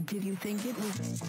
Did you think it was?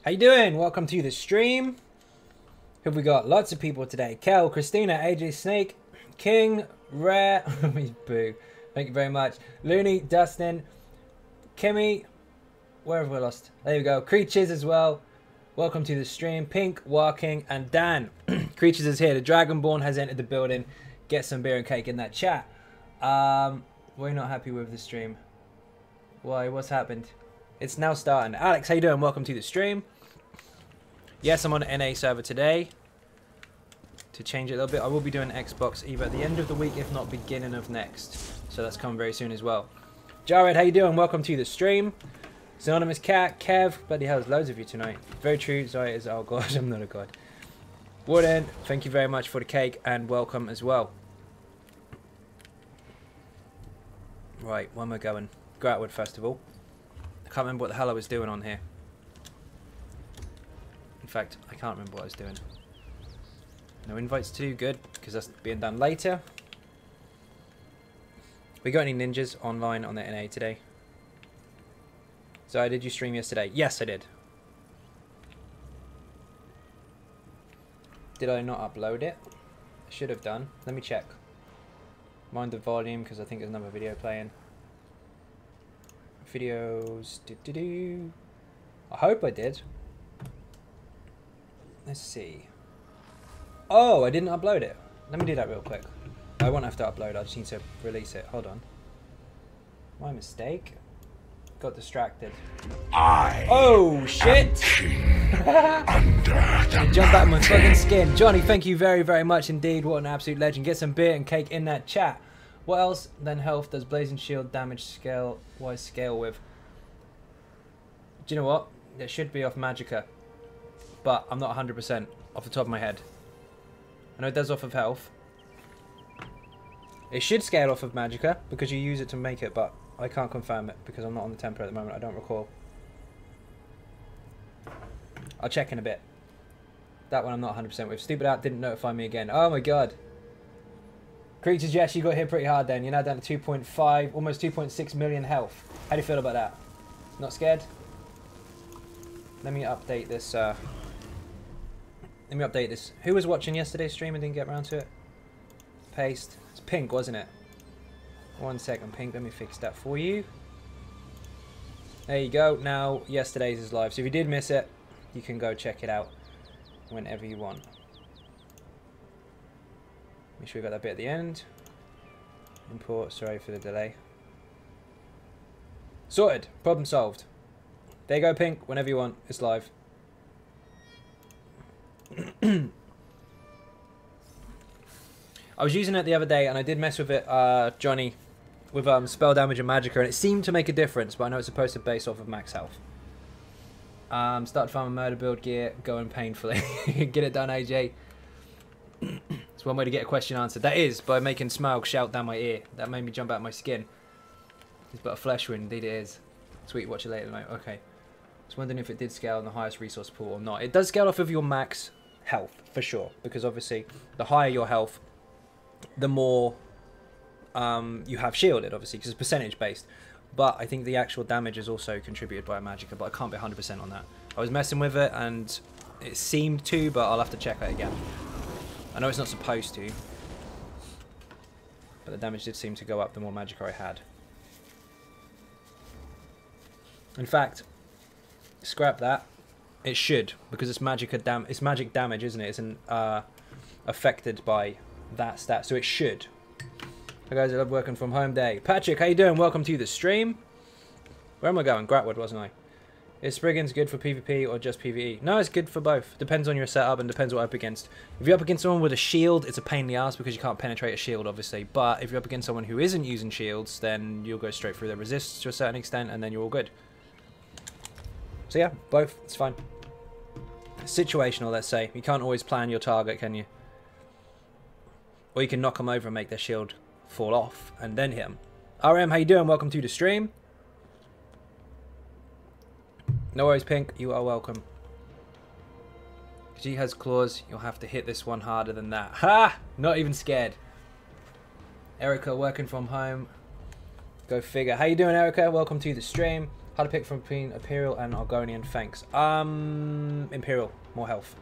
How you doing? Welcome to the stream. Who have we got? Lots of people today. Kel, Christina, AJ Snake, King, Rare, boo. Thank you very much. Looney, Dustin, Kimmy, where have we lost? There we go. Creatures as well. Welcome to the stream. Pink, Walking, and Dan. Creatures is here. The Dragonborn has entered the building. Get some beer and cake in that chat. We're not happy with the stream. Why? What's happened? It's now starting. Alex, how you doing? Welcome to the stream. Yes, I'm on an NA server today. To change it a little bit, I will be doing Xbox either at the end of the week, if not beginning of next. So that's coming very soon as well. Jared, how you doing? Welcome to the stream. Synonymous Cat, Kev, bloody hell, there's loads of you tonight. Very true, Zoe is, oh god, I'm not a god. Warden, thank you very much for the cake and welcome as well. Right, where am I going? Gratwood Festival. I can't remember what the hell I was doing on here. In fact, I can't remember what I was doing. No invites too good, because that's being done later. We got any ninjas online on the NA today? So did you stream yesterday? Yes, I did. Did I not upload it? I should have done. Let me check. Mind the volume, because I think there's another video playing. Videos. I hope I did. Let's see. Oh, I didn't upload it. Let me do that real quick. I won't have to upload. I just need to release it. Hold on. My mistake. got distracted. Oh shit! Jump out of my fucking skin. Johnny, thank you very, very much indeed. What an absolute legend. Get some beer and cake in that chat. What else than health does Blazing Shield damage scale? Why scale with? Do you know what? It should be off Magicka, but I'm not 100% off the top of my head. I know it does off of health. It should scale off of Magicka because you use it to make it, but I can't confirm it because I'm not on the temper at the moment. I don't recall. I'll check in a bit. That one I'm not 100% with. Stupid app didn't notify me again. Oh my god. Creatures, yes, you got hit pretty hard then. You're now down to 2.5, almost 2.6 million health. How do you feel about that? Not scared? Let me update this. Let me update this. Who was watching yesterday's stream and didn't get around to it? Paste. It's pink, wasn't it? 1 second, pink. Let me fix that for you. There you go. Now, yesterday's is live. So if you did miss it, you can go check it out whenever you want. Make sure we got that bit at the end. Import. Sorry for the delay. Sorted. Problem solved. There you go, pink. Whenever you want. It's live. I was using it the other day and I did mess with it, Johnny, with spell damage and magicka, and it seemed to make a difference, but I know it's supposed to base off of max health. Start farming murder build gear, going painfully. Get it done, AJ. It's one way to get a question answered. That is by making Smaug shout down my ear. That made me jump out of my skin. It's but a flesh wound, indeed it is. Sweet, watch it later tonight. Okay. I was wondering if it did scale on the highest resource pool or not. It does scale off of your max health, for sure. Because obviously, the higher your health, the more you have shielded, obviously, because it's percentage based. But I think the actual damage is also contributed by Magicka, but I can't be 100% on that. I was messing with it and it seemed to, but I'll have to check that again. I know it's not supposed to, but the damage did seem to go up the more Magicka I had. In fact, scrap that. It should, because it's Magicka it's magic damage, isn't it? It's affected by that stat, so it should. Hi guys, I love working from home day. Patrick, how you doing? Welcome to the stream. Where am I going? Gratwood, wasn't I? Is Spriggans good for PvP or just PvE? No, it's good for both. Depends on your setup and depends what you're up against. If you're up against someone with a shield, it's a pain in the ass because you can't penetrate a shield, obviously. But if you're up against someone who isn't using shields, then you'll go straight through their resists to a certain extent, and then you're all good. So yeah, both. It's fine. Situational, let's say. You can't always plan your target, can you? Or you can knock them over and make their shield fall off and then hit them. RM, how you doing? Welcome to the stream. No worries, Pink. You are welcome. She has claws. You'll have to hit this one harder than that. Ha! Not even scared. Erica working from home. Go figure. How you doing, Erica? Welcome to the stream. How to pick from between Imperial and Argonian. Thanks. Imperial. More health.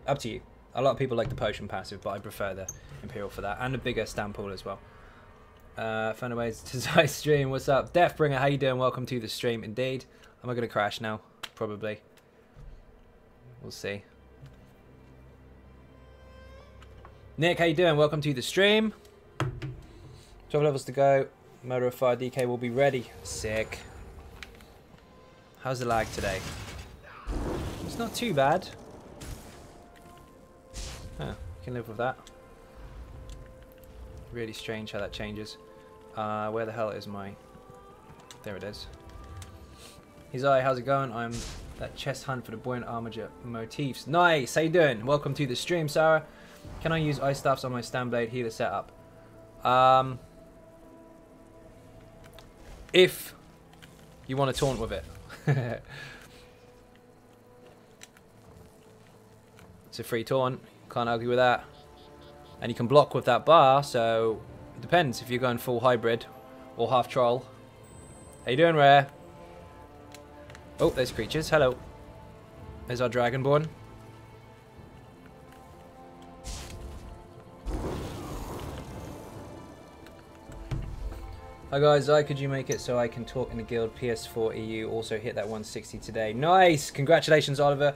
Up to you. A lot of people like the potion passive, but I prefer the Imperial for that. And a bigger stamp pool as well. Find a way to side stream. What's up? Deathbringer, how you doing? Welcome to the stream. Indeed. Am I going to crash now? Probably. We'll see. Nick, how you doing? Welcome to the stream. 12 levels to go. Murder of Fire DK will be ready. Sick. How's the lag today? It's not too bad. Huh, you can live with that. Really strange how that changes. Where the hell is my... There it is. His eye, how's it going? I'm that chest hunt for the buoyant armature motifs. Nice! How you doing? Welcome to the stream, Sarah. Can I use ice staffs on my Stanblade healer setup? If you want to taunt with it. It's a free taunt. Can't argue with that. And you can block with that bar, so it depends if you're going full hybrid or half troll. How you doing, Rare? Oh, there's creatures. Hello. There's our Dragonborn. Hi guys, could you make it so I can talk in the guild? PS4 EU also hit that 160 today. Nice! Congratulations, Oliver.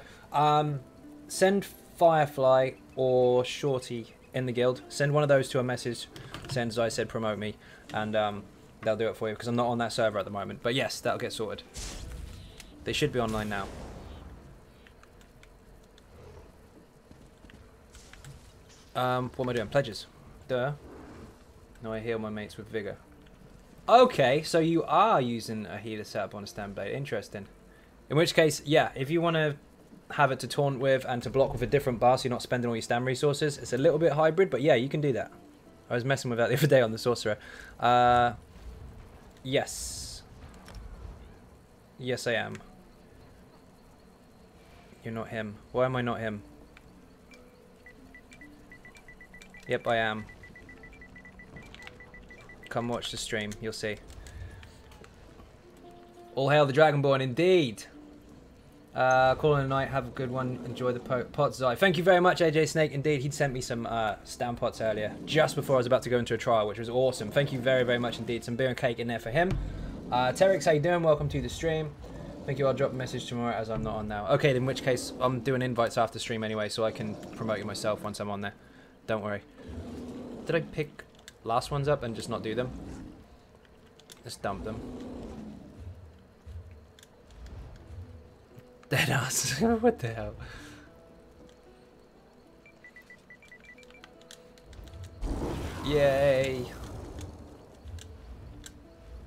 Send Firefly or Shorty in the guild. Send one of those to a message. Send, as I said, promote me. And they'll do it for you because I'm not on that server at the moment. But yes, that'll get sorted. They should be online now. What am I doing? Pledges. Duh. No, I heal my mates with vigor. Okay, so you are using a healer setup on a stand blade. Interesting. In which case, yeah, if you want to have it to taunt with and to block with a different bar so you're not spending all your stam resources, it's a little bit hybrid, but yeah, you can do that. I was messing with that the other day on the sorcerer. Yes. Yes, I am. You're not him. Why am I not him? Yep, I am. Come watch the stream, you'll see. All hail the Dragonborn, indeed. Call it a night, have a good one, enjoy the pots. Thank you very much, AJ Snake. Indeed, he'd sent me some stam pots earlier, just before I was about to go into a trial, which was awesome. Thank you very, very much indeed. Some beer and cake in there for him. Terex, how you doing? Welcome to the stream. Thank you, I'll drop a message tomorrow as I'm not on now. Okay, in which case, I'm doing invites after stream anyway, so I can promote you myself once I'm on there. Don't worry. Did I pick last ones up and just not do them? Let's dump them. Dead ass. What the hell? Yay.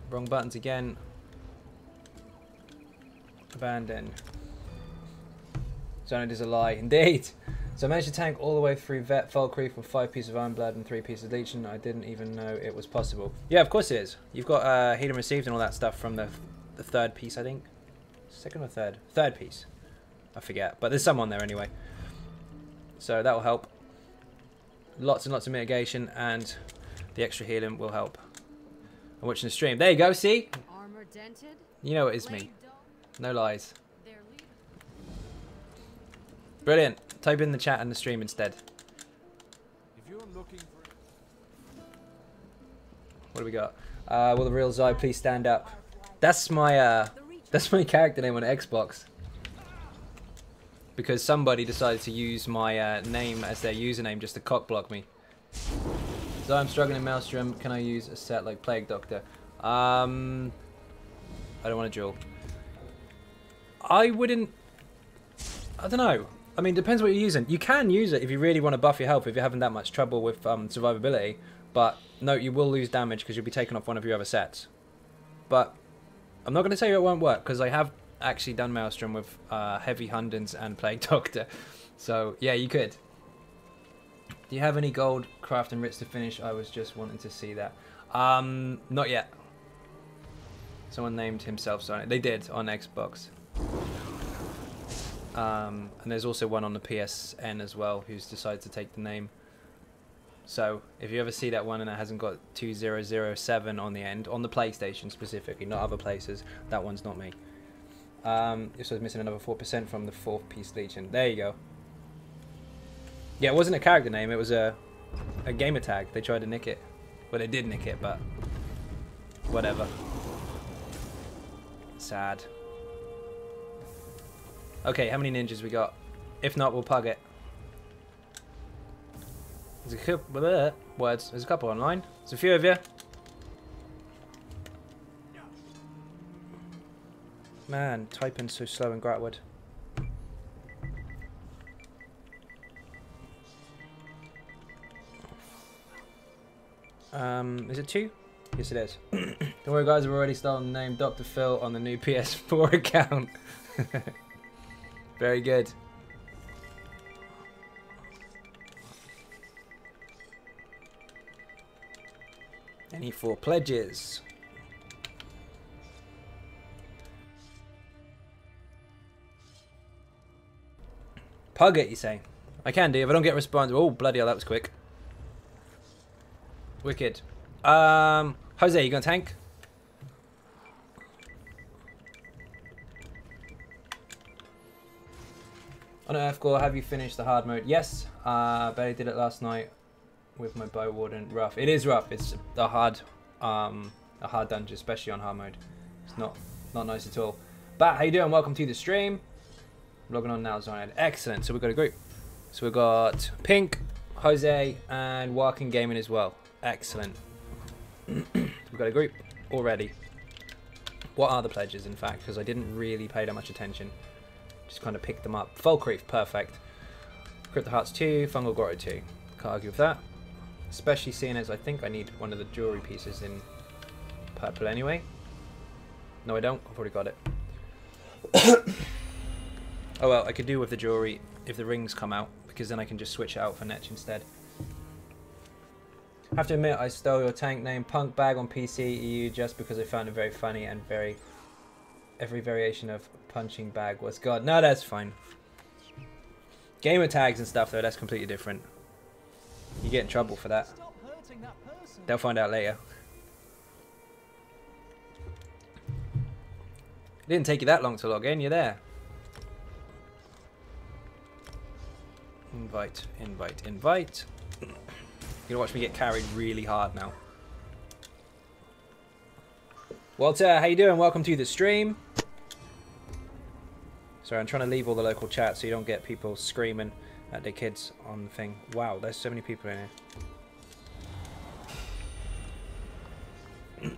Wrong buttons again. Abandon. Xynode is a lie. Indeed. So I managed to tank all the way through Vet Falkreath with 5 pieces of Iron Blood and 3 pieces of Legion. I didn't even know it was possible. Yeah, of course it is. You've got healing received and all that stuff from the third piece, I think. Second or third? Third piece. I forget. But there's some on there anyway. So that will help. Lots and lots of mitigation and the extra healing will help. I'm watching the stream. There you go, see? Armor dented, you know it is me. No lies. Brilliant. Type in the chat and the stream instead. If you're looking for... What do we got? Will the real Zai please stand up? That's my character name on Xbox. Because somebody decided to use my name as their username just to cockblock me. So I'm struggling in Maelstrom. Can I use a set like Plague Doctor? I don't want to duel. I wouldn't... I don't know. I mean, depends what you're using. You can use it if you really want to buff your health, if you're having that much trouble with survivability. But, no, you will lose damage because you'll be taking off one of your other sets. But, I'm not going to tell you it won't work, because I have actually done Maelstrom with Heavy Hundens and Plague Doctor. So, yeah, you could. Do you have any gold, craft, and writs to finish? I was just wanting to see that. Not yet. Someone named himself Sonic. They did on Xbox. And there's also one on the PSN as well who's decided to take the name. So if you ever see that one and it hasn't got 2007 on the end, on the PlayStation specifically, not other places, that one's not me. This was missing another 4% from the 4th piece Legion. There you go. Yeah, it wasn't a character name, it was a gamer tag. They tried to nick it. Well, they did nick it, but whatever. Sad. Okay, how many ninjas we got? If not, we'll pug it. There's a couple words. There's a couple online. There's a few of you. Man, typing so slow in Gratwood. Is it 2? Yes, it is. Don't worry, guys. I've already stolen the name Dr. Phil on the new PS4 account. Very good. Any 4 pledges? Pug it, you say? I can do if I don't get a response. Oh, bloody hell, that was quick. Wicked. Jose, you gonna tank? On Earthcore, have you finished the hard mode? Yes, Barry did it last night with my bow warden. Rough. It is rough. It's a hard dungeon, especially on hard mode. It's not nice at all. But how you doing? Welcome to the stream. I'm logging on now, Xynode. Excellent. So we've got a group. So we've got Pink, Jose, and Walking Gaming as well. Excellent. We've got a group. already. What are the pledges, in fact? Because I didn't really pay that much attention. Just kind of picked them up. Falkreath, perfect. Crypto Hearts 2, Fungal Grotto 2. Can't argue with that. Especially seeing as I think I need one of the jewelry pieces in purple anyway. No, I don't. I've already got it. Oh well, I could do with the jewelry if the rings come out, because then I can just switch it out for Netch instead. I have to admit, I stole your tank name Punk Bag on PC EU just because I found it very funny and every variation of punching bag was God. No, that's fine. Gamer tags and stuff though, that's completely different. You get in trouble for that. They'll find out later. It didn't take you that long to log in, you're there. Invite, invite, invite. You're gonna watch me get carried really hard now. Walter, how you doing? Welcome to the stream. Sorry, I'm trying to leave all the local chat so you don't get people screaming at their kids on the thing. Wow, there's so many people in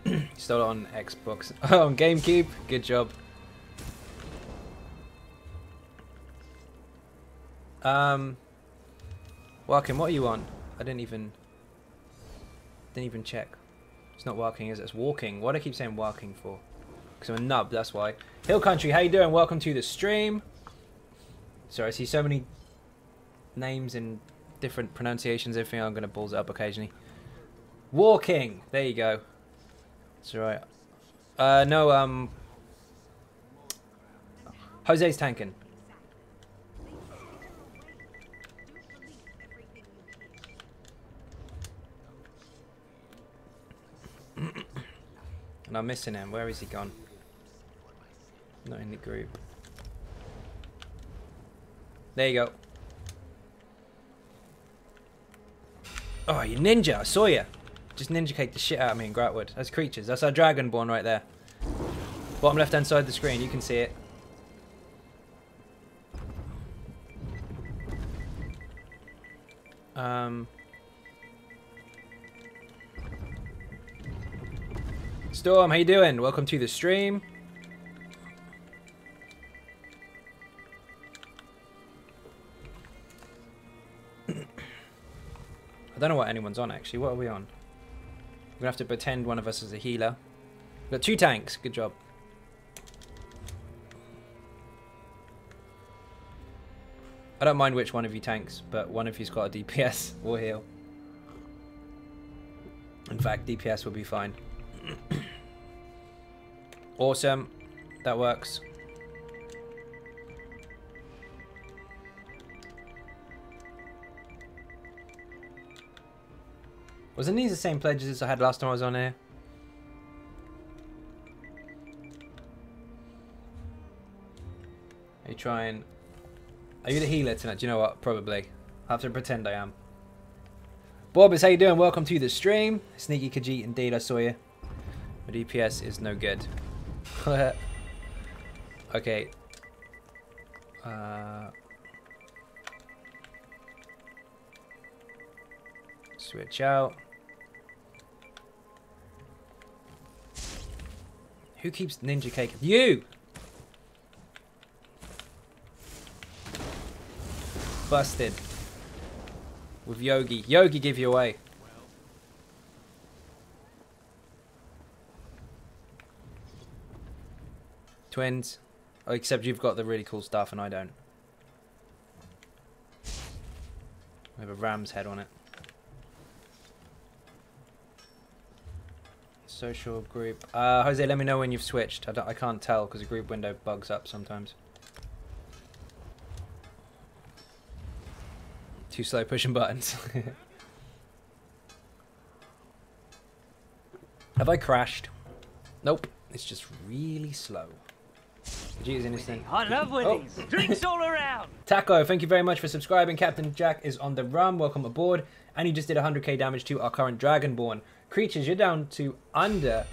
here. Stole it on Xbox. Oh, on GameCube. Good job. Walking, what are you on? I didn't even check. It's not walking, is it? It's walking. What do I keep saying walking for? Because I'm a nub, that's why. Hill Country, how you doing? Welcome to the stream. Sorry, I see so many names in different pronunciations. Everything I'm going to balls it up occasionally. Walking. There you go. It's alright. No, Jose's tanking. And I'm missing him. Where is he gone? Not in the group. There you go. Oh, you ninja. I saw you. Just ninja cake the shit out of me in Gratwood. That's creatures. That's our Dragonborn right there. Bottom left hand side of the screen. You can see it. Storm, how you doing? Welcome to the stream. I don't know what anyone's on actually. What are we on? We're gonna have to pretend one of us is a healer. We've got 2 tanks. Good job. I don't mind which one of you tanks, but one of you's got a DPS or heal. In fact, DPS will be fine. Awesome. That works. Wasn't these the same pledges as I had last time I was on here? Are you trying... Are you the healer tonight? Do you know what? Probably. I have to pretend I am. Borbis, how you doing? Welcome to the stream. Sneaky Khajiit, indeed, I saw you. My DPS is no good. Okay. Switch out. Who keeps ninja cake? You! Busted. With Yogi. Yogi give you away. Twins. Oh, except you've got the really cool stuff and I don't. I have a ram's head on it. Social group. Jose, let me know when you've switched. I can't tell because the group window bugs up sometimes. Too slow pushing buttons. Have I crashed? Nope. It's just really slow. Jeez, innocent. I love winnings. Oh. Drinks all around. Taco, thank you very much for subscribing. Captain Jack is on the run. Welcome aboard. And you just did 100k damage to our current Dragonborn. Creatures, you're down to under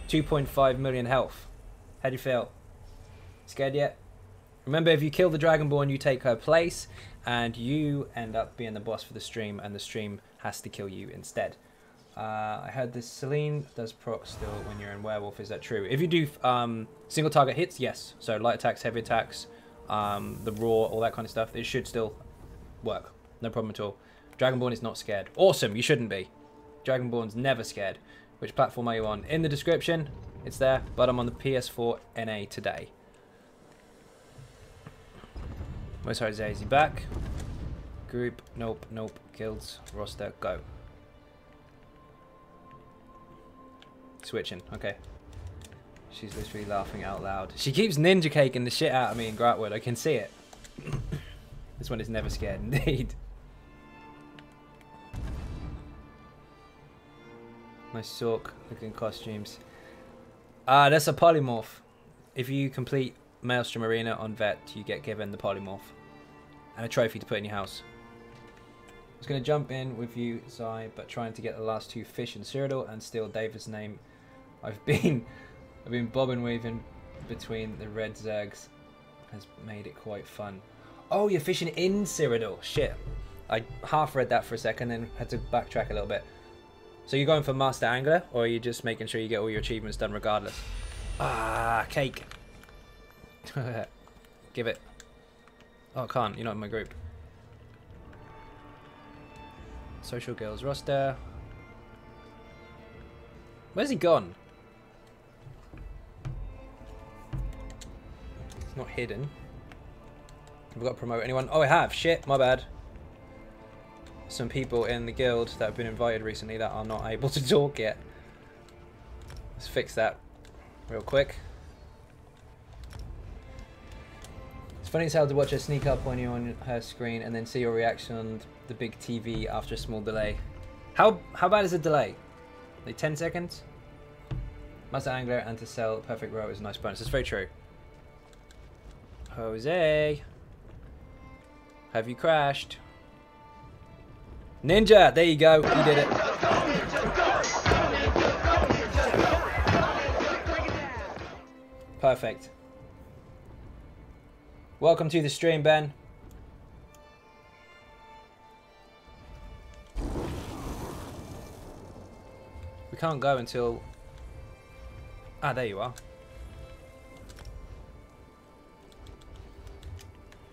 2.5 million health. How do you feel? Scared yet? Remember, if you kill the Dragonborn, you take her place. And you end up being the boss for the stream. And the stream has to kill you instead. I heard this Celine does proc still when you're in werewolf. Is that true? If you do single target hits, yes. So light attacks, heavy attacks, the raw, all that kind of stuff, it should still work. No problem at all. Dragonborn is not scared. Awesome, you shouldn't be. Dragonborn's never scared. Which platform are you on? In the description, it's there, but I'm on the PS4 NA today. Where's Jose? Is he back? Group, nope, nope. Guilds, roster, go. Switching, okay. She's literally laughing out loud. She keeps ninja caking the shit out of me in Gratwood. I can see it. This one is never scared, indeed. Nice Sork looking costumes. That's a polymorph. If you complete Maelstrom Arena on Vet, you get given the polymorph. And a trophy to put in your house. I was going to jump in with you, Zai, but trying to get the last two fish in Cyrodiil and steal David's name. I've been bobbing weaving between the red Zergs. Has made it quite fun. Oh, you're fishing in Cyrodiil. Shit. I half read that for a second, then had to backtrack a little bit. So you're going for Master Angler, or are you just making sure you get all your achievements done regardless? Ah, cake. Give it. Oh, I can't. You're not in my group. Social Girls roster. Where's he gone? It's not hidden. Have I got to promote anyone? Oh, I have. Shit, my bad. Some people in the guild that have been invited recently that are not able to talk yet. Let's fix that real quick. It's funny as hell to watch her sneak up on you on her screen and then see your reaction on the big TV after a small delay. How bad is a delay? Like 10 seconds? Master Angler and to sell perfect row is a nice bonus. That's very true. Jose, have you crashed? Ninja, there you go. You did it. Perfect. Welcome to the stream, Ben. We can't go until... Ah, there you are.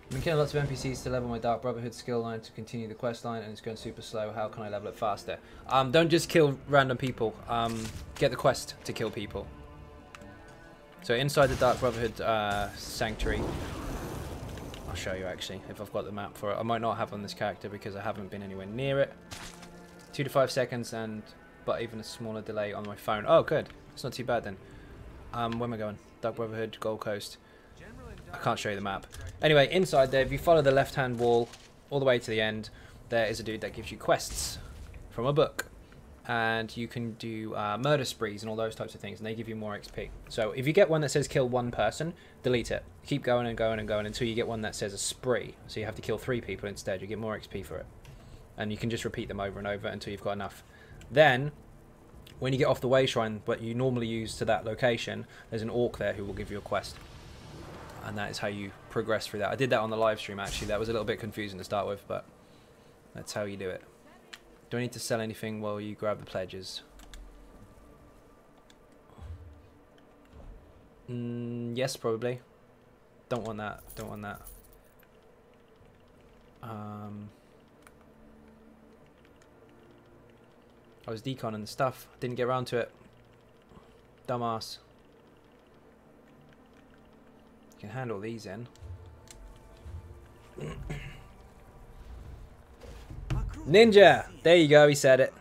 I've been killing lots of NPCs to level my Dark Brotherhood skill line to continue the quest line, and it's going super slow. How can I level it faster? Don't just kill random people. Get the quest to kill people. So inside the Dark Brotherhood sanctuary, I'll show you actually if I've got the map for it. I might not have on this character because I haven't been anywhere near it. 2 to 5 seconds, but even a smaller delay on my phone. Oh, good. It's not too bad then. Where am I going? Dark Brotherhood, Gold Coast. I can't show you the map. Anyway, inside there, if you follow the left-hand wall all the way to the end, there is a dude that gives you quests from a book. And you can do murder sprees and all those types of things, and they give you more XP. So if you get one that says kill one person, delete it. Keep going and going and going until you get one that says a spree. So you have to kill 3 people instead. You get more XP for it. And you can just repeat them over and over until you've got enough. Then, when you get off the way shrine, what you normally use to that location, there's an orc there who will give you a quest. And that is how you progress through that. I did that on the live stream actually. That was a little bit confusing to start with, but that's how you do it. Do I need to sell anything while you grab the pledges? Yes, probably. Don't want that. Don't want that. I was deconning the stuff. Didn't get around to it. Dumbass. You can handle these in. Ninja! There you go, he said it.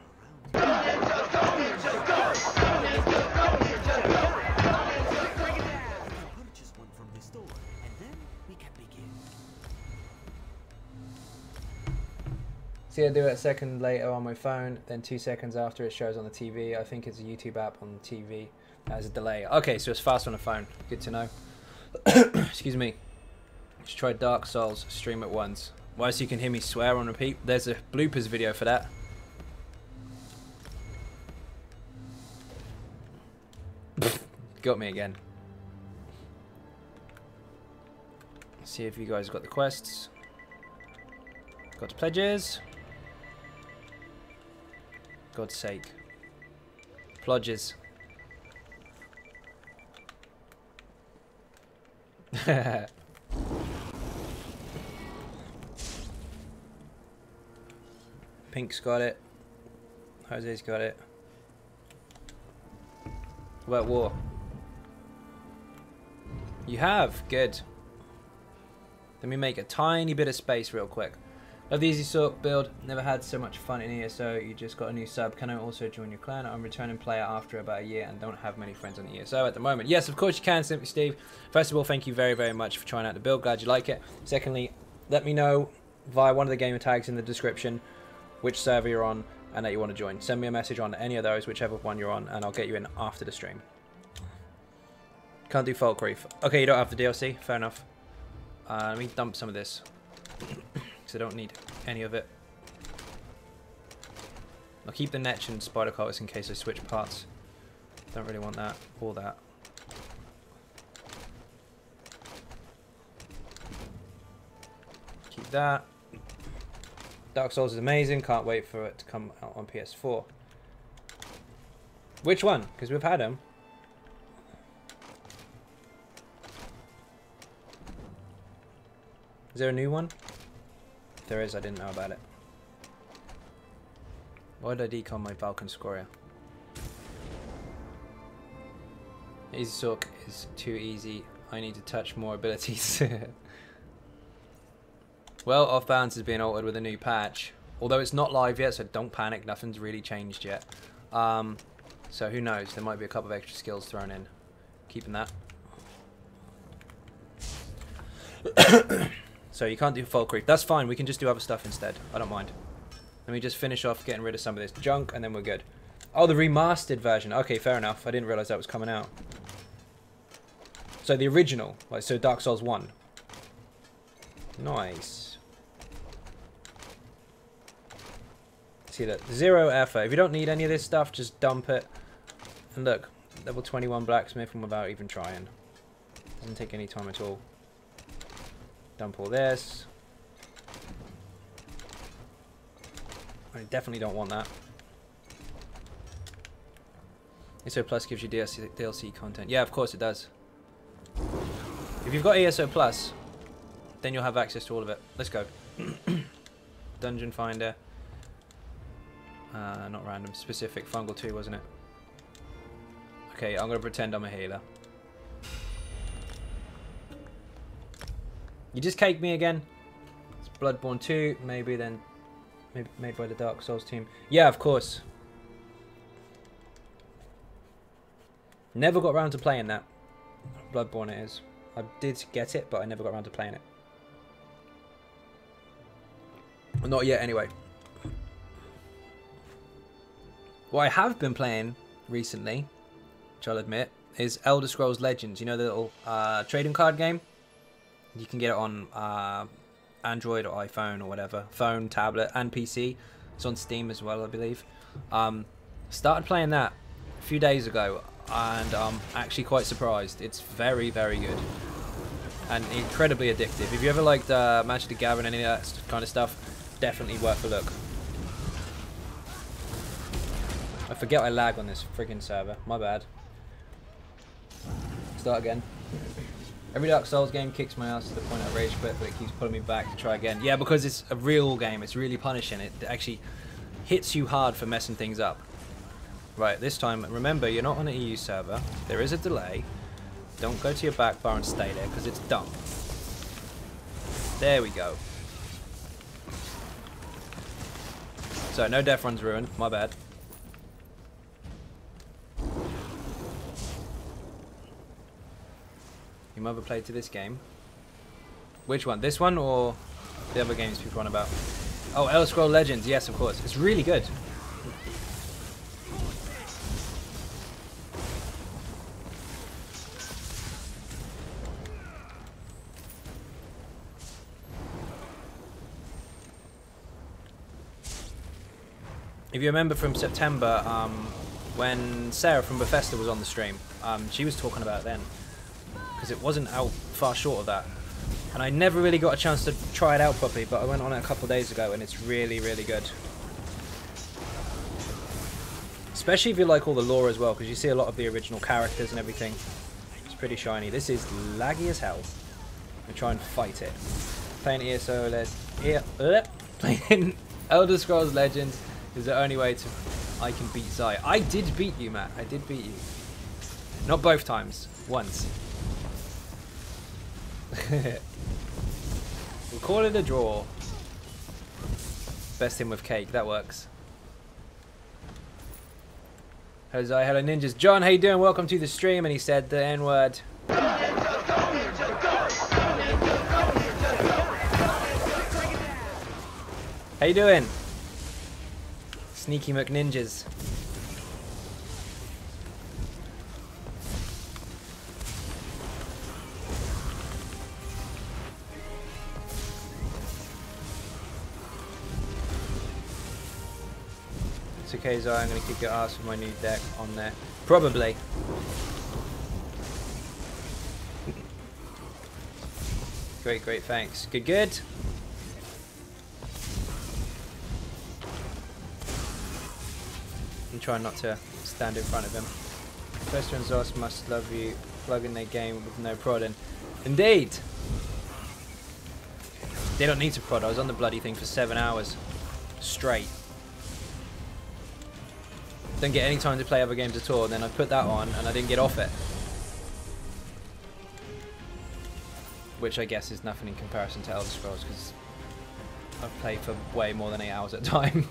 See, I do it a second later on my phone, then 2 seconds after it shows on the TV. I think it's a YouTube app on the TV. That has a delay. Okay, so it's fast on the phone. Good to know. Excuse me. Just try Dark Souls, stream it once. Why, so you can hear me swear on repeat? There's a bloopers video for that. Got me again. See if you guys got the quests. Got the pledges. God's sake. Plodges. Pink's got it. Jose's got it. What about war? You have? Good. Let me make a tiny bit of space real quick. Love the easy sort build. Never had so much fun in ESO. You just got a new sub. Can I also join your clan? I'm a returning player after about a year and don't have many friends on the ESO at the moment. Yes, of course you can, Simply Steve. First of all, thank you very, very much for trying out the build. Glad you like it. Secondly, let me know via one of the gamer tags in the description which server you're on and that you want to join. Send me a message on any of those, whichever one you're on, and I'll get you in after the stream. Can't do Folk Reef. Okay, you don't have the DLC. Fair enough. Let me dump some of this. Because I don't need any of it. I'll keep the Netch and Spider Carts in case I switch parts. Don't really want that or that. Keep that. Dark Souls is amazing. Can't wait for it to come out on PS4. Which one? Because we've had them. Is there a new one? If there is, I didn't know about it. Why did I decon my Balkan Scoria? Easy Sook is too easy. I need to touch more abilities. Well, Off Balance is being altered with a new patch. Although it's not live yet, so don't panic. Nothing's really changed yet. So who knows? There might be a couple of extra skills thrown in. Keeping that. So you can't do Folk Reef. That's fine. We can just do other stuff instead. I don't mind. Let me just finish off getting rid of some of this junk, and then we're good. Oh, the remastered version. Okay, fair enough. I didn't realize that was coming out. So the original. Like, so Dark Souls 1. Nice. See that? 0 effort. If you don't need any of this stuff, just dump it. And look, level 21 blacksmith and without even trying. Doesn't take any time at all. Dump all this. I definitely don't want that. ESO Plus gives you DLC content. Yeah, of course it does. If you've got ESO Plus, then you'll have access to all of it. Let's go. Dungeon Finder. Not random. Specific. Fungal 2, wasn't it? Okay, I'm going to pretend I'm a healer. You just cake me again? It's Bloodborne 2, maybe then... Maybe made by the Dark Souls team. Yeah, of course. Never got around to playing that. Bloodborne it is. I did get it, but I never got around to playing it. Well, not yet, anyway. What I have been playing recently, which I'll admit, is Elder Scrolls Legends. You know the little trading card game? You can get it on Android or iPhone or whatever. Phone, tablet, and PC. It's on Steam as well, I believe. Started playing that a few days ago, and I'm actually quite surprised. It's very, very good. And incredibly addictive. If you ever liked Magic the Gathering, any of that kind of stuff, definitely worth a look. I forget I lag on this friggin' server. My bad. Start again. Every Dark Souls game kicks my ass to the point I rage quit, but it keeps pulling me back to try again. Yeah, because it's a real game. It's really punishing. It actually hits you hard for messing things up. Right, this time, remember, you're not on an EU server. There is a delay. Don't go to your back bar and stay there, because it's dumb. There we go. So, no death runs ruined. My bad. You mother played to this game. Which one? This one or the other games people run about? Oh, Elder Scrolls Legends. Yes, of course. It's really good. If you remember from September, when Sarah from Bethesda was on the stream, she was talking about it then. Because it wasn't out far short of that. And I never really got a chance to try it out properly, but I went on it a couple of days ago and it's really, really good. Especially if you like all the lore as well, because you see a lot of the original characters and everything. It's pretty shiny. This is laggy as hell. I'm try and fight it. Playing playing Elder Scrolls Legends is the only way I can beat Zai. I did beat you, Matt. I did beat you. Not both times. Once. We'll call it a draw. Best him with cake. That works. Hello Zai. Hello Ninjas. John, how you doing? Welcome to the stream. And he said the N-word. How you doing? Sneaky McNinjas. It's okay, Zai. I'm going to kick your ass with my new deck on there. Probably. Great, great, thanks. Good, good. I'm trying not to stand in front of him. Fester and Zos must love you. Plug in their game with no prodding. Indeed! They don't need to prod. I was on the bloody thing for 7 hours. Straight. Don't get any time to play other games at all. Then I put that on and I didn't get off it. Which I guess is nothing in comparison to Elder Scrolls, because I've played for way more than 8 hours at a time.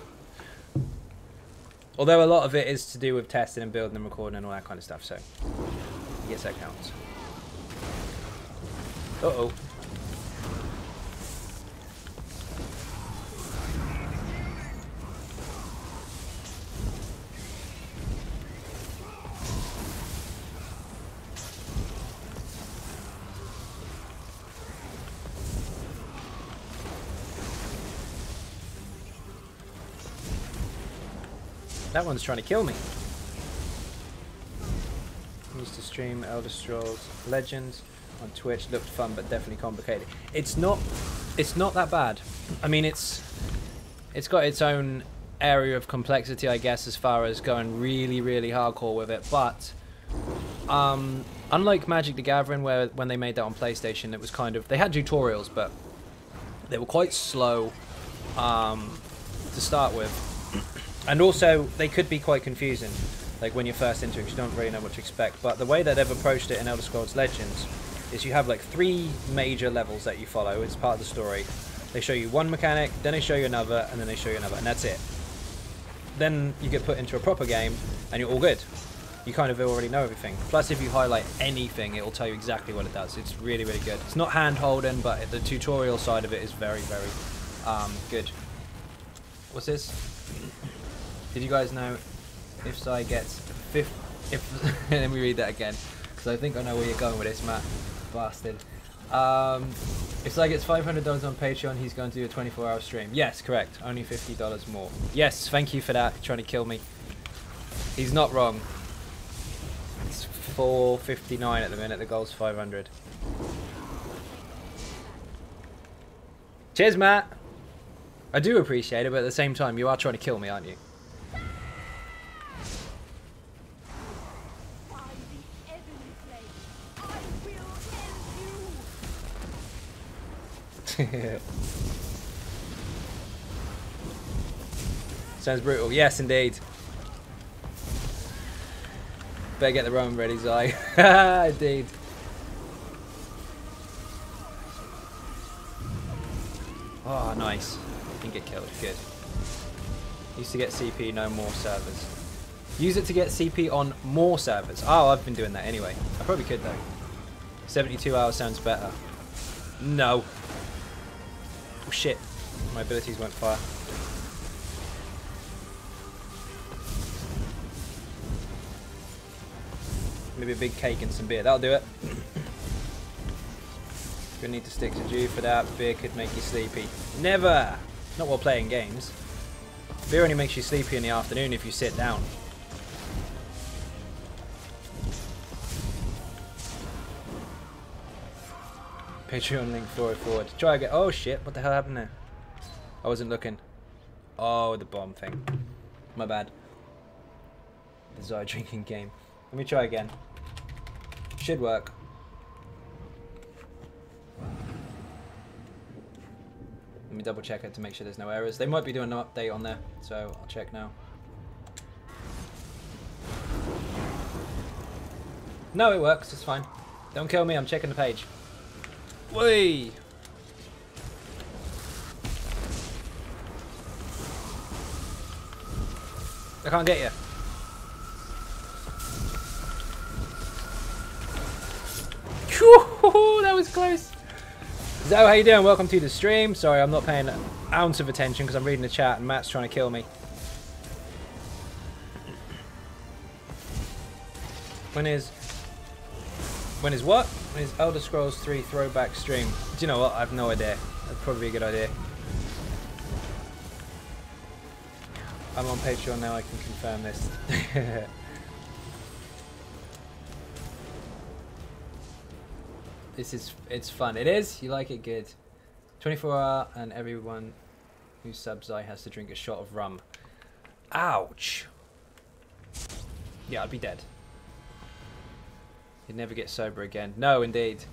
Although a lot of it is to do with testing and building and recording and all that kind of stuff, so I guess that counts. Uh-oh. That one's trying to kill me. I used to stream Elder Scrolls Legends on Twitch. Looked fun, but definitely complicated. It's not that bad. I mean, it's got its own area of complexity, I guess, as far as going really, really hardcore with it. But unlike Magic the Gathering, where when they made that on PlayStation, it was kind of, they had tutorials, but they were quite slow to start with. And also, they could be quite confusing, like when you're first into it, you don't really know what to expect. But the way that they've approached it in Elder Scrolls Legends is you have like 3 major levels that you follow. It's part of the story. They show you one mechanic, then they show you another, and then they show you another, and that's it. Then you get put into a proper game, and you're all good. You kind of already know everything. Plus, if you highlight anything, it will tell you exactly what it does. It's really, really good. It's not hand-holding, but the tutorial side of it is very, very good. What's this? Did you guys know if Sai gets let me read that again, because I think I know where you're going with this, Matt. Bastard. If Sai gets $500 on Patreon, he's going to do a 24-hour stream. Yes, correct. Only $50 more. Yes, thank you for that. You're trying to kill me. He's not wrong. It's $4.59 at the minute. The goal's 500. Cheers, Matt. I do appreciate it, but at the same time, you are trying to kill me, aren't you? Sounds brutal. Yes, indeed. Better get the Roman ready, Zai. Indeed. Oh, nice. Didn't get killed. Good. Used to get CP, no more servers. Use it to get CP on more servers. Oh, I've been doing that anyway. I probably could, though. 72 hours sounds better. No. Oh shit, my abilities won't fire. Maybe a big cake and some beer, that'll do it. Gonna need to stick to Jew for that. Beer could make you sleepy. Never! Not while playing games. Beer only makes you sleepy in the afternoon if you sit down. Patreon link forward. Try again. Oh shit, what the hell happened there? I wasn't looking. Oh, the bomb thing. My bad. Bizarre drinking game. Let me try again. Should work. Let me double check it to make sure there's no errors. They might be doing an update on there, so I'll check now. No, it works. It's fine. Don't kill me. I'm checking the page. Whee! I can't get you. Whew, that was close. Zo, how you doing? Welcome to the stream. Sorry, I'm not paying an ounce of attention because I'm reading the chat and Matt's trying to kill me. When is what? When is Elder Scrolls 3 throwback stream? Do you know what? I have no idea. That'd probably be a good idea. I'm on Patreon now, I can confirm this. It's fun. It is? You like it? Good. 24-hour and everyone who subs I has to drink a shot of rum. Ouch. Yeah, I'd be dead. You'd never get sober again. No, indeed.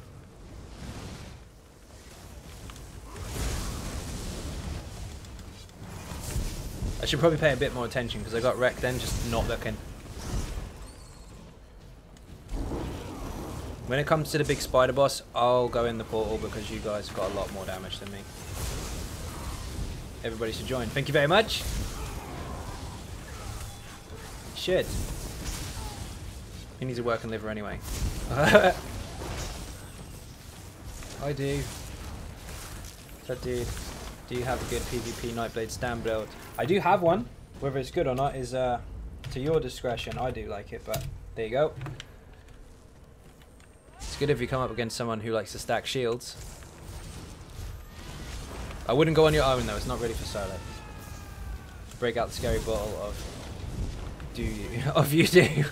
I should probably pay a bit more attention because I got wrecked then, just not looking. When it comes to the big spider boss, I'll go in the portal because you guys have got a lot more damage than me. Everybody should join. Thank you very much. Shit. He needs a working liver anyway. I do. That dude. Do you have a good PvP Nightblade stand build? I do have one. Whether it's good or not is to your discretion. I do like it, but there you go. It's good if you come up against someone who likes to stack shields. I wouldn't go on your own though, it's not ready for solo. Break out the scary bottle of... Do you? Of you do.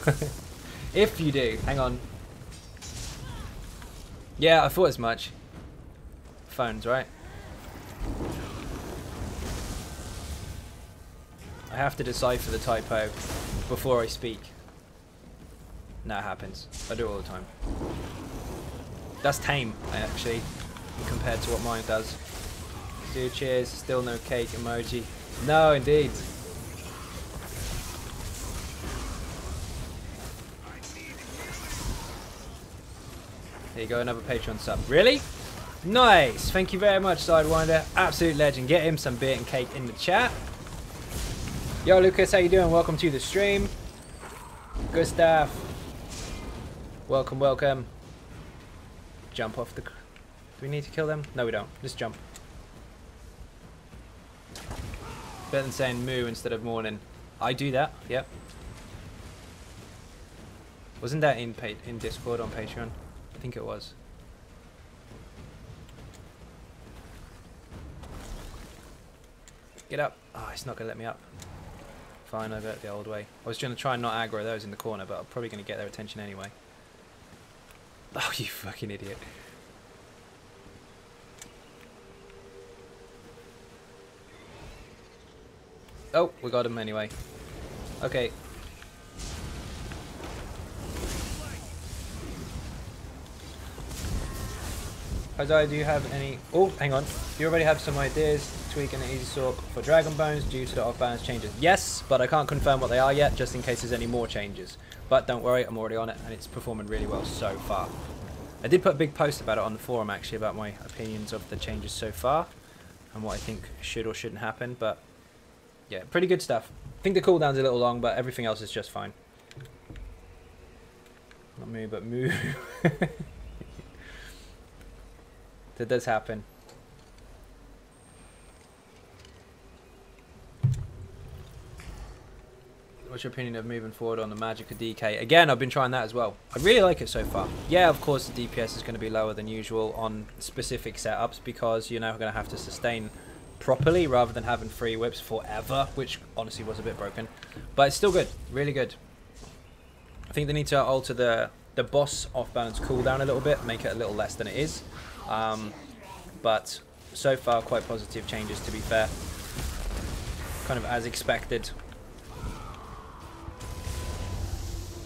If you do. Hang on. Yeah, I thought as much. Phones, right? I have to decipher the typo before I speak. That happens. I do it all the time. That's tame, actually, compared to what mine does. Dude, cheers. Still no cake emoji. No, indeed. There you go, another Patreon sub. Really? Nice. Thank you very much, Sidewinder. Absolute legend. Get him some beer and cake in the chat. Yo, Lucas, how you doing? Welcome to the stream. Good stuff. Welcome, welcome. Jump off the... Do we need to kill them? No, we don't. Just jump. Better than saying moo instead of morning. I do that, yep. Wasn't that in Discord on Patreon? I think it was. Get up. Oh, it's not going to let me up. Fine, I'll go it the old way. I was going to try and not aggro those in the corner, but I'm probably going to get their attention anyway. Oh, you fucking idiot. Oh, we got him anyway. Okay. Isaiah, do you have any... Oh, hang on. Do you already have some ideas to tweak an easy sort for Dragon Bones due to the off-balance changes? Yes, but I can't confirm what they are yet, just in case there's any more changes. But don't worry, I'm already on it, and it's performing really well so far. I did put a big post about it on the forum, actually, about my opinions of the changes so far, and what I think should or shouldn't happen, but... yeah, pretty good stuff. I think the cooldown's a little long, but everything else is just fine. Not moo, but moo. That does happen. What's your opinion of moving forward on the Magic of DK? Again, I've been trying that as well. I really like it so far. Yeah, of course the DPS is going to be lower than usual on specific setups because you're now going to have to sustain properly rather than having free whips forever, which honestly was a bit broken. But it's still good. Really good. I think they need to alter the boss off-balance cooldown a little bit, make it a little less than it is. But so far quite positive changes, to be fair. Kind of as expected.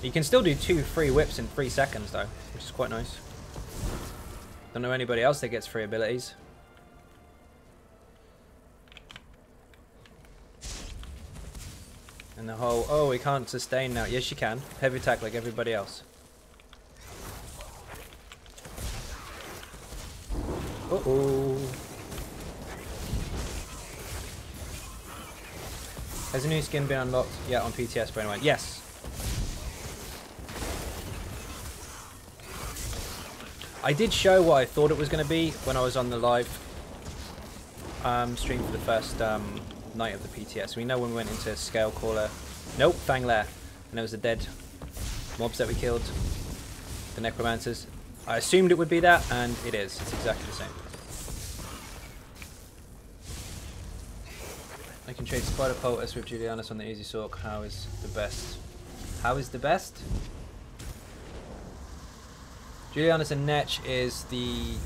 You can still do 2 free whips in 3 seconds though, which is quite nice. Don't know anybody else that gets free abilities. And the whole, oh, we can't sustain now. Yes, you can. Heavy attack like everybody else. Uh-oh. Has a new skin been unlocked yet on PTS, by anyone? Yes. I did show what I thought it was going to be when I was on the live stream for the first night of the PTS. We know when we went into Scale Caller. Nope, Fang Lair. And there was the dead mobs that we killed. The Necromancers. I assumed it would be that, and it is. It's exactly the same. I can trade Spider Poultice with Julianus on the Easy Sork. How is the best? How is the best? Julianus and Netch is the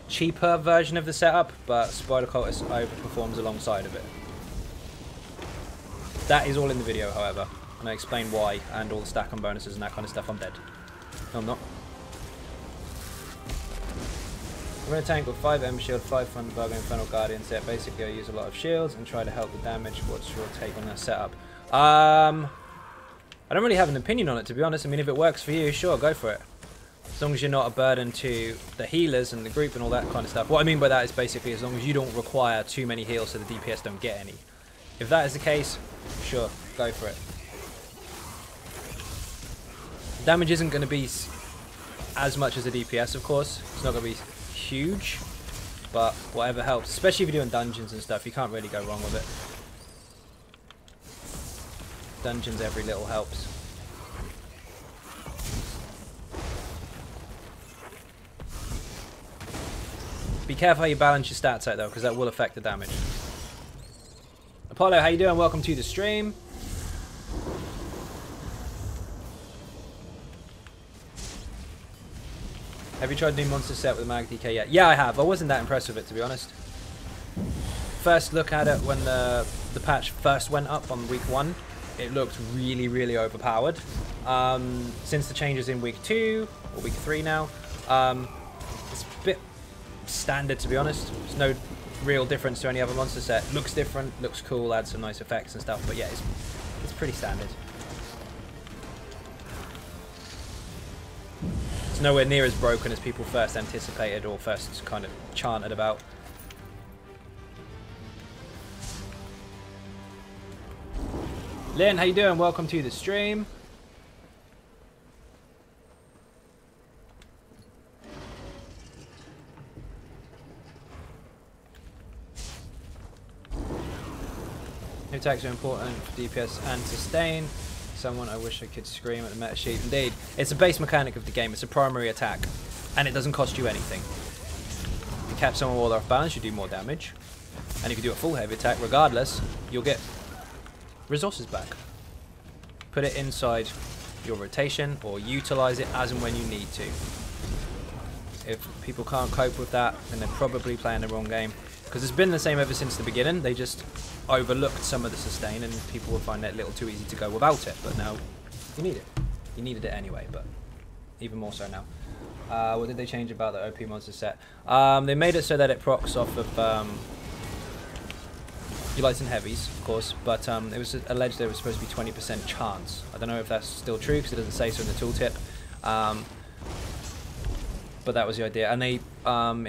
cheaper version of the setup, but Spider Cultist overperforms alongside of it. That is all in the video, however, and I explain why, and all the stack on bonuses and that kind of stuff. I'm dead. No, I'm not. I'm in a tank with 5 M shield, 5 front bug and Infernal Guardian set. Basically, I use a lot of shields and try to help the damage. What's your take on that setup? I don't really have an opinion on it, to be honest. I mean, if it works for you, sure, go for it. As long as you're not a burden to the healers and the group and all that kind of stuff. What I mean by that is basically as long as you don't require too many heals so the DPS don't get any. If that is the case, sure, go for it. Damage isn't going to be as much as the DPS, of course. It's not going to be huge, but whatever helps. Especially if you're doing dungeons and stuff, you can't really go wrong with it. Dungeons, every little helps. Be careful how you balance your stats out though, because that will affect the damage. Apollo, how you doing? Welcome to the stream. Have you tried the new monster set with Mag DK yet? Yeah, I have. I wasn't that impressed with it, to be honest. First look at it when the patch first went up on week 1, it looked really, really overpowered. Since the changes in week 2 or week 3 now, it's a bit standard, to be honest. There's no real difference to any other monster set. Looks different, looks cool, adds some nice effects and stuff, but yeah, it's pretty standard. It's nowhere near as broken as people first anticipated or first kind of chanted about. Lynn, how you doing? Welcome to the stream. New attacks are important for DPS and sustain. Someone I wish I could scream at the meta sheet. Indeed, it's a base mechanic of the game. It's a primary attack, and it doesn't cost you anything. If you catch someone while they're off balance, you do more damage, and if you do a full heavy attack, regardless, you'll get resources back. Put it inside your rotation, or utilize it as and when you need to. If people can't cope with that, then they're probably playing the wrong game. Because it's been the same ever since the beginning. They just overlooked some of the sustain, and people would find it a little too easy to go without it. But now, you need it. You needed it anyway, but even more so now. What did they change about the OP monster set? They made it so that it procs off of your lights and heavies, of course, but it was alleged there was supposed to be 20% chance. I don't know if that's still true because it doesn't say so in the tooltip. But that was the idea, and they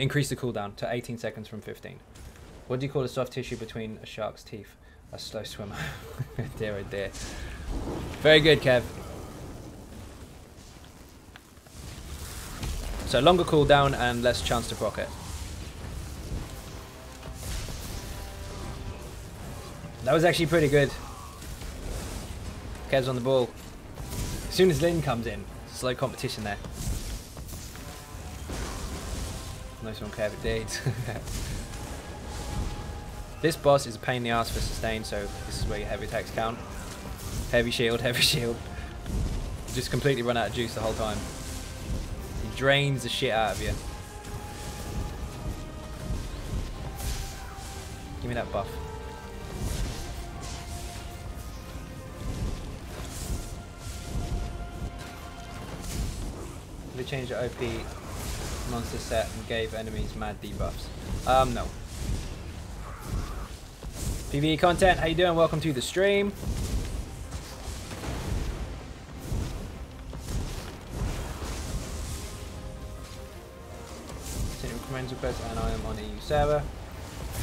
increased the cooldown to 18 seconds from 15. What do you call the soft tissue between a shark's teeth? A slow swimmer. Dear, oh dear. Very good, Kev. So longer cooldown and less chance to proc it. That was actually pretty good. Kev's on the ball. As soon as Lynn comes in, slow competition there. Nice one, Kev, indeed. This boss is a pain in the ass for sustain, so this is where your heavy attacks count. Heavy shield, heavy shield. Just completely run out of juice the whole time. He drains the shit out of you. Give me that buff. They changed the OP monster set and gave enemies mad debuffs. No. PvE content, how you doing? Welcome to the stream. Friends request, and I am on EU server.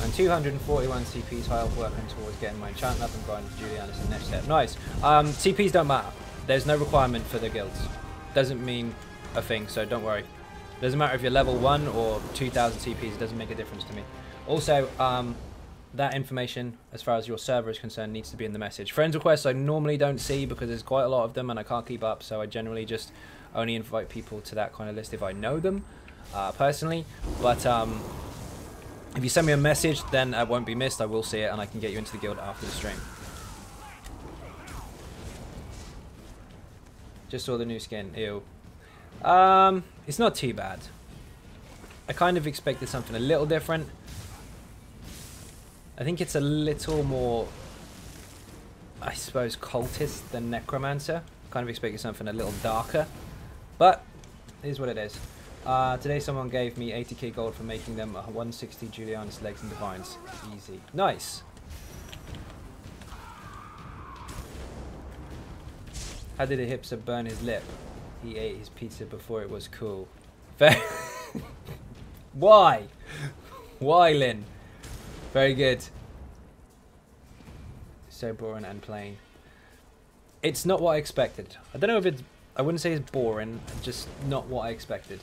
And 241 CPs high up, working towards getting my enchantment up and grinding for Julianus in the next step. Nice. CPs don't matter. There's no requirement for the guilds. Doesn't mean a thing, so don't worry. Doesn't matter if you're level 1 or 2000 CPs, it doesn't make a difference to me. Also, that information, as far as your server is concerned, needs to be in the message. Friends requests I normally don't see because there's quite a lot of them and I can't keep up, so I generally just only invite people to that kind of list if I know them. Personally, but if you send me a message, then it won't be missed. I will see it and I can get you into the guild after the stream. Just saw the new skin. Ew. It's not too bad. I kind of expected something a little different. I think it's a little more, I suppose, cultist than necromancer. Kind of expected something a little darker, but it is what it is. Today someone gave me 80k gold for making them 160 Julianus legs and divines. Easy. Nice. How did a hipster burn his lip? He ate his pizza before it was cool. Why? Why, Lynn? Very good. So boring and plain. It's not what I expected. I don't know if it's, I wouldn't say it's boring, just not what I expected.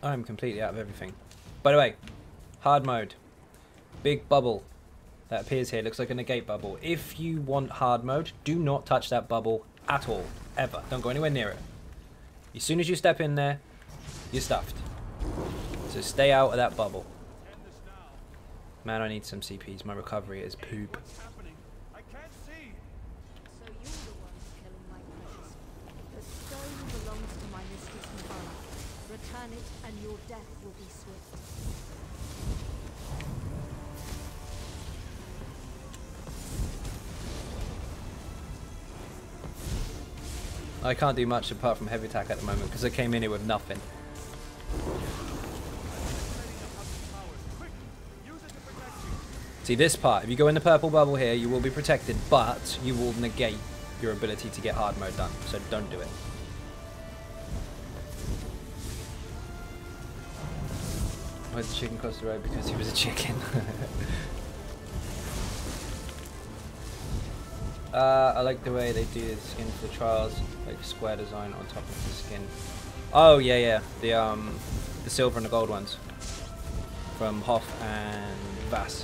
I'm completely out of everything. By the way, hard mode. Big bubble that appears here looks like a negate bubble. If you want hard mode, do not touch that bubble at all. Ever. Don't go anywhere near it. As soon as you step in there, you're stuffed. So stay out of that bubble. Man, I need some CPs. My recovery is poop. Return it and your death will be swift. I can't do much apart from heavy attack at the moment because I came in here with nothing. See this part, if you go in the purple bubble here, you will be protected, but you will negate your ability to get hard mode done, so don't do it. Why did the chicken cross the road? Because he was a chicken. I like the way they do the skin for the trials, like square design on top of the skin. Oh yeah, the silver and the gold ones from Hoff and Vass.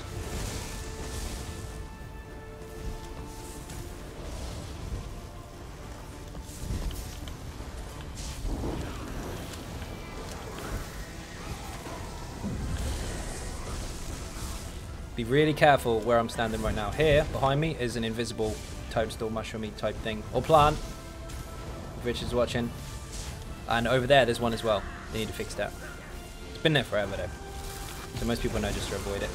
Be really careful where I'm standing right now. Here, behind me, is an invisible toadstool, mushroomy type thing. Or plant. If Richard's watching. And over there, there's one as well. They need to fix that. It's been there forever, though. So most people know just to avoid it.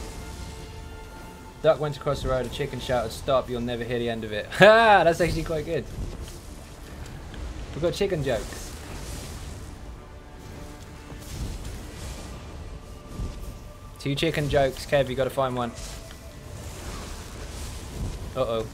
Duck went across the road, a chicken shouted, "Stop, you'll never hear the end of it." Ha! That's actually quite good. We've got chicken jokes. Two chicken jokes. Kev, you gotta find one. Uh-oh.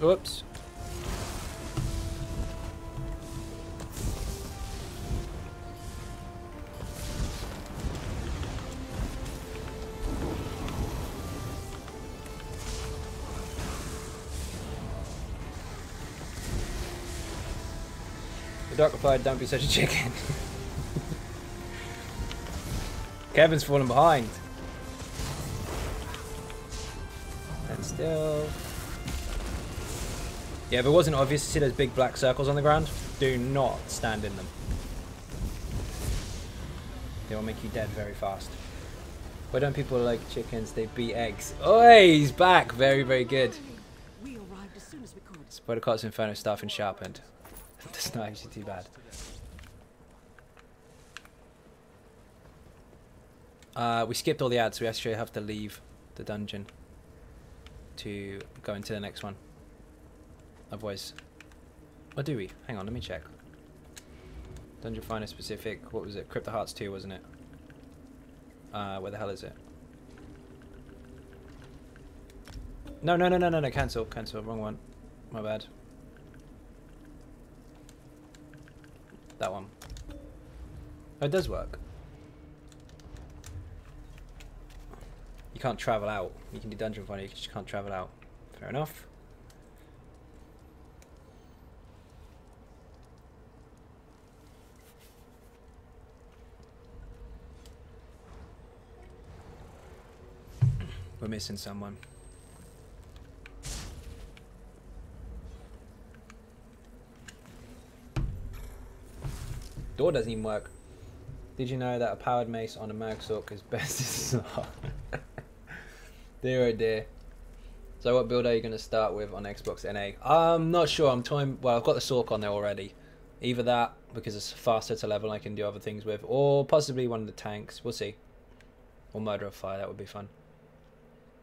Whoops. The duck replied, "Don't be such a chicken." Kevin's falling behind. And still. Yeah, if it wasn't obvious to see those big black circles on the ground, do not stand in them. They will make you dead very fast. Why don't people like chickens? They beat eggs. Oh, he's back. Very, very good. We arrived as soon as we could. Spoiler Cart's Inferno stuff and sharpened. That's not actually too bad. We skipped all the ads, so we actually have to leave the dungeon to go into the next one. Otherwise, or do we? Hang on, let me check. Dungeon Finder specific. What was it? Crypt of Hearts 2, wasn't it? Where the hell is it? No. Cancel. Wrong one. My bad. That one. Oh, it does work. You can't travel out. You can do Dungeon Finder, you just can't travel out. Fair enough. We're missing someone. Door doesn't even work. Did you know that a powered mace on a Magsork is best as not? Dear oh dear. So what build are you going to start with on Xbox NA? I'm not sure. I'm toying. Well, I've got the Sork on there already. Either that, because it's faster to level and I can do other things with, or possibly one of the tanks. We'll see. Or Murder of Fire. That would be fun.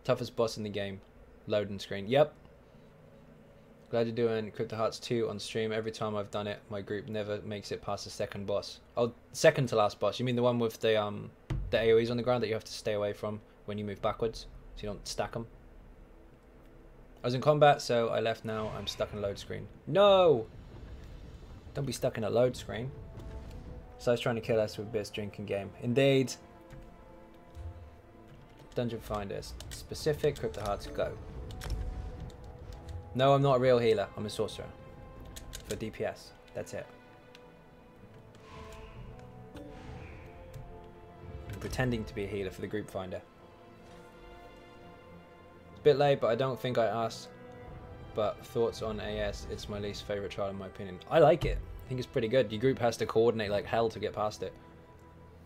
Toughest boss in the game. Loading screen. Yep. Glad you're doing Crypt of Hearts 2 on stream. Every time I've done it, my group never makes it past the second boss. Oh, second to last boss. You mean the one with the AoEs on the ground that you have to stay away from when you move backwards, so you don't stack them? I was in combat, so I left now. I'm stuck in a load screen. No! Don't be stuck in a load screen. So I was trying to kill us with this drinking game. Indeed. Dungeon Finders. Specific, Crypt of Hearts, go. No, I'm not a real healer. I'm a sorcerer. For DPS. That's it. I'm pretending to be a healer for the group finder. It's a bit late, but I don't think I asked. But thoughts on AS? It's my least favourite trial in my opinion. I like it. I think it's pretty good. Your group has to coordinate like hell to get past it.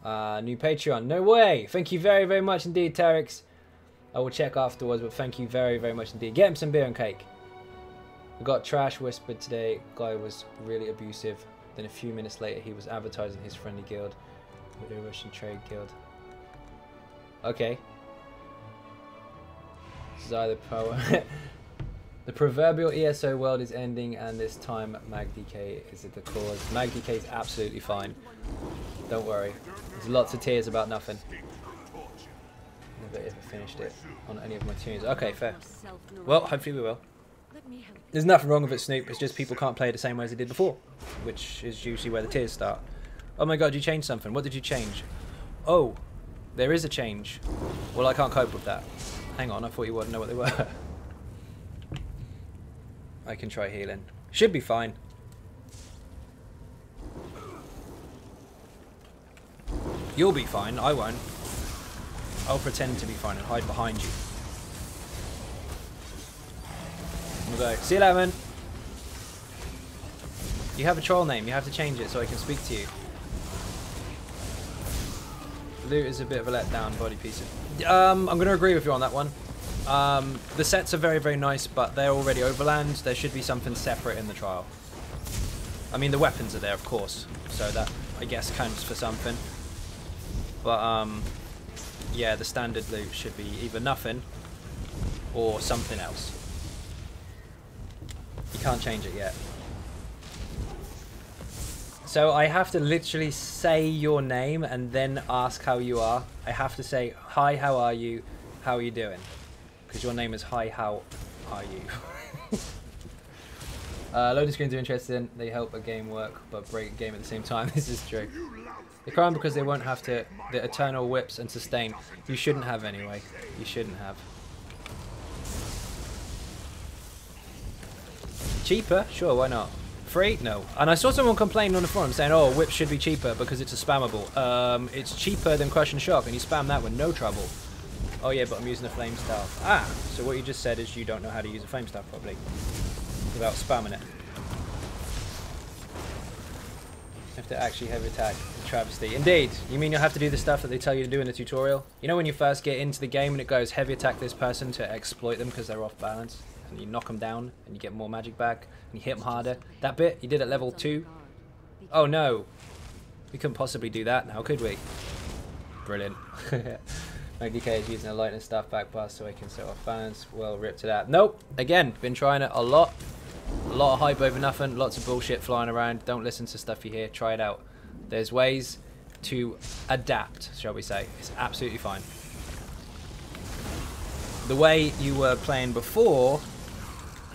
New Patreon. No way! Thank you very, very much indeed, Terex. I will check afterwards, but thank you very, very much indeed. Get him some beer and cake. We got trash whispered today. Guy was really abusive. Then a few minutes later, he was advertising his friendly guild with a Russian trade guild. Okay. This is either power. The proverbial ESO world is ending, and this time MagDK is at the cause. MagDK is absolutely fine. Don't worry. There's lots of tears about nothing. Never ever finished it on any of my tunes. Okay, fair. Well, hopefully we will. There's nothing wrong with it, Snoop. It's just people can't play it the same way as they did before, which is usually where the tears start. Oh my god, you changed something. What did you change? Oh, there is a change. Well, I can't cope with that. Hang on, I thought you wouldn't know what they were. I can try healing. Should be fine. You'll be fine, I won't. I'll pretend to be fine and hide behind you. We'll go. See you later, man. You have a troll name, you have to change it so I can speak to you. Loot is a bit of a letdown, body piece. I'm going to agree with you on that one. The sets are very, very nice, but they're already overland. There should be something separate in the trial. I mean, the weapons are there, of course, so that, I guess, counts for something. But, yeah, the standard loot should be either nothing or something else. You can't change it yet. So I have to literally say your name and then ask how you are. I have to say, hi, how are you? How are you doing? Because your name is hi, how are you? Loading screens are interesting. They help a game work, but break a game at the same time. This is true. They cry because they won't have to. The eternal whips and sustain. You shouldn't have anyway. You shouldn't have. Cheaper? Sure, why not? Free? No. And I saw someone complain on the forum saying, oh, whip should be cheaper because it's a spammable. It's cheaper than Crush and Shock, and you spam that with no trouble. Oh yeah, but I'm using the flame staff. Ah, so what you just said is you don't know how to use a flame staff properly. without spamming it. You have to actually heavy attack. Travesty. Indeed. You mean you'll have to do the stuff that they tell you to do in the tutorial? You know when you first get into the game and it goes heavy attack this person to exploit them because they're off balance? And you knock them down and you get more magic back and you hit them harder. That bit you did at level 2. Oh no. We couldn't possibly do that now, could we? Brilliant. MagDK is using a lightning staff back pass so he can set off balance. Well, rip to that. Nope. Again, been trying it a lot. A lot of hype over nothing. Lots of bullshit flying around. Don't listen to stuff you hear. Try it out. There's ways to adapt, shall we say. It's absolutely fine. The way you were playing before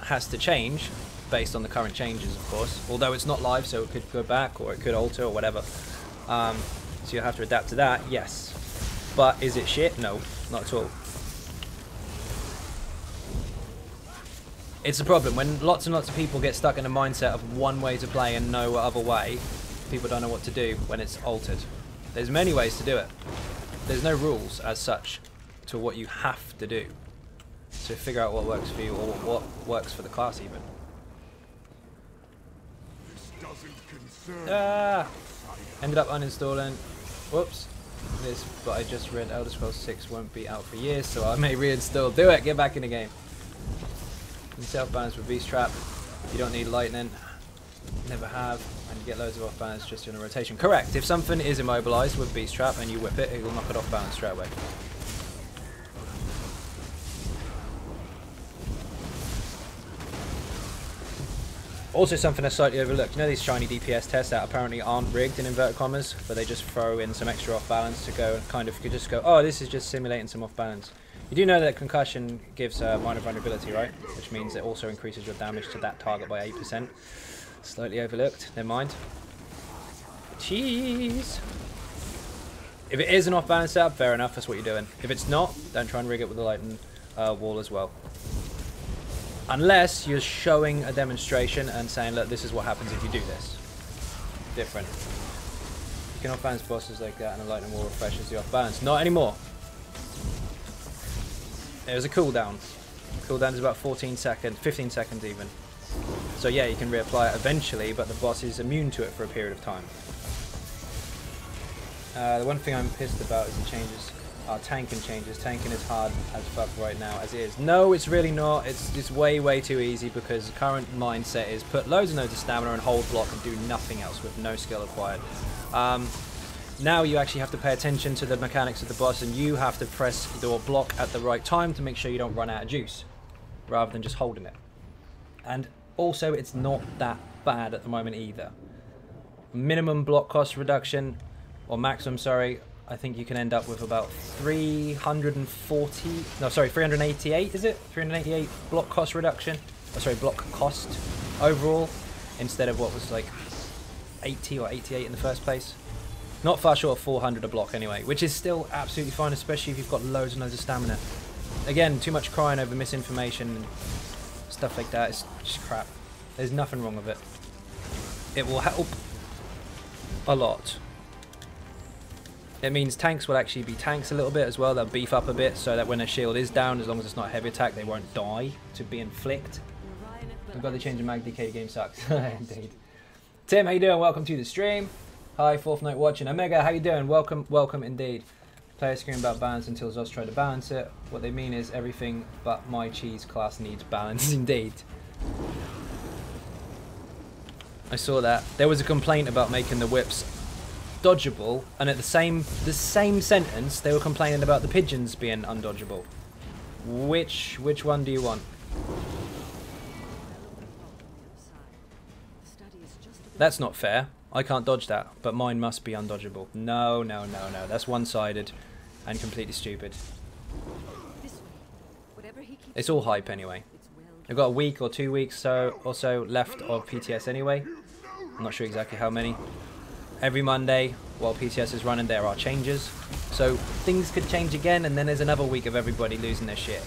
has to change based on the current changes, of course. Although it's not live, so it could go back or it could alter or whatever. So you'll have to adapt to that, yes. But is it shit? No, not at all. It's a problem when lots and lots of people get stuck in a mindset of one way to play and no other way. People don't know what to do when it's altered. There's many ways to do it. There's no rules as such to what you have to do. So figure out what works for you or what works for the class even. Ended up uninstalling. Whoops. This, but I just read Elder Scrolls 6 won't be out for years, so I may reinstall. Do it. Get back in the game. You self balance with Beast Trap. You don't need lightning. Never have, and you get loads of off balance just in a rotation. Correct. If something is immobilized with Beast Trap and you whip it, it will knock it off balance straight away. Also something that's slightly overlooked. You know these shiny DPS tests that apparently aren't rigged in inverted commas, but they just throw in some extra off balance to go and kind of you just go, oh, this is just simulating some off balance. You do know that concussion gives minor vulnerability, right? Which means it also increases your damage to that target by 8%. Slightly overlooked. Never mind. Cheese. If it is an off balance setup, fair enough. That's what you're doing. If it's not, don't try and rig it with the lightning wall as well. Unless you're showing a demonstration and saying, look, this is what happens if you do this. Different. You can off balance bosses like that and a lightning wall refreshes the off balance. Not anymore. There's a cooldown. Cooldown is about 14 seconds, 15 seconds even. So yeah, you can reapply it eventually, but the boss is immune to it for a period of time. The one thing I'm pissed about is the changes. Tanking changes. Tanking is hard as fuck right now as it is. No, it's really not. It's way too easy because the current mindset is put loads of stamina and hold block and do nothing else with no skill acquired. Now you actually have to pay attention to the mechanics of the boss and you have to press your block at the right time to make sure you don't run out of juice rather than just holding it. And also it's not that bad at the moment either. Minimum block cost reduction, or maximum, sorry, I think you can end up with about 388, is it? 388 block cost reduction. Oh, sorry, block cost overall, instead of what was like 80 or 88 in the first place. Not far short of 400 a block anyway, which is still absolutely fine, especially if you've got loads and loads of stamina. Again, too much crying over misinformation and stuff like that is just crap. There's nothing wrong with it. It will help a lot. It means tanks will actually be tanks a little bit as well. They'll beef up a bit so that when a shield is down, as long as it's not heavy attack, they won't die to being flicked. I've got the change in MagDK game sucks. Indeed. Tim, how you doing? Welcome to the stream. Hi, Fourth Night watching. Omega, how you doing? Welcome indeed. Players scream about balance until Zos try to balance it. What they mean is everything but my cheese class needs balance indeed. I saw that. There was a complaint about making the whips dodgeable, and at the same sentence they were complaining about the pigeons being undodgeable. Which one do you want? That's not fair. I can't dodge that, but mine must be undodgeable. No. That's one-sided and completely stupid. It's all hype anyway. I've got a week or 2 weeks or so left of PTS anyway. I'm not sure exactly how many. Every Monday, while PTS is running, there are changes. So things could change again, and then there's another week of everybody losing their shit.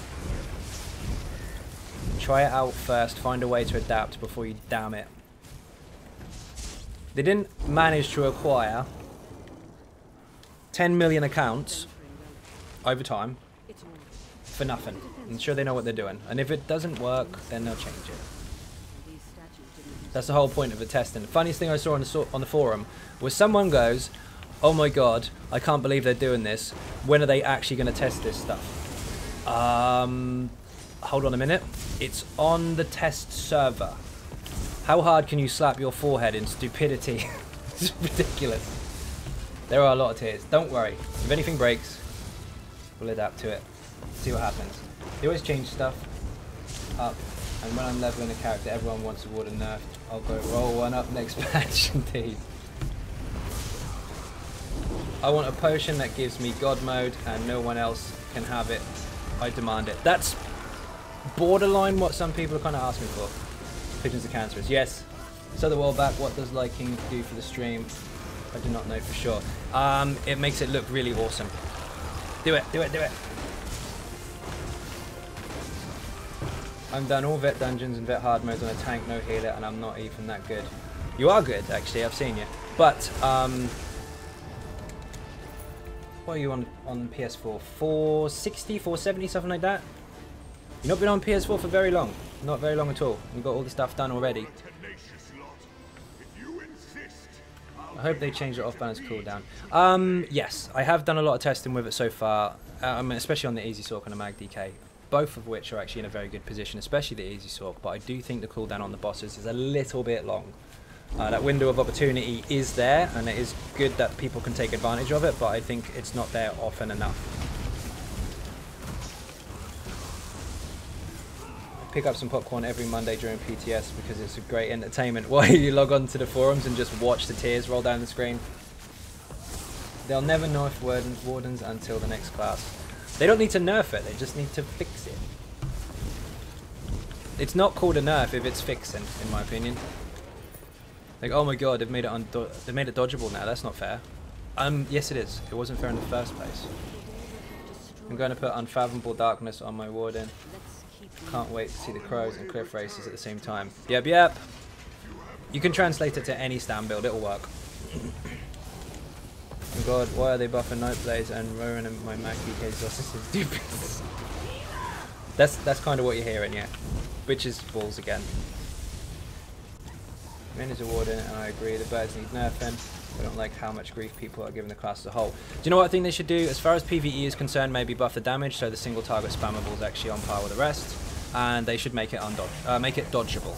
Try it out first. Find a way to adapt before you damn it. They didn't manage to acquire 10 million accounts over time for nothing. I'm sure they know what they're doing. And if it doesn't work, then they'll change it. That's the whole point of the testing. The funniest thing I saw on the forum was someone goes, "Oh my god, I can't believe they're doing this. When are they actually going to test this stuff?" Hold on a minute. It's on the test server. How hard can you slap your forehead in stupidity? It's ridiculous. There are a lot of tiers. Don't worry. If anything breaks, we'll adapt to it. See what happens. They always change stuff up. And when I'm leveling a character, everyone wants a warden nerfed. I'll go roll one up next patch, indeed. I want a potion that gives me God mode and no one else can have it. I demand it. That's borderline what some people are kind of asking for. Pigeons are cancerous. Yes. So the world back, what does liking do for the stream? I do not know for sure. It makes it look really awesome. Do it, do it, do it. I've done all vet dungeons and vet hard modes on a tank, no healer, and I'm not even that good. You are good, actually, I've seen you. But, what are you on PS4? 460, 470, something like that? You've not been on PS4 for very long. Not very long at all. You've got all the stuff done already. I hope they change the off-balance cooldown. Yes, I have done a lot of testing with it so far, especially on the Easy Sork and the Mag DK. Both of which are actually in a very good position, especially the Easy Sork, but I do think the cooldown on the bosses is a little bit long. That window of opportunity is there, and it is good that people can take advantage of it, but I think it's not there often enough. I pick up some popcorn every Monday during PTS because it's a great entertainment while you log on to the forums and just watch the tears roll down the screen. They'll never nerf wardens until the next class. They don't need to nerf it, they just need to fix it. It's not called a nerf if it's fixing, in my opinion. Like, oh my god, they've made it dodgeable now. That's not fair. Yes it is. It wasn't fair in the first place. I'm going to put Unfathomable Darkness on my warden. Can't wait to see the crows and cliff races at the same time. Yep, yep. You can translate it to any stand build. It'll work. Oh god, why are they buffing Night Blades and ruining my Mac DK stupid? That's kind of what you're hearing, yeah. Witches balls again. Min is a warden, and I agree, the birds need nerfing. I don't like how much grief people are giving the class as a whole. Do you know what I think they should do? As far as PvE is concerned, maybe buff the damage so the single target spammable is actually on par with the rest. And they should make it dodgeable.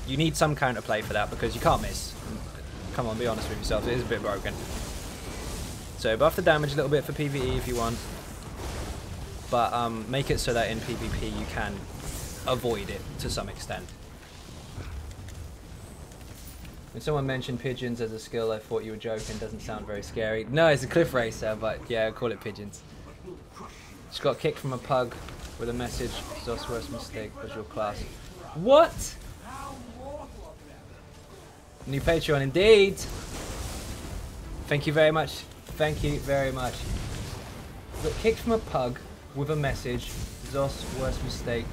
You need some counterplay for that because you can't miss. Come on, be honest with yourself, it is a bit broken. So buff the damage a little bit for PvE if you want. But make it so that in PvP you can avoid it to some extent. When someone mentioned pigeons as a skill, I thought you were joking. Doesn't sound very scary. No, it's a cliff racer, but yeah, I'll call it pigeons. Just got kicked from a pug with a message. Zos worst mistake was your class. What? New Patreon, indeed. Thank you very much. Thank you very much. Got kicked from a pug with a message. Zos worst mistake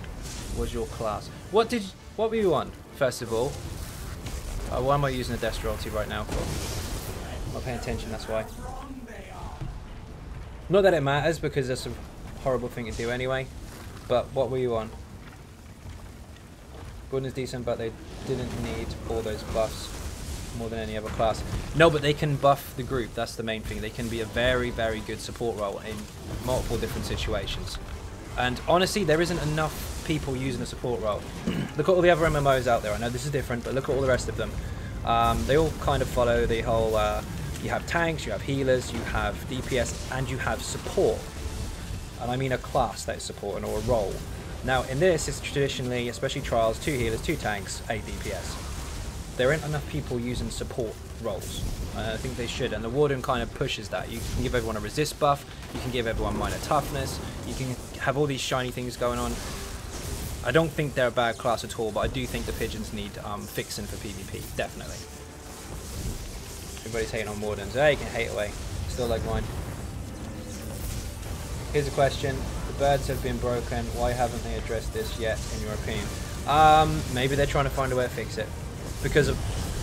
was your class. What were you on? First of all. Why am I using a desk royalty right now for? I'm not paying attention, that's why. Not that it matters, because that's a horrible thing to do anyway. But what were you on? Gordon is decent, but they didn't need all those buffs more than any other class. No, but they can buff the group, that's the main thing. They can be a very, very good support role in multiple different situations. And honestly, there isn't enough people using a support role. Look at all the other MMOs out there. I know this is different, but look at all the rest of them. They all kind of follow the whole, you have tanks, you have healers, you have DPS, and you have support. And I mean a class that is supporting, or a role. Now in this, it's traditionally, especially Trials, 2 healers, 2 tanks, 8 DPS. There aren't enough people using support roles. I think they should, and the Warden kind of pushes that. You can give everyone a resist buff, you can give everyone minor toughness, you can have all these shiny things going on. I don't think they're a bad class at all, but I do think the pigeons need fixing for PvP, definitely. Everybody's hating on Wardens. Hey, you can hate away. Still like mine. Here's a question. The birds have been broken. Why haven't they addressed this yet, in your opinion? Maybe they're trying to find a way to fix it. Because of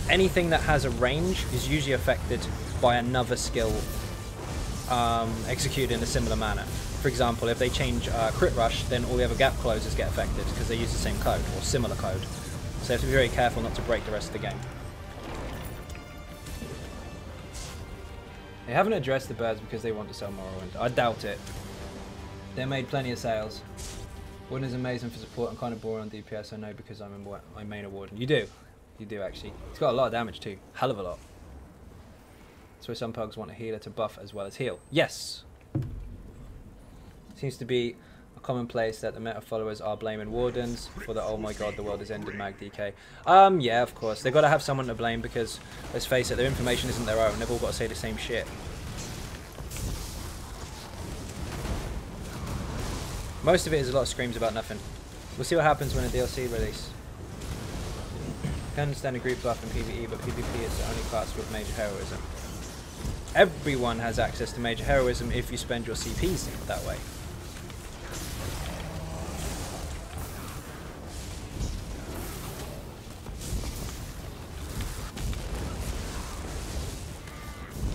anything that has a range is usually affected by another skill executed in a similar manner. For example, if they change crit rush, then all the other gap closers get affected because they use the same code or similar code. So you have to be very careful not to break the rest of the game. They haven't addressed the birds because they want to sell Morrowind. I doubt it. They made plenty of sales. Warden is amazing for support. I'm kind of boring on DPS, I know, because I'm my main Warden. You do. You do, actually. It's got a lot of damage, too. Hell of a lot. That's why some pugs want a healer to buff as well as heal. Yes! Seems to be a commonplace that the meta followers are blaming Wardens for the oh my god, the world has ended mag DK. Yeah, of course. They've got to have someone to blame because, let's face it, their information isn't their own. They've all got to say the same shit. Most of it is a lot of screams about nothing. We'll see what happens when a DLC release. I can understand a group buff in PvE, but PvP is the only class with major heroism. Everyone has access to major heroism if you spend your CPs that way.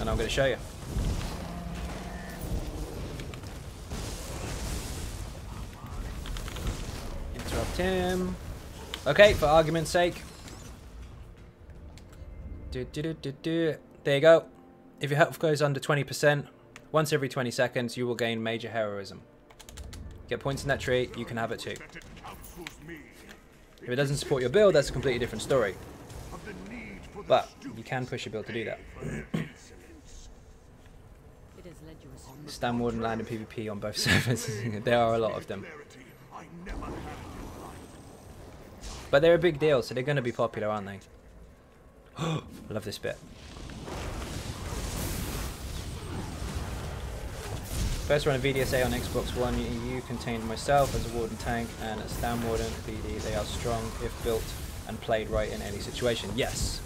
And I'm going to show you. Interrupt him. Okay, for argument's sake. There you go. If your health goes under 20%, once every 20 seconds, you will gain major heroism. Get points in that tree, you can have it too. If it doesn't support your build, that's a completely different story. But you can push your build to do that. Stam Warden land in PvP on both servers. There are a lot of them. But they're a big deal, so they're going to be popular, aren't they? I love this bit. First run of VDSA on Xbox One EU contained myself as a Warden tank and a Stam Warden PD. They are strong if built and played right in any situation. Yes.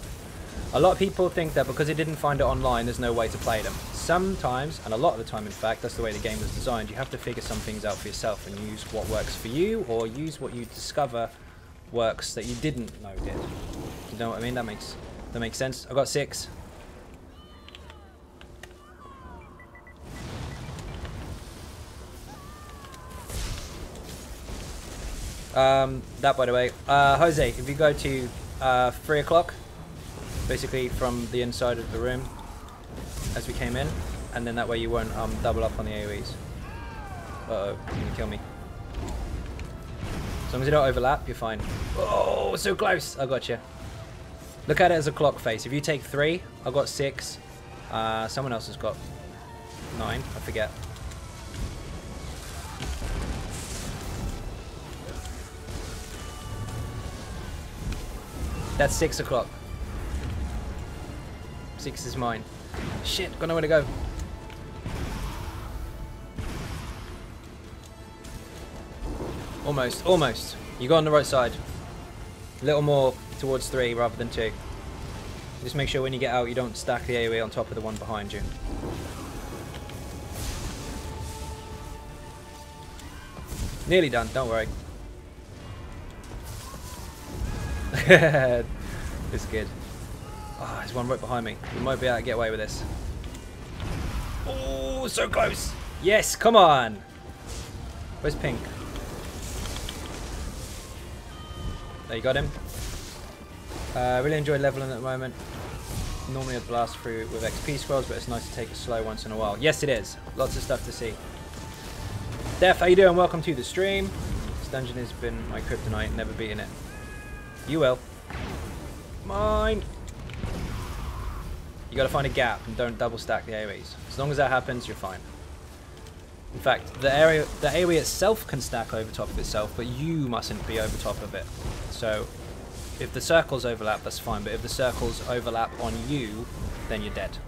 A lot of people think that because they didn't find it online, there's no way to play them. Sometimes, and a lot of the time in fact, that's the way the game was designed. You have to figure some things out for yourself and use what works for you, or use what you discover works that you didn't know did. You know what I mean? That makes sense. I got 6. That by the way, Jose, if you go to 3 o'clock, basically from the inside of the room as we came in, and then that way you won't double up on the AoEs. Uh-oh, you're gonna kill me. As long as you don't overlap, you're fine. Oh, so close! I got you. Look at it as a clock face. If you take 3, I've got 6. Someone else has got 9, I forget. That's 6 o'clock. 6 is mine. Shit, got nowhere to go. Almost, almost. You got on the right side. A little more towards 3 rather than 2. Just make sure when you get out you don't stack the AoE on top of the one behind you. Nearly done, don't worry. It's good. Oh, there's one right behind me. We might be able to get away with this. Oh, so close! Yes, come on! Where's Pink? There, you got him. Really enjoy leveling at the moment. Normally I'd blast through with XP scrolls, but it's nice to take it slow once in a while. Yes, it is. Lots of stuff to see. Def, how you doing? Welcome to the stream. This dungeon has been my kryptonite, never beaten it. You will. Mine. You gotta find a gap and don't double stack the AoEs. As long as that happens, you're fine. In fact, the AoE itself can stack over top of itself, but you mustn't be over top of it. So, if the circles overlap, that's fine, but if the circles overlap on you, then you're dead.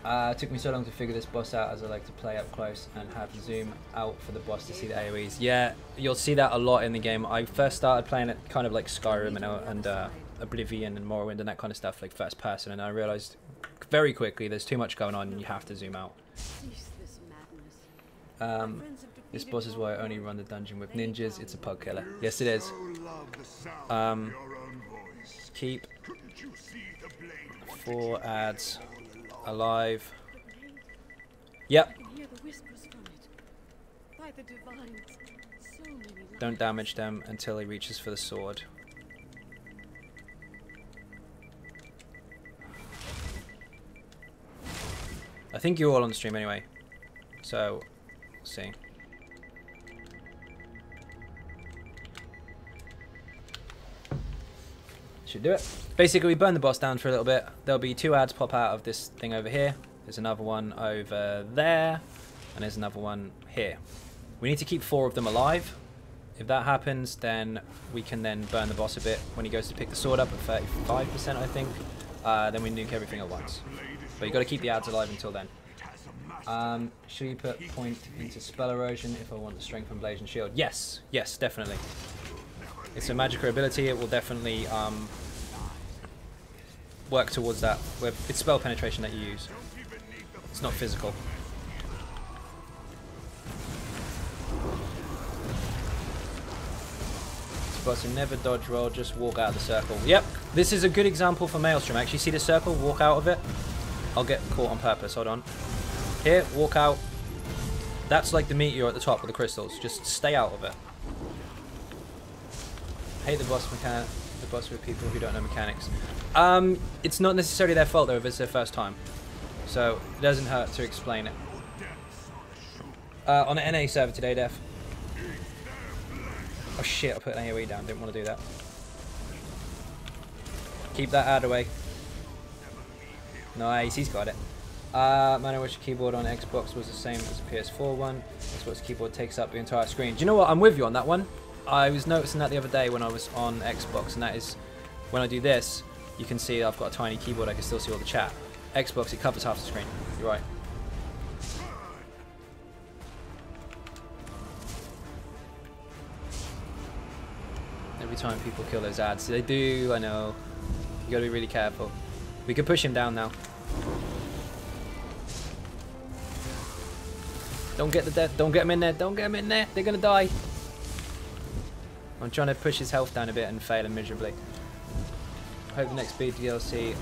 It took me so long to figure this boss out, as I like to play up close and have zoom out for the boss to see the AoEs. Yeah, you'll see that a lot in the game. I first started playing it kind of like Skyrim and Oblivion and Morrowind and that kind of stuff, like first person, and I realized very quickly there's too much going on and you have to zoom out. This boss is why I only run the dungeon with ninjas. It's a pug killer. Yes, it is. Keep 4 ads alive. Yep. By the divines, Don't damage them until he reaches for the sword. I think you're all on the stream anyway, so we'll see. Should do it. Basically, we burn the boss down for a little bit. There'll be 2 ads pop out of this thing over here. There's another one over there, and there's another one here. We need to keep 4 of them alive. If that happens, then we can then burn the boss a bit when he goes to pick the sword up at 35%, I think. Then we nuke everything at once. But you got to keep the ads alive until then. Should we put point into spell erosion if I want the strength and blades and shield? Yes, yes, definitely. It's a magical ability. It will definitely work towards that. It's spell penetration that you use. It's not physical. Spots who never dodge roll, just walk out of the circle. Yep, this is a good example for Maelstrom. Actually, see the circle? Walk out of it. I'll get caught on purpose. Hold on. Here, walk out. That's like the meteor at the top with the crystals. Just stay out of it. Hate the boss mechanic. The boss with people who don't know mechanics. It's not necessarily their fault though if it's their first time. So it doesn't hurt to explain it. On an NA server today, Def. Oh shit! I put an AOE down. Didn't want to do that. Keep that ad away. Nice, he's got it. Man, I wish the keyboard on Xbox was the same as the PS4 one. Xbox keyboard takes up the entire screen. Do you know what? I'm with you on that one. I was noticing that the other day when I was on Xbox, and that is when I do this, you can see I've got a tiny keyboard. I can still see all the chat. Xbox, it covers half the screen. You're right. Every time people kill those ads, they do. I know. You gotta be really careful. We could push him down now. Don't get the death. Don't get him in there. Don't get him in there. They're gonna die. I'm trying to push his health down a bit and fail him miserably. I hope the next big DLC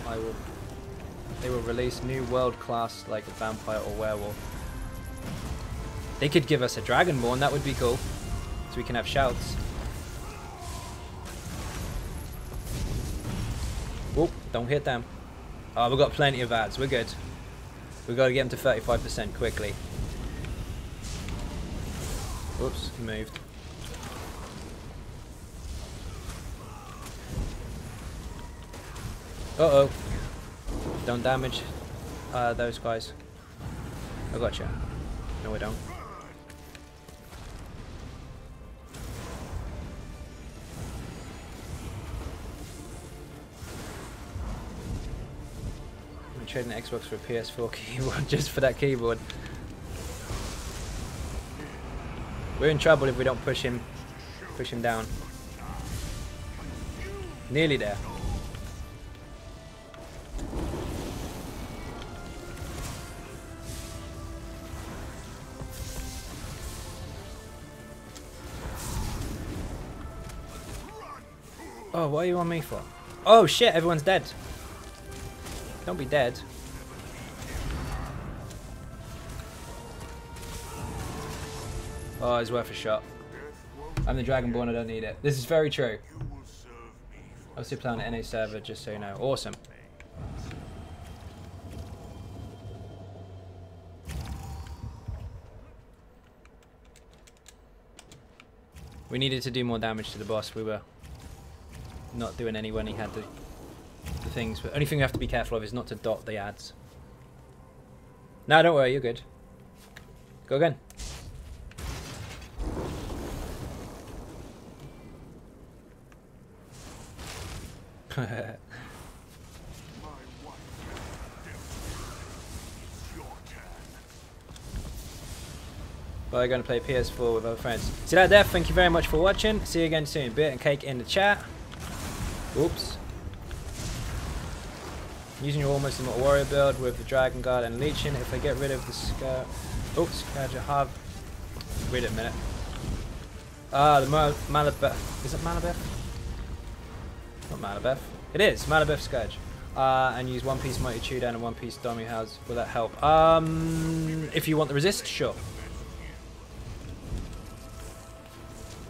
they will release new world class like a vampire or werewolf. They could give us a dragonborn. That would be cool. So we can have shouts. Whoop! Don't hit them. Oh, we've got plenty of ads. We're good. We've got to get them to 35% quickly. Whoops, he moved. Uh-oh. Don't damage those guys. I gotcha. No, we don't. I'm trading an Xbox for a PS4 keyboard just for that keyboard. We're in trouble if we don't push him down. Nearly there. Oh, what are you on me for? Oh shit, everyone's dead. Don't be dead. Oh, it's worth a shot. I'm the Dragonborn, I don't need it. This is very true. I was still playing an NA server, just so you know. Awesome. We needed to do more damage to the boss. We were not doing any when he had the things. But the only thing we have to be careful of is not to dot the ads. No, don't worry, you're good. Go again. We're going to play PS4 with other friends. See that there? Thank you very much for watching. See you again soon. Bit and cake in the chat. Oops. Using your almost immortal warrior build with the dragon guard and leeching. If I get rid of the scourge. Oops, scourge I have. Wait a minute. Ah, the Malabeth. Is it Malabeth? Not Malabeth. It is Malabeth Scourge. And use one piece Mighty Chew Down and one piece Domi House. Will that help? If you want the resist, sure.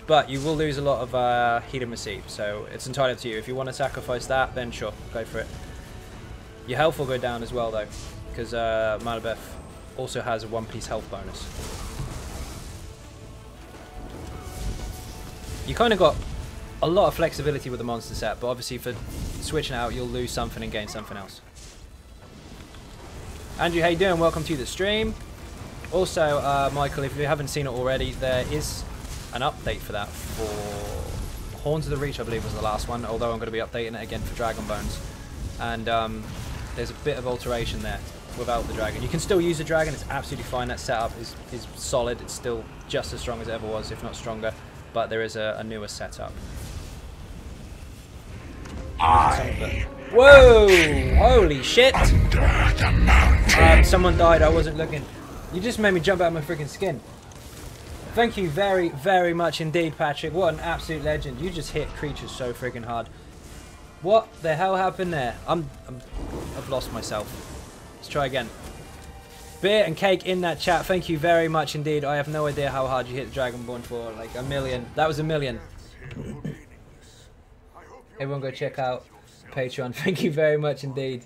but you will lose a lot of healing receipt, so it's entirely up to you. If you want to sacrifice that, then sure, go for it. Your health will go down as well, though, because Malabeth also has a 1-piece health bonus. You kind of got a lot of flexibility with the monster set, but obviously for switching out, you'll lose something and gain something else. Andrew, how you doing? Welcome to the stream. Also, Michael, if you haven't seen it already, there is an update for that for Horns of the Reach, I believe was the last one, although I'm going to be updating it again for Dragon Bones. And there's a bit of alteration there without the dragon. You can still use the dragon, it's absolutely fine. That setup is solid, it's still just as strong as it ever was, if not stronger, but there is a newer setup. Whoa! Holy shit! Someone died, I wasn't looking. You just made me jump out of my freaking skin. Thank you very, very much indeed, Patrick. What an absolute legend. You just hit creatures so freaking hard. What the hell happened there? I've lost myself. Let's try again. Beer and cake in that chat. Thank you very much indeed. I have no idea how hard you hit Dragonborn for. Like a million. That was a million. Everyone go check out Patreon. Thank you very much indeed.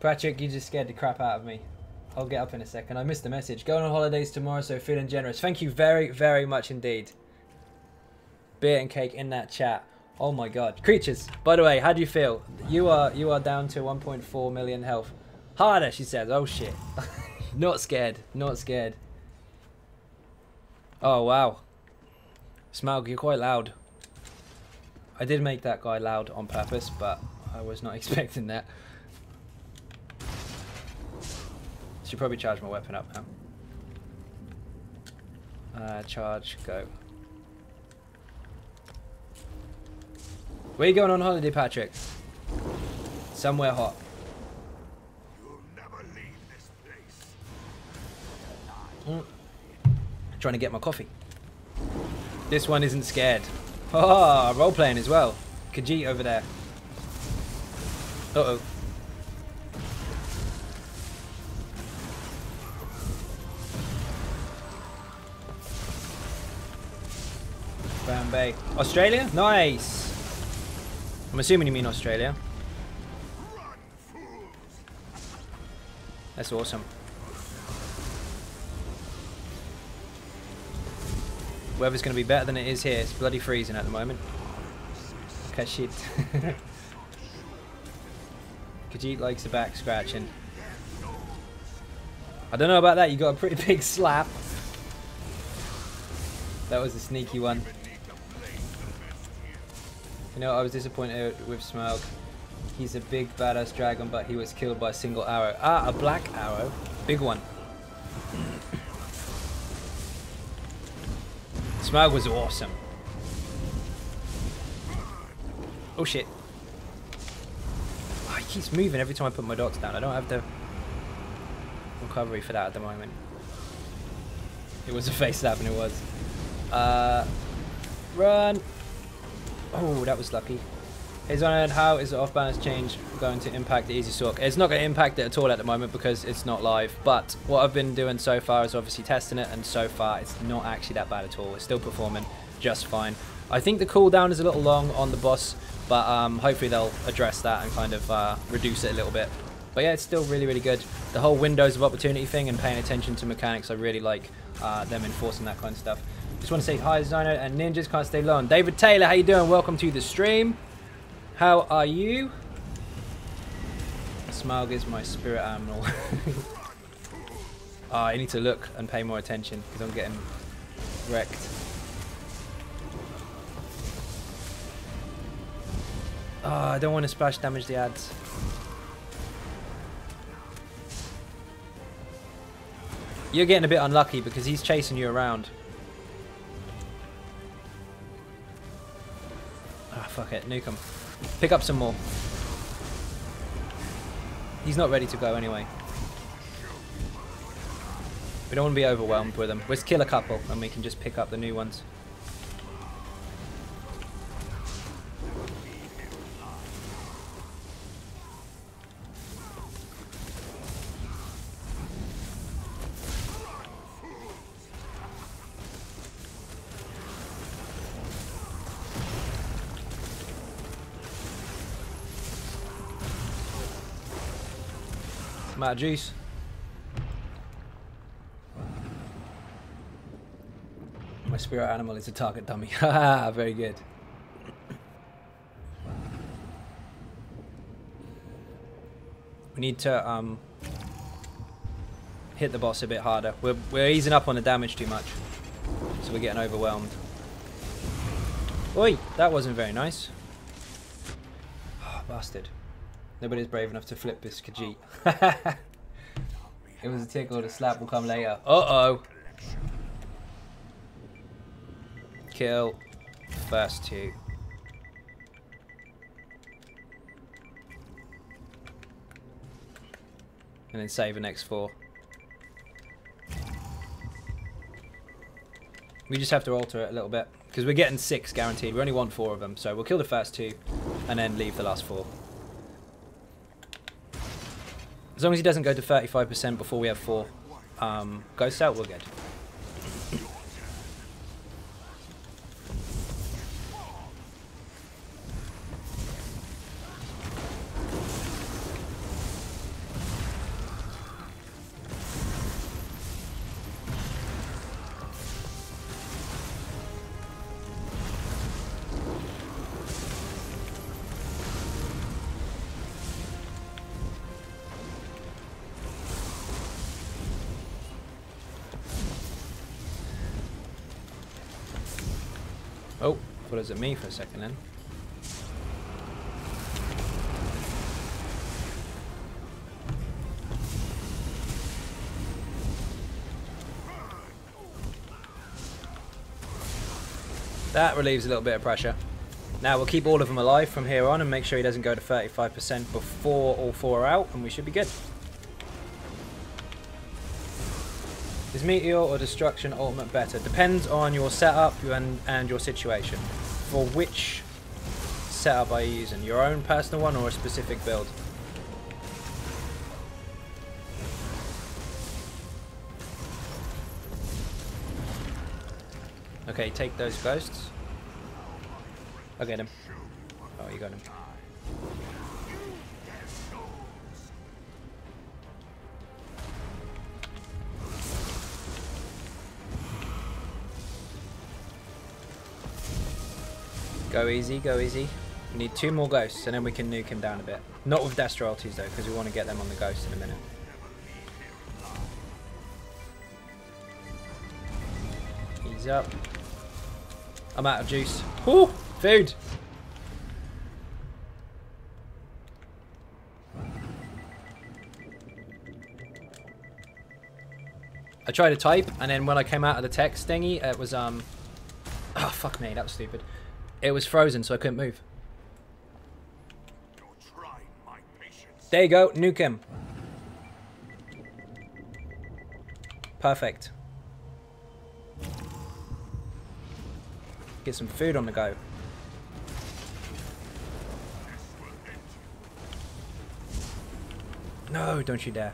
Patrick, you just scared the crap out of me. I'll get up in a second. I missed the message. Going on holidays tomorrow, so feeling generous. Thank you very, very much indeed. Beer and cake in that chat. Oh my god. Creatures, by the way, how do you feel? You are down to 1.4 million health. Harder, she says. Oh shit. Not scared. Not scared. Oh wow. Smaug, you're quite loud. I did make that guy loud on purpose, but I was not expecting that. Should probably charge my weapon up now. Charge, go. Where are you going on holiday, Patrick? Somewhere hot. You'll never leave this place. Trying to get my coffee. This one isn't scared. Oh, role playing as well. Khajiit over there. Uh-oh. Brown Bay. Australia? Nice. I'm assuming you mean Australia. That's awesome. Weather's going to be better than it is here. It's bloody freezing at the moment. Khajiit. Khajiit likes the back scratching. I don't know about that. You got a pretty big slap. That was a sneaky one. You know, I was disappointed with Smaug. He's a big badass dragon, but he was killed by a single arrow. Ah, a black arrow. Big one. Smaug was awesome. Oh shit. Oh, he keeps moving every time I put my dots down. I don't have the recovery for that at the moment. It was a face slap and it was. Run! Oh, that was lucky. Hey Xynode, how is the off-balance change going to impact the Easy Sork? It's not going to impact it at all at the moment because it's not live. But what I've been doing so far is obviously testing it, and so far it's not actually that bad at all. It's still performing just fine. I think the cooldown is a little long on the boss, but hopefully they'll address that and kind of reduce it a little bit. But yeah, it's still really, really good. The whole windows of opportunity thing and paying attention to mechanics, I really like them enforcing that kind of stuff. Just want to say hi, Xynode and Ninjas Can't Stay Long. David Taylor, how you doing? Welcome to the stream. How are you? Smaug is my spirit animal. I need to look and pay more attention because I'm getting wrecked. I don't want to splash damage the ads. You're getting a bit unlucky because he's chasing you around. Ah, fuck it, nuke him. Pick up some more. He's not ready to go anyway. We don't want to be overwhelmed with them. Let's kill a couple and we can just pick up the new ones. out of juice. My spirit animal is a target dummy. Haha, very good. We need to hit the boss a bit harder. We're easing up on the damage too much, so we're getting overwhelmed. Oi, that wasn't very nice. Oh, bastard. Nobody's brave enough to flip this Khajiit. It was a tickle, the slap will come later. Uh-oh. Kill first two. And then save the next 4. We just have to alter it a little bit, because we're getting 6 guaranteed. We only want 4 of them, so we'll kill the first 2 and then leave the last 4. As long as he doesn't go to 35% before we have 4 ghosts out, we're good. Oh, thought it was at me for a second then. That relieves a little bit of pressure. Now we'll keep all of them alive from here on and make sure he doesn't go to 35% before all 4 are out, and we should be good. Is Meteor or Destruction Ultimate better? Depends on your setup and your situation. For which setup are you using? Your own personal one or a specific build? Okay, take those ghosts. I'll get him. Oh, you got him. Go easy, go easy. We need 2 more ghosts and then we can nuke him down a bit. Not with Death royalties though, because we want to get them on the ghost in a minute. Ease up. I'm out of juice. Whoo! Food! I tried to type and then when I came out of the text thingy, it was oh fuck me, that was stupid. It was frozen, so I couldn't move. There you go, nuke him. Perfect. Get some food on the go. No, don't you dare.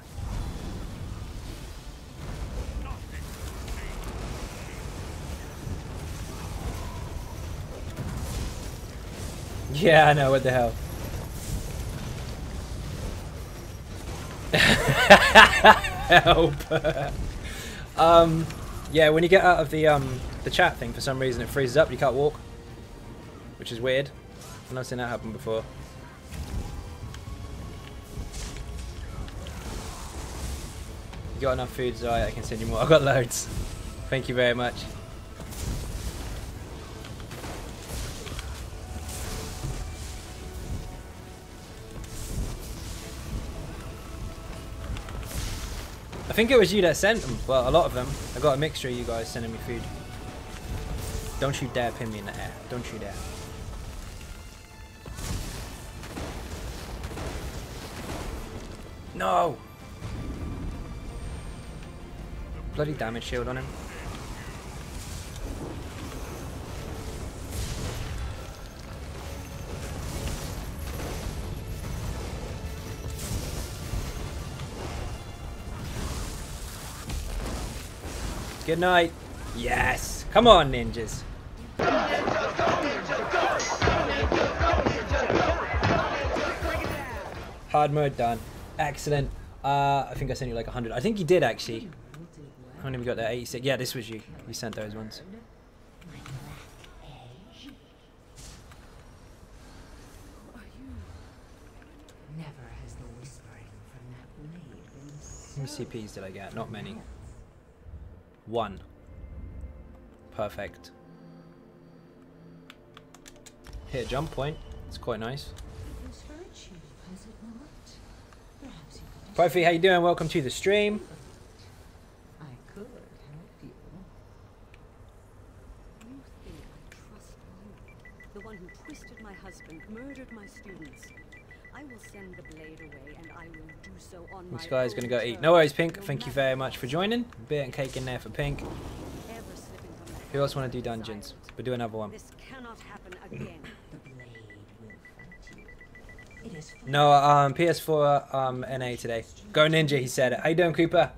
Yeah, I know, what the hell. Help. Yeah, when you get out of the chat thing, for some reason it freezes up, you can't walk. Which is weird. I've not seen that happen before. You got enough food, Zai, I can send you more. I've got loads. Thank you very much. I think it was you that sent them. Well, a lot of them. I got a mixture of you guys sending me food. Don't you dare pin me in the air. Don't you dare. No! Bloody damage shield on him. Good night. Yes. Come on, ninjas. Hard mode done. Excellent. I think I sent you like 100. I think you did actually. How many we got there? 86. Yeah, this was you. You sent those ones. How many CPs did I get? Not many. 1. Perfect. Hit a jump point. It's quite nice. Profi, how you doing? Welcome to the stream. I could help you. You think I trust you? The one who twisted my husband, murdered my students. I will send the blade away, and I will do so on This my guy's gonna own go eat. terms, No worries, Pink. no Thank you matter very much for joining. Beer and cake in there for Pink. ever slipping from the Who else want to do hands of dungeons? silence. We'll do another one. This cannot happen again. The blade will fight you. It is No, PS4 NA today. Go Ninja, he said it. How you doing, Cooper?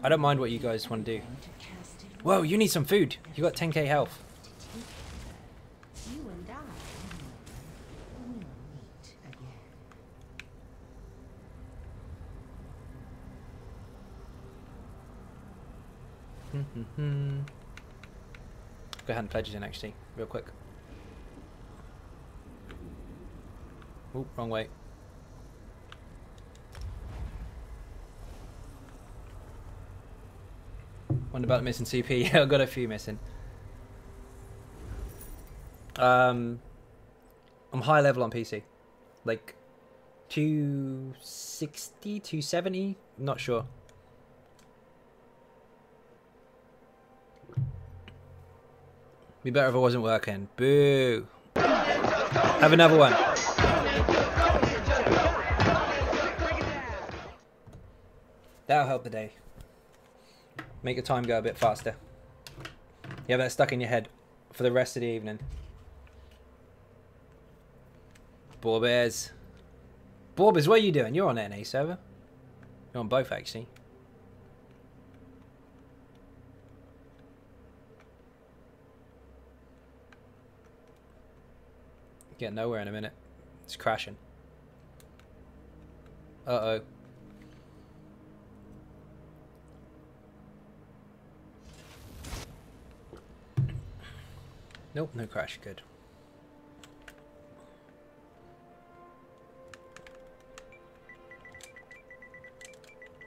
I don't mind what you guys want to do. Whoa, you need some food. You got 10k health. You and I will meet again. Go ahead and pledges in actually, real quick. Oop, wrong way. Wonder about the missing CP. Yeah, I've got a few missing. I'm high level on PC. Like 260, 270? Not sure. Be better if it wasn't working. Boo. Have another one. That'll help the day. Make your time go a bit faster. You have that stuck in your head for the rest of the evening. Borbers. Borbers, what are you doing? You're on NA server. You're on both, actually. Get nowhere in a minute. It's crashing. Uh-oh. Nope, no crash. Good.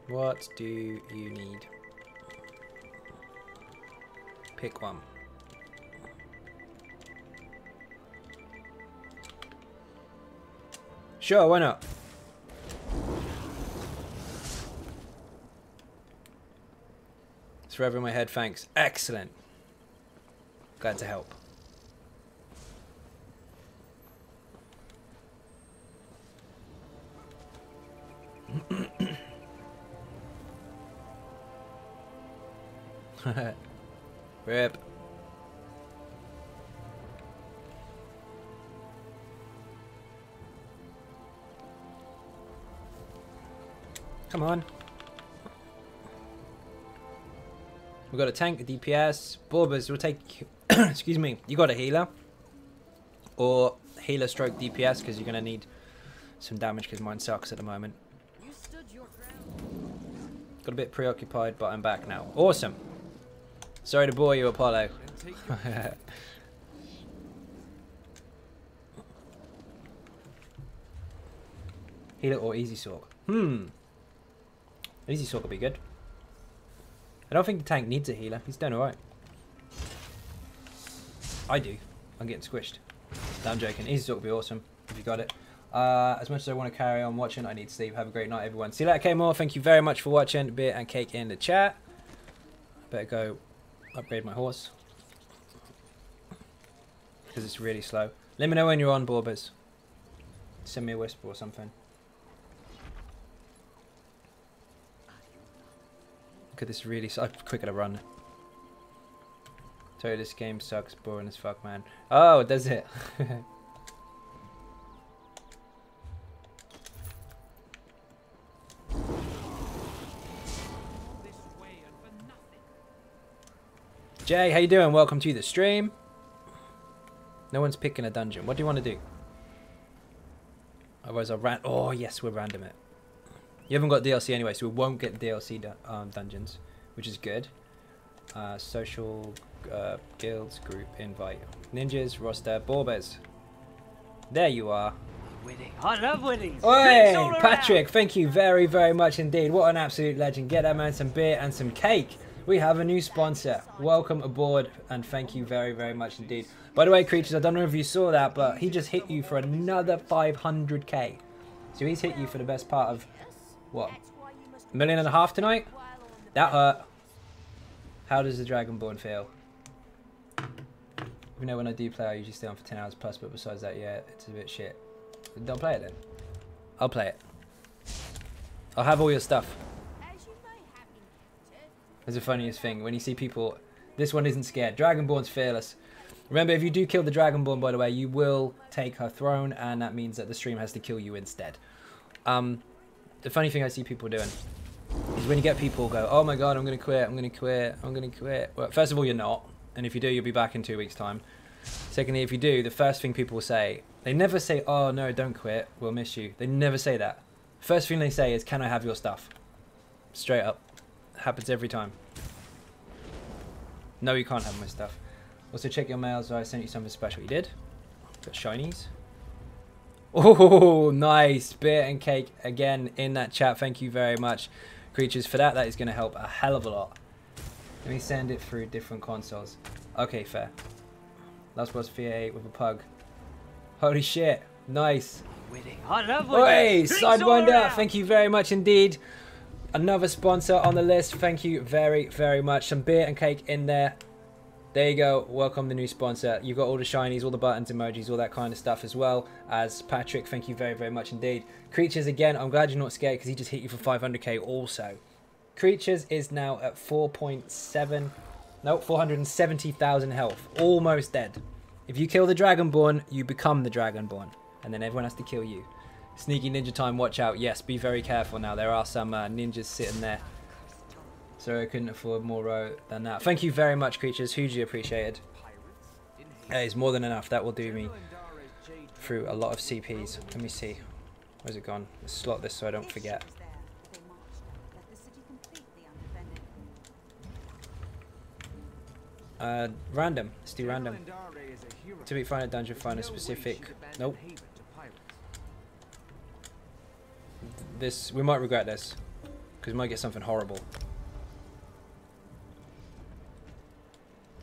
What do you need? Pick one. Sure, why not? It's forever in my head, thanks. Excellent. Glad to help. Rip. Come on. We've got a tank, a DPS. Borbers will take... excuse me. You got a healer. Or healer stroke DPS because you're going to need some damage because mine sucks at the moment. You stood your ground. Got a bit preoccupied, but I'm back now. Awesome. Sorry to bore you, Apollo. Healer or easy sork? Easy sork will be good. I don't think the tank needs a healer. He's done alright. I do. I'm getting squished. No, I'm joking. Easy sork will be awesome if you got it. As much as I want to carry on watching, I need to sleep. Have a great night, everyone. See you later, K-More. Thank you very much for watching. Beer and cake in the chat. Better go upgrade my horse. Because it's really slow. Let me know when you're on, Borbers. Send me a whisper or something. Look at this really... I'm quick at a run. Tell you this game sucks. Boring as fuck, man. Oh, does it? Jay, how you doing? Welcome to the stream. No one's picking a dungeon. What do you want to do? Otherwise I'll oh yes, we'll random it. You haven't got DLC anyway, so we won't get DLC dungeons, which is good. Social guilds group invite. Ninjas roster Borbers. There you are. Winning. I love winning. Oi, Patrick, thank you very, very much indeed. What an absolute legend. Get that man some beer and some cake. We have a new sponsor. Welcome aboard and thank you very, very much indeed. By the way, creatures, I don't know if you saw that, but he just hit you for another 500k. So he's hit you for the best part of, what, $1.5 million tonight? That hurt. How does the Dragonborn feel? You know, when I do play, I usually stay on for 10 hours plus, but besides that, yeah, it's a bit shit. Don't play it then. I'll play it. I'll have all your stuff. That's the funniest thing. When you see people... This one isn't scared. Dragonborn's fearless. Remember, if you do kill the Dragonborn, by the way, you will take her throne, and that means that the stream has to kill you instead. The funny thing I see people doing is when you get people go, oh my god, I'm going to quit, I'm going to quit, I'm going to quit. Well, first of all, you're not. And if you do, you'll be back in 2 weeks' time. Secondly, if you do, the first thing people will say, they never say, oh no, don't quit, we'll miss you. They never say that. First thing they say is, can I have your stuff? Straight up. Happens every time. No, you can't have my stuff. Also, check your mails. I sent you something special. You did? Got shinies. Oh, nice. Beer and cake again in that chat. Thank you very much, creatures, for that. That is going to help a hell of a lot. Let me send it through different consoles. Okay, fair. Last was VA with a pug. Holy shit. Nice. Winning. I love winning. Hey, Sidewinder. Thank you very much indeed. Another sponsor on the list. Thank you very, very much. Some beer and cake in there. There you go. Welcome the new sponsor. You've got all the shinies, all the buttons, emojis, all that kind of stuff as well as Patrick. Thank you very, very much indeed. Creatures, again, I'm glad you're not scared because he just hit you for 500k also. Creatures is now at 470,000 health. Almost dead. If you kill the Dragonborn, you become the Dragonborn. And then everyone has to kill you. Sneaky ninja time, watch out. Yes, be very careful now. There are some ninjas sitting there. So I couldn't afford more row than that. Thank you very much, creatures. Hugely appreciated. That is more than enough. That will do me through a lot of CPs. Let me see. Where's it gone? Let's slot this so I don't forget. Random. Let's do random. To be find a dungeon, find a specific... Nope. This... We might regret this. Because we might get something horrible.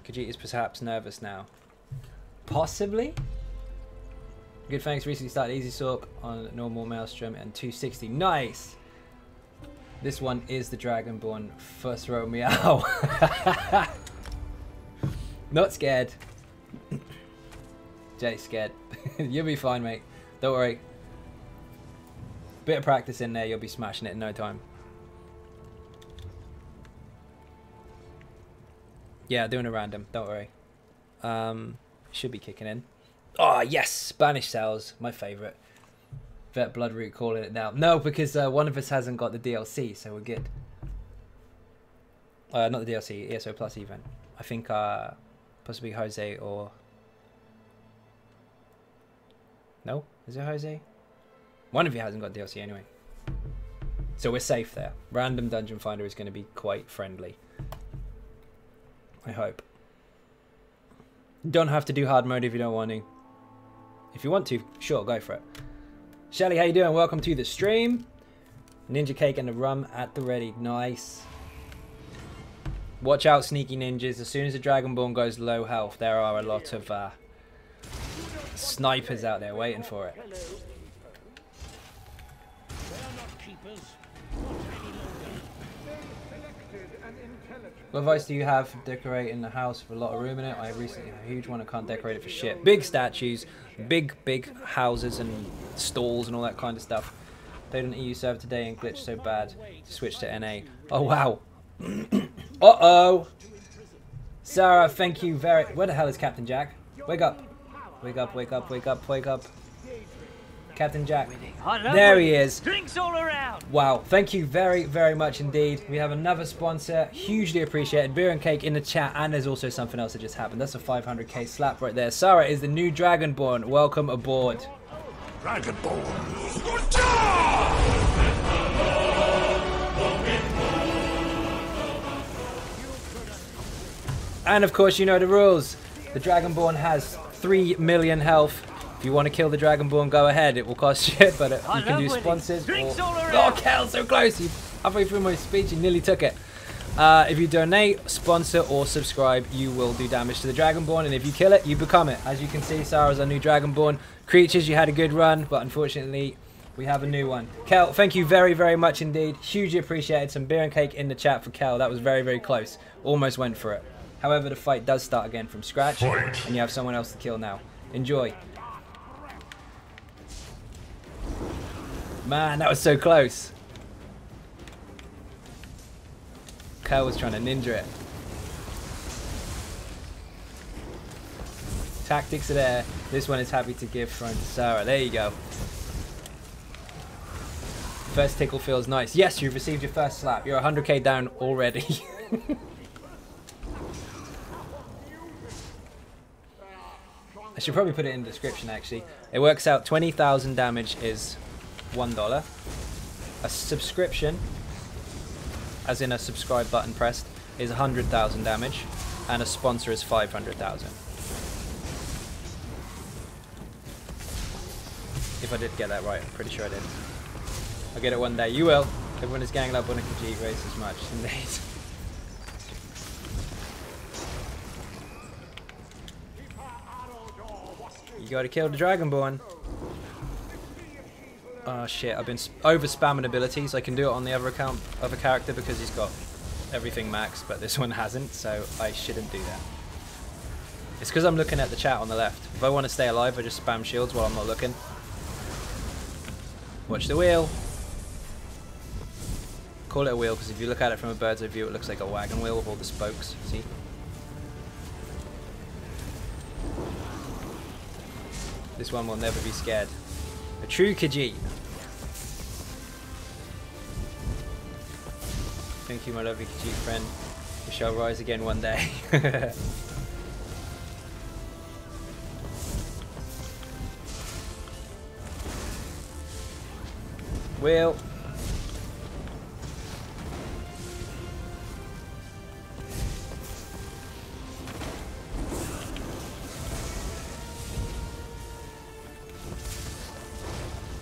Khajiit is perhaps nervous now. Possibly? Good, thanks. Recently started Easy Sorp on normal Maelstrom and 260. Nice! This one is the Dragonborn. First row meow. Not scared. Jay's scared. You'll be fine, mate. Don't worry. Bit of practice in there, you'll be smashing it in no time. Yeah, doing a random. Don't worry. Should be kicking in. Oh, yes! Spanish cells. My favourite. Vet Bloodroot calling it now. No, because one of us hasn't got the DLC, so we're good. Not the DLC, ESO Plus event. I think possibly Jose or... No? Is it Jose? One of you hasn't got DLC anyway. So we're safe there. Random Dungeon Finder is going to be quite friendly. I hope. You don't have to do hard mode if you don't want to. If you want to, sure, go for it. Shelly, how you doing? Welcome to the stream. Ninja cake and the rum at the ready. Nice. Watch out, sneaky ninjas. As soon as the Dragonborn goes low health, there are a lot of snipers out there waiting for it. What advice do you have for decorating the house with a lot of room in it? I recently have a huge one. I can't decorate it for shit. Big statues, big houses and stalls and all that kind of stuff. Played on EU server today and glitched so bad to switch to NA. Oh wow. Uh-oh. Sarah, thank you very... Where the hell is Captain Jack? Wake up. Wake up, wake up, wake up, wake up. Captain Jack. Winning. I love There winning. he is. Drinks all around. Wow, thank you very, very much indeed. We have another sponsor, hugely appreciated. Beer and cake in the chat, and there's also something else that just happened. That's a 500k slap right there. Sarah is the new Dragonborn. Welcome aboard. And of course, you know the rules. The Dragonborn has 3 million health. If you want to kill the Dragonborn, go ahead. It will cost shit, but you can do sponsors. Oh, Kel, so close! Halfway through my speech, you nearly took it. If you donate, sponsor, or subscribe, you will do damage to the Dragonborn, and if you kill it, you become it. As you can see, Sarah's our new Dragonborn. Creatures, you had a good run, but unfortunately, we have a new one. Kel, thank you very, very much indeed. Hugely appreciated. Some beer and cake in the chat for Kel. That was very, very close. Almost went for it. However, the fight does start again from scratch, and you have someone else to kill now. Enjoy. Man, that was so close. Kel was trying to ninja it. Tactics are there. This one is happy to give throne to Sarah. There you go. First tickle feels nice. Yes, you've received your first slap. You're 100k down already. I should probably put it in the description actually. It works out 20,000 damage is $1. A subscription, as in a subscribe button pressed, is 100,000 damage, and a sponsor is 500,000. If I did get that right, I'm pretty sure I did. I'll get it one day. You will. Everyone is ganging up on a Khajiit race as much. Indeed. You gotta kill the Dragonborn. Oh shit, I've been over spamming abilities. I can do it on the other character because he's got everything maxed, but this one hasn't, so I shouldn't do that. It's because I'm looking at the chat on the left. If I want to stay alive, I just spam shields while I'm not looking. Watch the wheel. Call it a wheel because if you look at it from a bird's eye view, it looks like a wagon wheel with all the spokes. See? This one will never be scared. A true Khajiit. Thank you, my lovely Khajiit friend. We shall rise again one day. Wheel.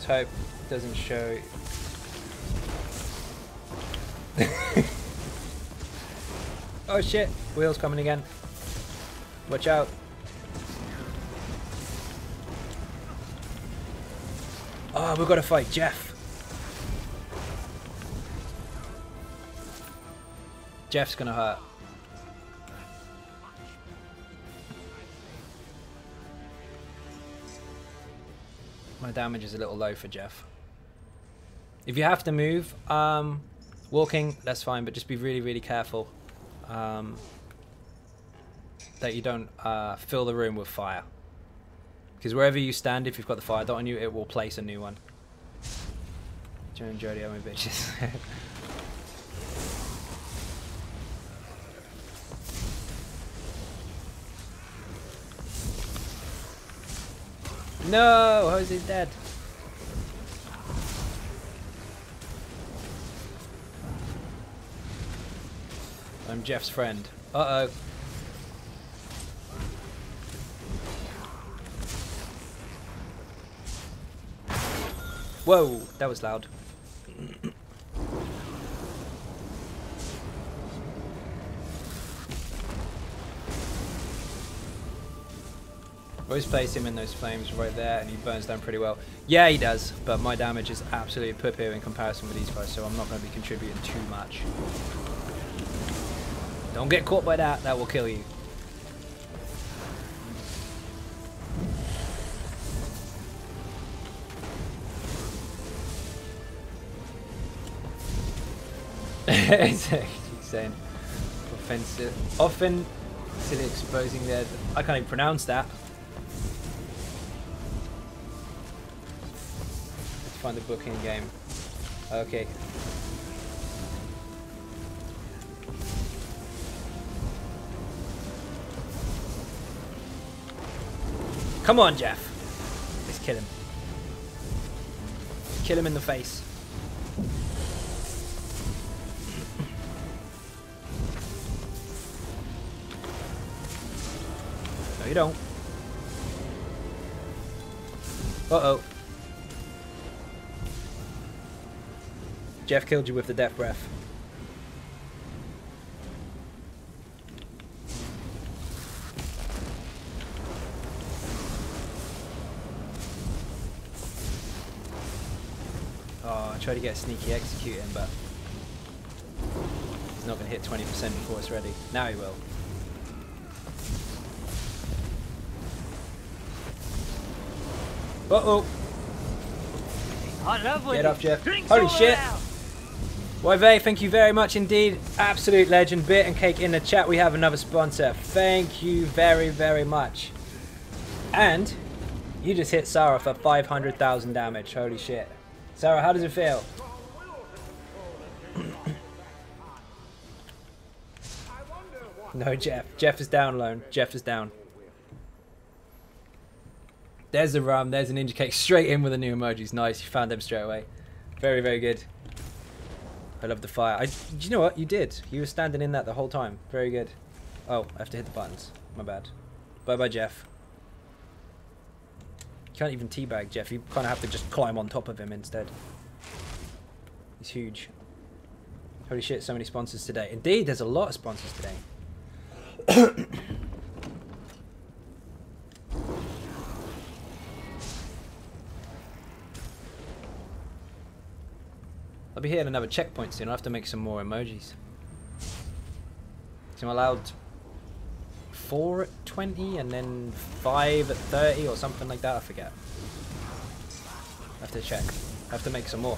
Hope it doesn't show. Oh shit, wheels coming again. Watch out. Oh, we've got to fight Jeff. Jeff's gonna hurt. My damage is a little low for Jeff. If you have to move, walking, that's fine, but just be really, really careful that you don't fill the room with fire. Because wherever you stand, if you've got the fire dot on you, it will place a new one. Joe and Jody are my bitches. No, Jose's dead. I'm Jeff's friend. Uh-oh. Whoa, that was loud. Always place him in those flames right there and he burns down pretty well. Yeah, he does, but my damage is absolutely poo-poo in comparison with these guys, so I'm not going to be contributing too much. Don't get caught by that, that will kill you. It's actually saying offensive, often exposing their, I can't even pronounce that. Find the book in game. Okay. Come on, Jeff. Let's kill him. Kill him in the face. No, you don't. Uh-oh. Jeff killed you with the death breath. Oh, I tried to get a sneaky execute in, but he's not going to hit 20% before it's ready. Now he will. Uh-oh. I love Get up, Jeff. Drinks Holy all shit. around. Yve, thank you very much indeed. Absolute legend. Bit and Cake in the chat. We have another sponsor. Thank you very, very much. And you just hit Sarah for 500,000 damage. Holy shit. Sarah, how does it feel? No, Jeff. Jeff is down, Lone. Jeff is down. There's the rum. There's an Ninja Cake. Straight in with the new emojis. Nice. You found them straight away. Very, very good. I love the fire. Do you know what? You did. You were standing in that the whole time. Very good. Oh, I have to hit the buttons. My bad. Bye-bye, Jeff. You can't even teabag Jeff. You kind of have to just climb on top of him instead. He's huge. Holy shit, so many sponsors today. Indeed, there's a lot of sponsors today. I'll be hitting another checkpoint soon. I'll have to make some more emojis. So I'm allowed 4 at 20 and then 5 at 30 or something like that. I forget. I have to check. I have to make some more.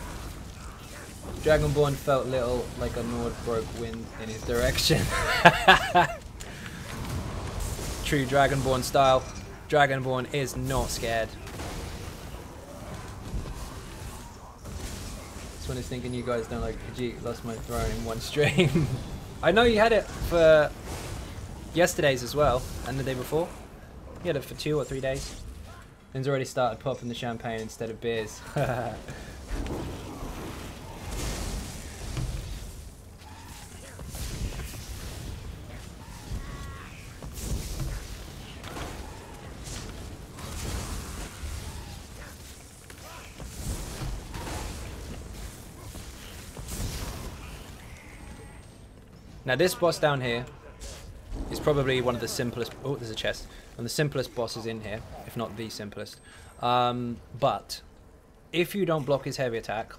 Dragonborn felt little like a Nord broke wind in his direction. True Dragonborn style. Dragonborn is not scared. When I was thinking you guys don't like Khajiit, lost my throne in one stream. I know you had it for yesterday's as well, and the day before. You had it for 2 or 3 days. Lynn's already started popping the champagne instead of beers. Now this boss down here is probably one of the simplest. Oh, there's a chest. One of the simplest bosses in here, if not the simplest. But if you don't block his heavy attack,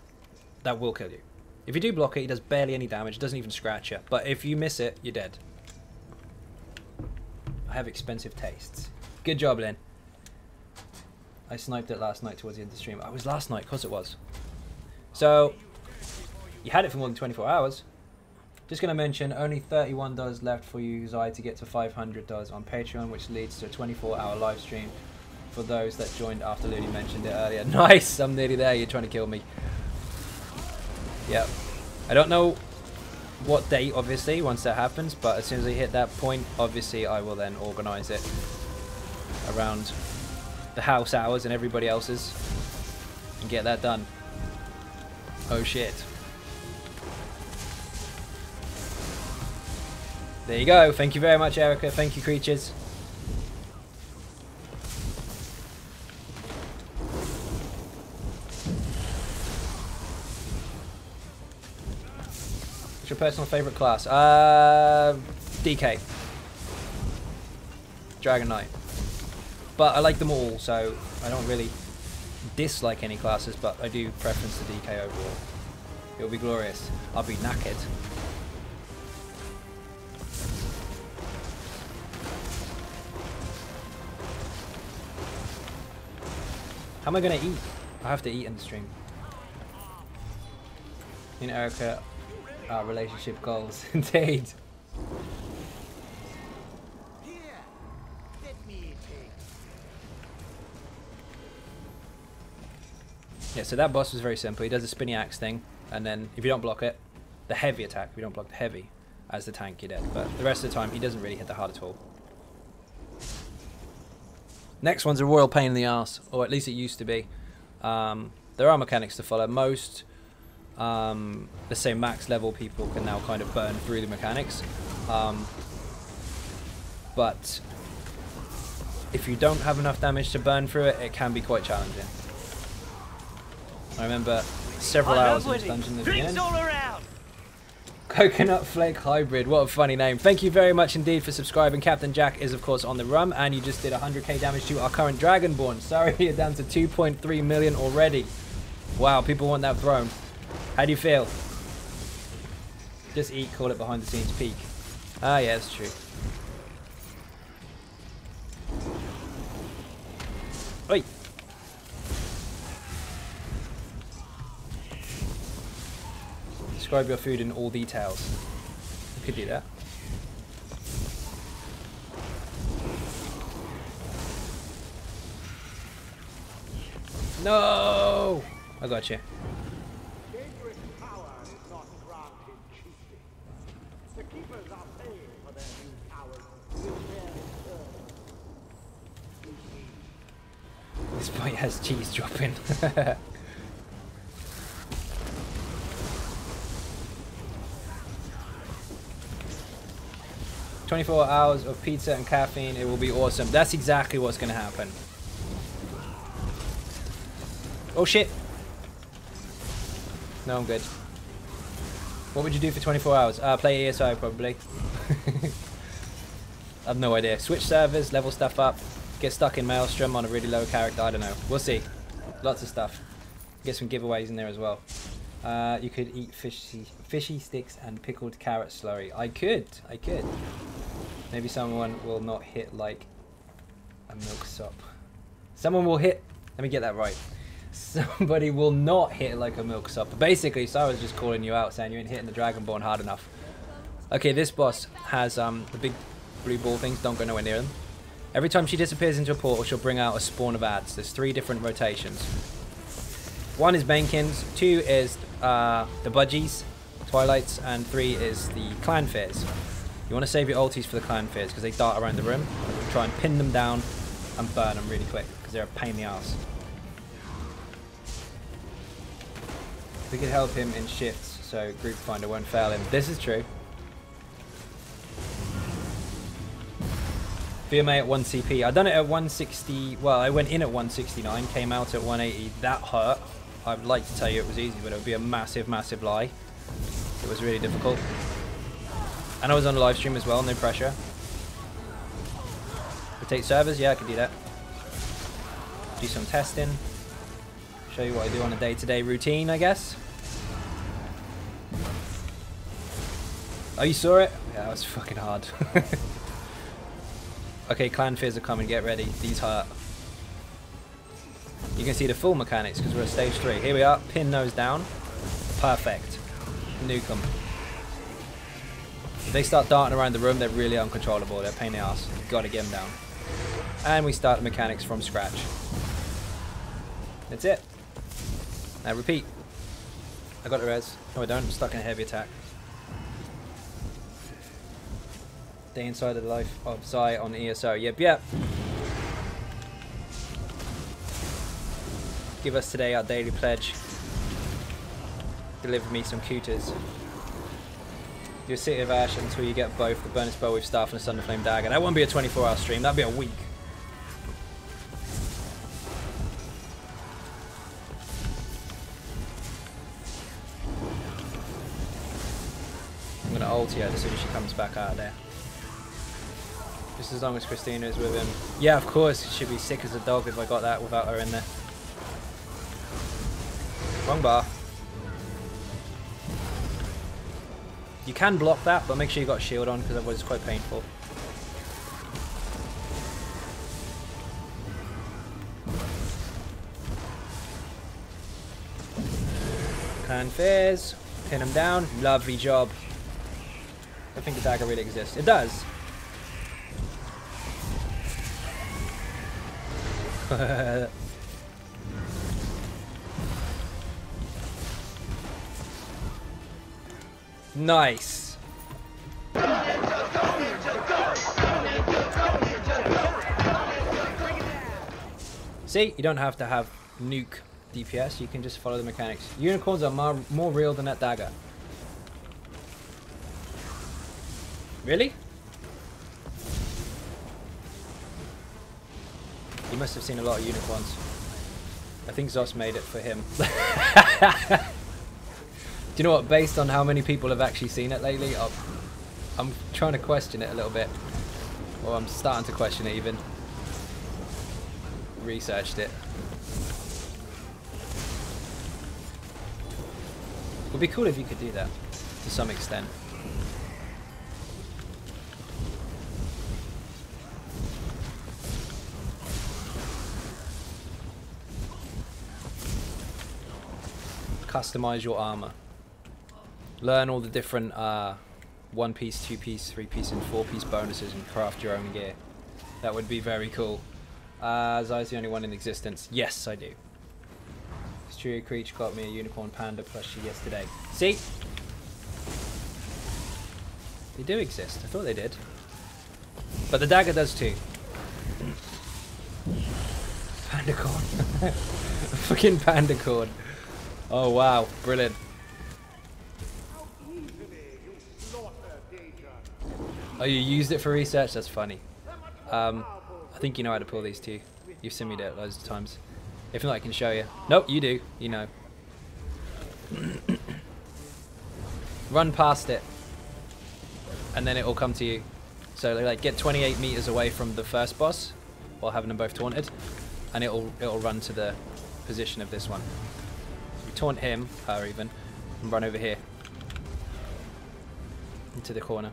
that will kill you. If you do block it, he does barely any damage. Doesn't even scratch you. But if you miss it, you're dead. I have expensive tastes. Good job, Lynn. I sniped it last night towards the end of the stream. It was last night, because it was. So you had it for more than 24 hours. Just going to mention, only $31 left for you, Zai, to get to $500 on Patreon, which leads to a 24-hour live stream for those that joined after Looney mentioned it earlier. Nice! I'm nearly there. You're trying to kill me. Yep. I don't know what date, obviously, once that happens, but as soon as I hit that point, obviously, I will then organise it around the house hours and everybody else's and get that done. Oh, shit. There you go. Thank you very much, Erica. Thank you, creatures. What's your personal favorite class? DK. Dragon Knight. But I like them all, so I don't really dislike any classes, but I do preference the DK overall. It'll be glorious. I'll be knackered. How am I going to eat? I have to eat in the stream. Me and Erica, our relationship goals, indeed. Here, let me take. Yeah, so that boss was very simple. He does a spinny axe thing, and then if you don't block it, the heavy attack, if you don't block the heavy, as the tank, you're dead. But the rest of the time, he doesn't really hit the hard at all. Next one's a royal pain in the arse, or at least it used to be. There are mechanics to follow. Most, let's say max level people can now kind of burn through the mechanics. But if you don't have enough damage to burn through it, it can be quite challenging. I remember several hours in this dungeon at the end. All around. Coconut Flake Hybrid, what a funny name. Thank you very much indeed for subscribing. Captain Jack is of course on the rum, and you just did 100k damage to our current Dragonborn. Sorry, you're down to 2.3 million already. Wow, people want that throne. How do you feel? Just eat, call it behind the scenes peak. Ah yeah, it's true. Oi! Describe your food in all details. You could do that. No! I got you. Dangerous power is not granted cheaply. The keepers are paying for their new towers with their This boy has cheese dropping. 24 hours of pizza and caffeine, it will be awesome. That's exactly what's going to happen. Oh shit. No, I'm good. What would you do for 24 hours? Play ESO probably. I have no idea. Switch servers, level stuff up, get stuck in Maelstrom on a really low character. I don't know. We'll see. Lots of stuff. Get some giveaways in there as well. You could eat fishy sticks and pickled carrot slurry. I could. Maybe someone will not hit like a milksop. Someone will hit. Let me get that right. Somebody will not hit like a milksop. Basically, so I was just calling you out, saying you ain't hitting the Dragonborn hard enough. Okay, this boss has the big blue ball things. Don't go nowhere near them. Every time she disappears into a portal, she'll bring out a spawn of ads. There's 3 different rotations. 1 is Bankins, 2 is the Budgies, Twilights, and 3 is the Clan Fears. You want to save your ultis for the Clan Fears because they dart around the room. Try and pin them down and burn them really quick because they're a pain in the ass. We could help him in shifts so Group Finder won't fail him. This is true. VMA at 1 CP. I done it at 160. Well, I went in at 169, came out at 180. That hurt. I'd like to tell you it was easy, but it would be a massive, massive lie. It was really difficult. And I was on a live stream as well, no pressure. Rotate servers, yeah, I could do that. Do some testing. Show you what I do on a day-to-day routine, I guess. Oh, you saw it? Yeah, that was fucking hard. Okay, Clan Fears are coming, get ready. These hurt. You can see the full mechanics because we're at stage 3. Here we are, pin those down. Perfect. Nuke them. If they start darting around the room, they're really uncontrollable. They're a pain in the ass. You've got to get them down. And we start the mechanics from scratch. That's it. Now repeat. I got the res. No, I don't. I'm stuck in a heavy attack. Day inside of the life of Zai on ESO. Yep. Give us today our daily pledge. Deliver me some cooters. Do a City of Ash until you get both the bonus bow with staff and a Thunderflame dagger. That won't be a 24-hour stream. That'd be a week. I'm gonna ult her as soon as she comes back out of there. Just as long as Christina is with him. Yeah, of course. She'd be sick as a dog if I got that without her in there. Wrong bar. You can block that, but make sure you got shield on because otherwise it's quite painful. Clan Fears. Pin him down. Lovely job. I think the dagger really exists. It does. Nice. See, you don't have to have nuke DPS, you can just follow the mechanics. Unicorns are more real than that dagger. Really? You must have seen a lot of unicorns. I think Zos made it for him. Do you know what? Based on how many people have actually seen it lately, I'm trying to question it a little bit. Or I'm starting to question it even. Researched it. It would be cool if you could do that to some extent. Customize your armor. Learn all the different 1-piece, 2-piece, 3-piece and 4-piece bonuses and craft your own gear. That would be very cool. Zai's the only one in existence. Yes, I do. True Creature got me a unicorn panda plushie yesterday. See? They do exist. I thought they did. But the dagger does too. Pandacorn. Fucking pandacorn. Oh wow, brilliant. Oh, you used it for research? That's funny. I think you know how to pull these too. You've seen me do it loads of times. If not, I can show you. Nope, you do. You know. Run past it. And then it will come to you. So like get 28 meters away from the first boss while having them both taunted. And it'll run to the position of this one. You taunt him, her even, and run over here. Into the corner.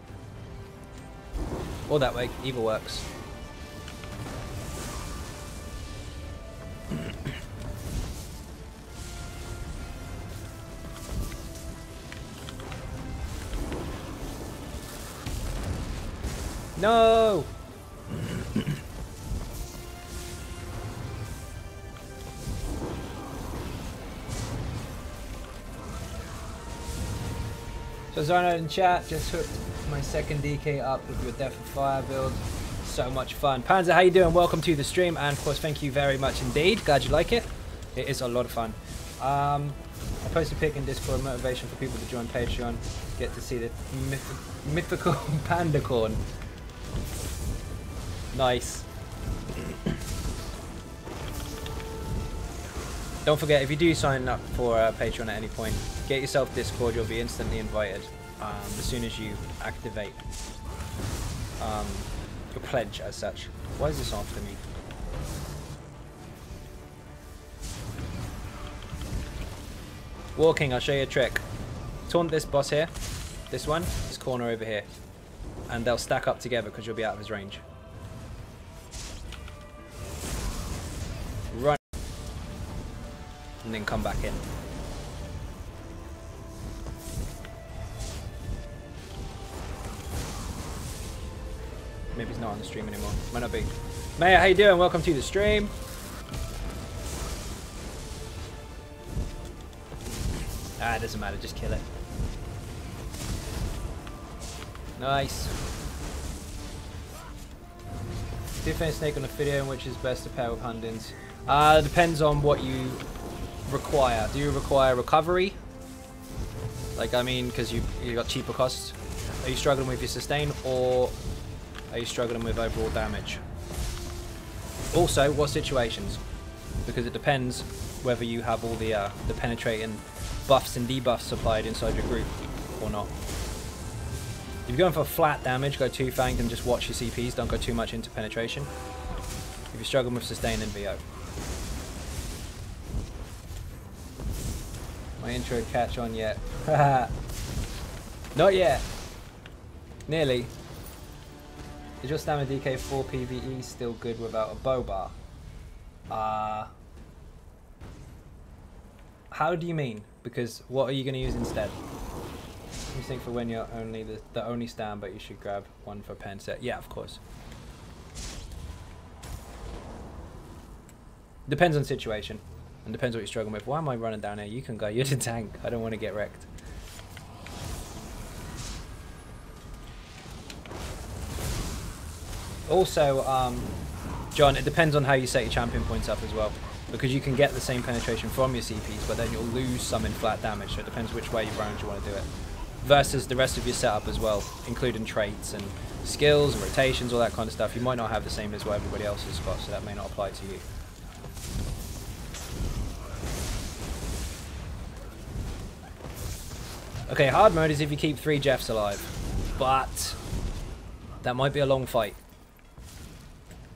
Or that way, either works. No! So Xynode in chat, just hooked my second DK up with your Death of Fire build. So much fun. Panzer, how you doing? Welcome to the stream, and of course thank you very much indeed. Glad you like it. It is a lot of fun. I post a pic in Discord, motivation for people to join Patreon. Get to see the mythical pandacorn. Nice. Don't forget, if you do sign up for Patreon at any point, get yourself Discord. You'll be instantly invited as soon as you activate your pledge as such. Why is this after me? Walking, I'll show you a trick. Taunt this boss here, this one, this corner over here, and they'll stack up together because you'll be out of his range. Run, and then come back in. Maybe he's not on the stream anymore. Might not be. Maya, how you doing? Welcome to the stream. Ah, it doesn't matter. Just kill it. Nice. Do you finish Snake on a video in which is best to pair with Hundins? Depends on what you require. Do you require recovery? Like, I mean, because you got cheaper costs. Are you struggling with your sustain, or are you struggling with overall damage? Also, what situations? Because it depends whether you have all the penetrating buffs and debuffs applied inside your group or not. If you're going for flat damage, go 2-fanged and just watch your CPs. Don't go too much into penetration. If you're struggling with sustain, then VO. My intro catch on yet? Not yet. Nearly. Is your stamina DK 4 PvE still good without a bow bar? How do you mean? Because what are you going to use instead? You think for when you're only the only stand, but you should grab one for pen set. Yeah, of course. Depends on situation. And depends what you're struggling with. Why am I running down here? You can go. You're the tank. I don't want to get wrecked. Also, John, it depends on how you set your champion points up as well. Because you can get the same penetration from your CPs, but then you'll lose some in flat damage, so it depends which way around you want to do it. Versus the rest of your setup as well, including traits and skills and rotations, all that kind of stuff. You might not have the same as what everybody else has got, so that may not apply to you. Okay, hard mode is if you keep 3 Jeffs alive, but that might be a long fight.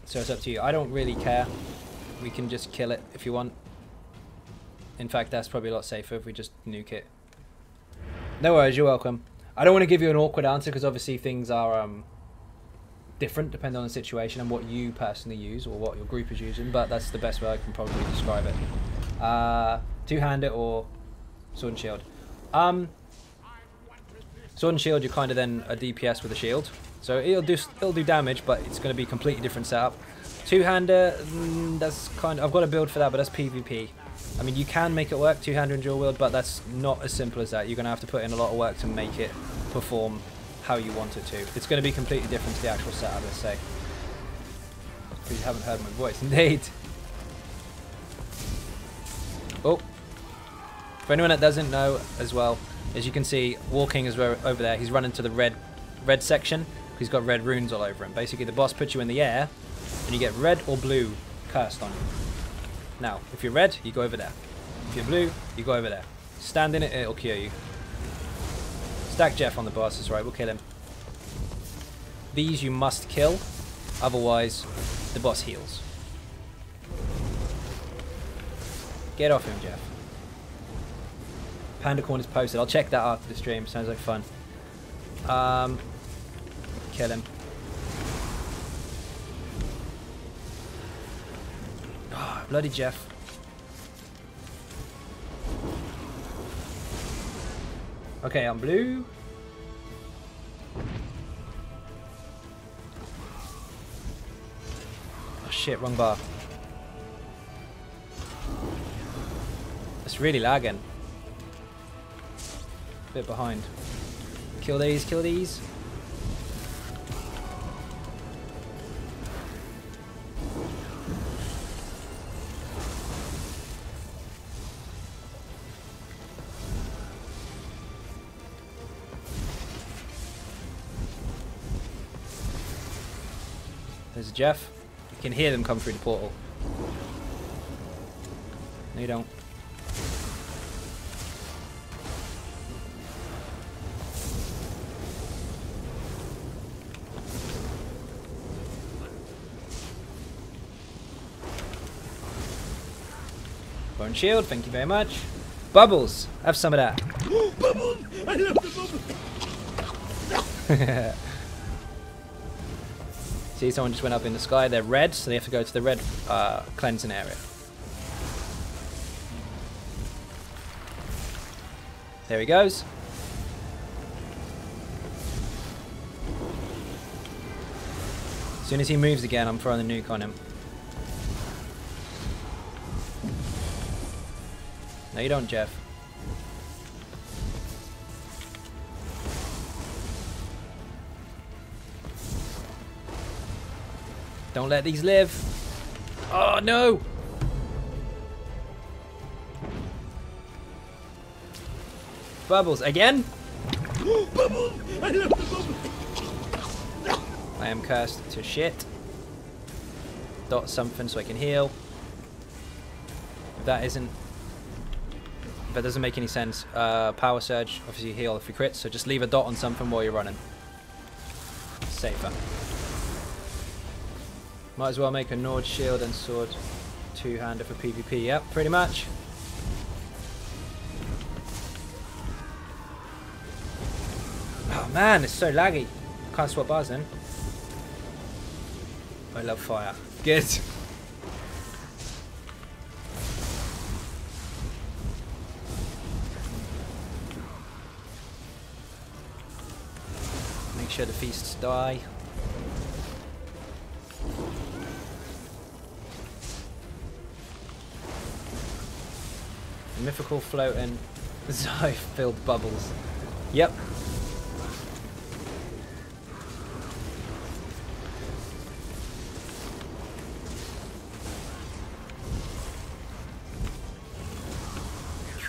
So it's up to you. I don't really care. We can just kill it if you want. In fact, that's probably a lot safer if we just nuke it. No worries, you're welcome. I don't want to give you an awkward answer because obviously things are different depending on the situation and what you personally use or what your group is using, but that's the best way I can probably describe it. Two-hander or sword and shield. Sword and shield, you're kind of then a DPS with a shield. So it'll do damage, but it's going to be a completely different setup. Two-hander, that's kind of... I've got a build for that, but that's PvP. I mean, you can make it work, two-hander and dual wield, but that's not as simple as that. You're going to have to put in a lot of work to make it perform how you want it to. It's going to be completely different to the actual setup, let's say. Because you haven't heard my voice, indeed. Oh. For anyone that doesn't know as well, as you can see, walking is over there. He's running to the red section. He's got red runes all over him. Basically, the boss puts you in the air, and you get red or blue cursed on you. Now, if you're red, you go over there. If you're blue, you go over there. Stand in it, it'll cure you. Stack Jeff on the boss, is right, we'll kill him. These you must kill, otherwise the boss heals. Get off him, Jeff. Panda Corn is posted. I'll check that after the stream, sounds like fun. Kill him. Oh, bloody Jeff. Okay, I'm blue. Oh shit, wrong bar. It's really lagging. Bit behind. Kill these, kill these. There's Jeff. You can hear them come through the portal. No, you don't. Bone shield, thank you very much. Bubbles, have some of that. Bubbles! I love the bubbles! See, someone just went up in the sky. They're red, so they have to go to the red cleansing area. There he goes. As soon as he moves again, I'm throwing the nuke on him. No, you don't, Jeff. Don't let these live. Oh, no! Bubbles, again? Bubbles! I love the bubbles! I am cursed to shit. Dot something so I can heal. If that isn't... If that doesn't make any sense, power surge, obviously you heal if you crit, so just leave a dot on something while you're running. Safer. Might as well make a Nord shield and sword two-hander for PvP. Yep, pretty much. Oh man, it's so laggy. Can't swap bars in. I love fire. Good. Make sure the feasts die. Mythical floating Zai filled bubbles. Yep.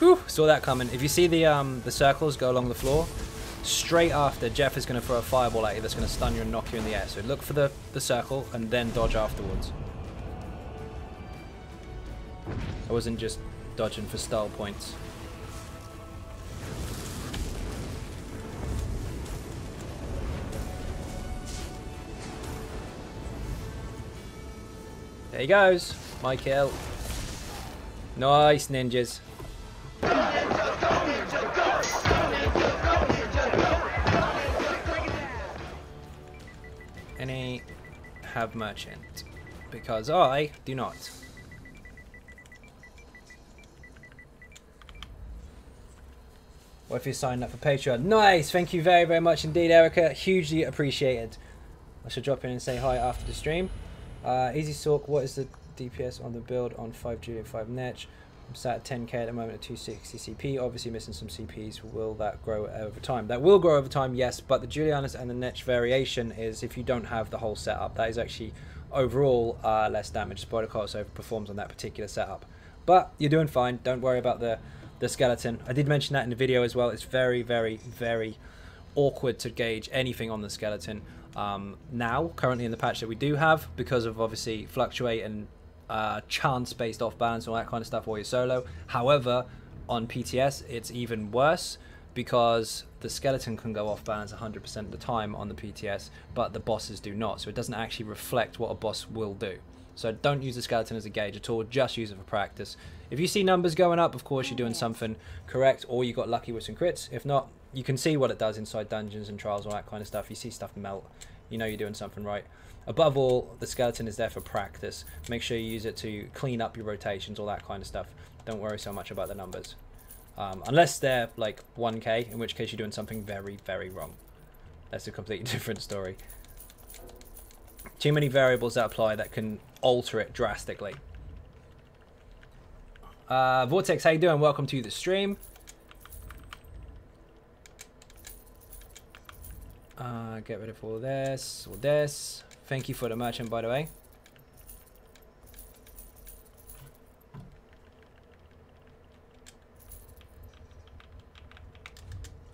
Whew, saw that coming. If you see the circles go along the floor, straight after, Jeff is going to throw a fireball at you that's going to stun you and knock you in the air. So look for the circle and then dodge afterwards. I wasn't just dodging for style points. There he goes. My kill. Nice, ninjas. Any have merchant? Because I do not. What if you're signing up for Patreon? Nice! Thank you very, very much indeed, Erica. Hugely appreciated. I should drop in and say hi after the stream. Easy Sork, what is the DPS on the build on 5 Julian 5 Netch? I'm sat at 10k at the moment at 260 CP. Obviously missing some CPs. Will that grow over time? That will grow over time, yes, but the Julianus and the Netch variation is if you don't have the whole setup. That is actually overall less damage. Spider Course overperforms on that particular setup. But you're doing fine. Don't worry about the skeleton. I did mention that in the video as well. It's very, very, very awkward to gauge anything on the skeleton. Now, currently in the patch that we do have, because of obviously fluctuate and chance-based off balance and all that kind of stuff while you're solo. However, on PTS, it's even worse because the skeleton can go off balance 100% of the time on the PTS, but the bosses do not. So it doesn't actually reflect what a boss will do. So don't use the skeleton as a gauge at all. Just use it for practice. If you see numbers going up, of course, you're doing something correct, or you got lucky with some crits. If not, you can see what it does inside dungeons and trials, all that kind of stuff. You see stuff melt, you know you're doing something right. Above all, the skeleton is there for practice. Make sure you use it to clean up your rotations, all that kind of stuff. Don't worry so much about the numbers. Unless they're like 1k, in which case you're doing something very, very wrong. That's a completely different story. Too many variables that apply that can alter it drastically. Vortex, how you doing? Welcome to the stream. Get rid of all this, all this. Thank you for the merchant, by the way.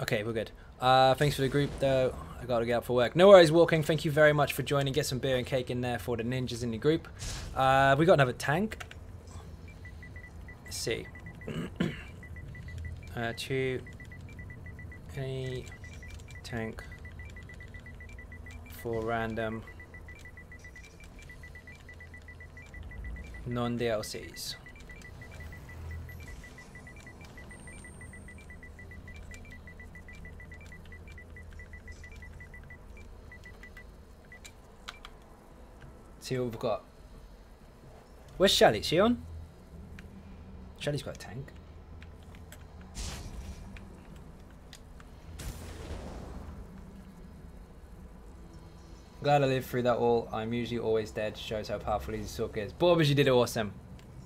Okay, we're good. Thanks for the group, though. I gotta get up for work. No worries, Walking. Thank you very much for joining. Get some beer and cake in there for the ninjas in the group. We got another tank. Let's see. To any tank for random non-DLCs. See what we've got. Where's Shelly? Is she on? Shelly's got a tank. Glad I lived through that all. I'm usually always dead. Shows how powerful Easy Sork is. Borbers, you did awesome.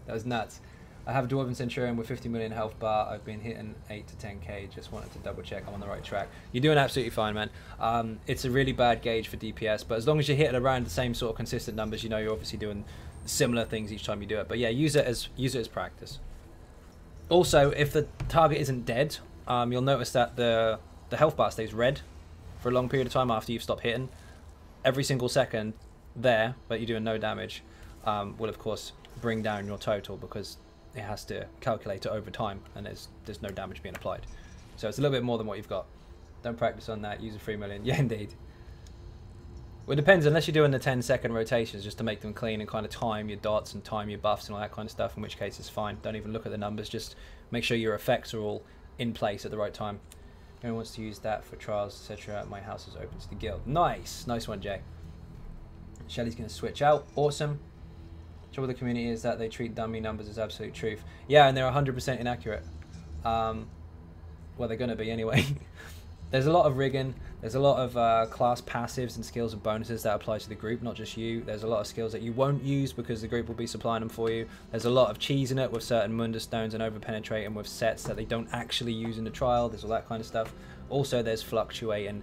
That was nuts. I have a Dwarven Centurion with 50 million health bar. I've been hitting 8 to 10k. Just wanted to double check I'm on the right track. You're doing absolutely fine, man. It's a really bad gauge for DPS, but as long as you're hitting around the same sort of consistent numbers, you know you're obviously doing similar things each time you do it. But yeah, use it as practice. Also, if the target isn't dead, you'll notice that the health bar stays red for a long period of time after you've stopped hitting. Every single second there, but you're doing no damage, will of course bring down your total because it has to calculate it over time and there's no damage being applied. So it's a little bit more than what you've got. Don't practice on that. Use a 3 million. Yeah, indeed. Well, it depends, unless you're doing the 10-second rotations just to make them clean and kind of time your dots and time your buffs and all that kind of stuff, in which case it's fine. Don't even look at the numbers. Just make sure your effects are all in place at the right time. Anyone wants to use that for trials, etc. My house is open to the guild. Nice. Nice one, Jay. Shelly's going to switch out. Awesome. Trouble with the community is that they treat dummy numbers as absolute truth. Yeah, and they're 100% inaccurate. Well, they're going to be anyway. There's a lot of rigging. There's a lot of class passives and skills and bonuses that apply to the group, not just you. There's a lot of skills that you won't use because the group will be supplying them for you. There's a lot of cheesing it with certain Mundus stones and over-penetrating with sets that they don't actually use in the trial. There's all that kind of stuff. Also, there's fluctuating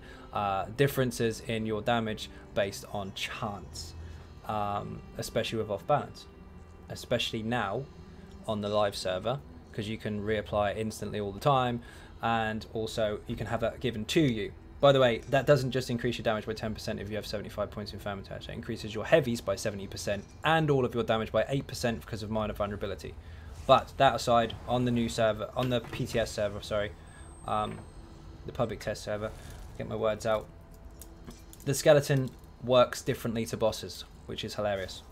differences in your damage based on chance, especially with off-balance. Especially now on the live server, because because you can reapply it instantly all the time, and also you can have that given to you. By the way, that doesn't just increase your damage by 10% if you have 75 points of infirmity attached. It increases your heavies by 70% and all of your damage by 8% because of minor vulnerability. But that aside, on the new server, on the PTS server, sorry, the public test server, get my words out, the skeleton works differently to bosses, which is hilarious.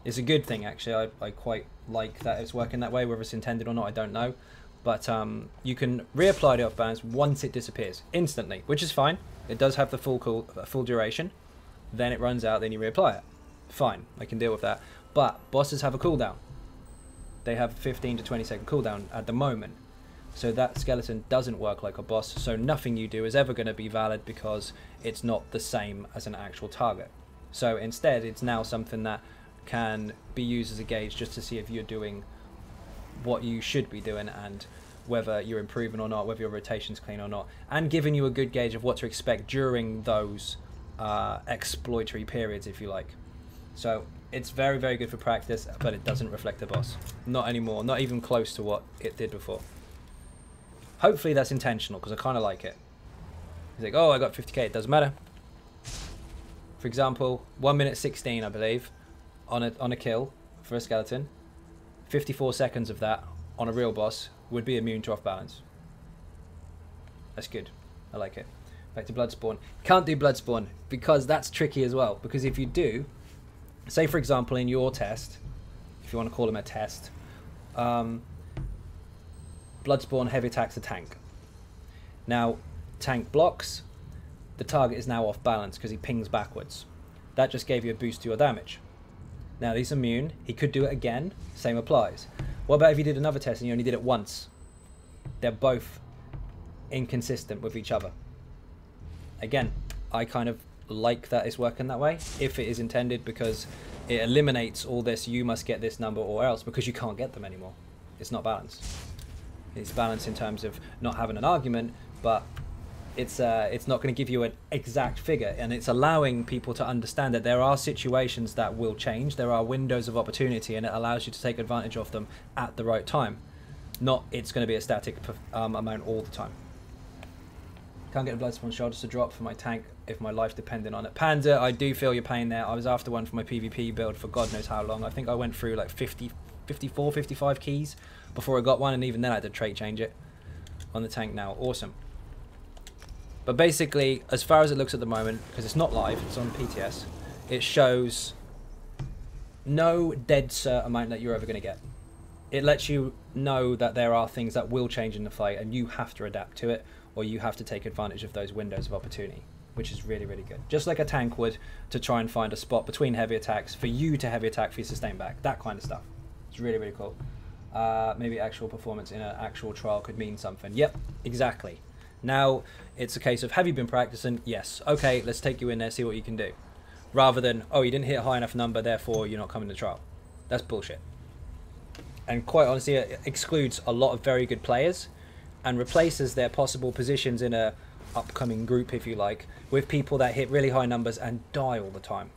It's a good thing, actually. I quite like that it's working that way. Whether it's intended or not, I don't know. But you can reapply the off balance once it disappears instantly, which is fine. It does have the full duration. Then it runs out, then you reapply it. Fine, I can deal with that. But bosses have a cooldown. They have 15 to 20 second cooldown at the moment. So that skeleton doesn't work like a boss. So nothing you do is ever going to be valid because it's not the same as an actual target. So instead, it's now something that can be used as a gauge just to see if you're doing what you should be doing and whether you're improving or not, whether your rotation's clean or not, and giving you a good gauge of what to expect during those exploitatory periods, if you like. So it's very, very good for practice, but it doesn't reflect the boss. Not anymore, not even close to what it did before. Hopefully that's intentional, because I kind of like it. He's like, oh, I got 50k, it doesn't matter. For example, 1 minute 16, I believe, on a kill for a skeleton. 54 seconds of that on a real boss would be immune to off balance. That's good. I like it. Back to Bloodspawn. Can't do Bloodspawn because that's tricky as well. Because if you do, say for example in your test, if you want to call them a test, Bloodspawn heavy attacks a tank. Now, tank blocks, the target is now off balance because he pings backwards. That just gave you a boost to your damage. Now he's immune, he could do it again, same applies. What about if you did another test and you only did it once? They're both inconsistent with each other. Again, I kind of like that it's working that way, if it is intended, because it eliminates all this, you must get this number or else, because you can't get them anymore. It's not balanced. It's balanced in terms of not having an argument, but it's not going to give you an exact figure, and it's allowing people to understand that there are situations that will change, there are windows of opportunity, and it allows you to take advantage of them at the right time. Not it's going to be a static amount all the time. Can't get a Bloodspawn shoulders to drop for my tank if my life depended on it. Panda, I do feel your pain there. I was after one for my PvP build for God knows how long. I think I went through like 50, 54, 55 keys before I got one, and even then I had to trait change it on the tank now. Awesome. But basically, as far as it looks at the moment, because it's not live, it's on PTS, it shows no dead cert amount that you're ever going to get. It lets you know that there are things that will change in the fight, and you have to adapt to it, or you have to take advantage of those windows of opportunity, which is really, really good. Just like a tank would to try and find a spot between heavy attacks for you to heavy attack for your sustain back. That kind of stuff. It's really, really cool. Maybe actual performance in an actual trial could mean something. Yep, exactly. Now it's a case of, have you been practicing? Yes. Okay, let's take you in there, see what you can do. Rather than, oh, you didn't hit a high enough number, therefore you're not coming to trial. That's bullshit. And quite honestly, it excludes a lot of very good players and replaces their possible positions in a upcoming group, if you like, with people that hit really high numbers and die all the time.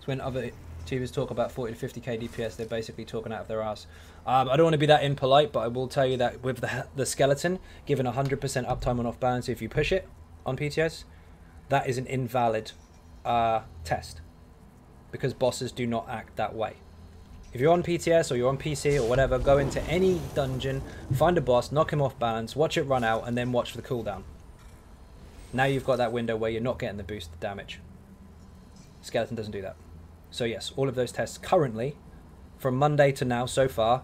So when other YouTubers talk about 40 to 50k DPS, they're basically talking out of their ass. I don't want to be that impolite, but I will tell you that with the skeleton, given 100% uptime on off balance, if you push it on PTS, that is an invalid test, because bosses do not act that way. If you're on PTS or you're on PC or whatever, go into any dungeon, find a boss, knock him off balance, watch it run out, and then watch for the cooldown. Now you've got that window where you're not getting the boosted damage. Skeleton doesn't do that. So yes, all of those tests currently, from Monday to now so far,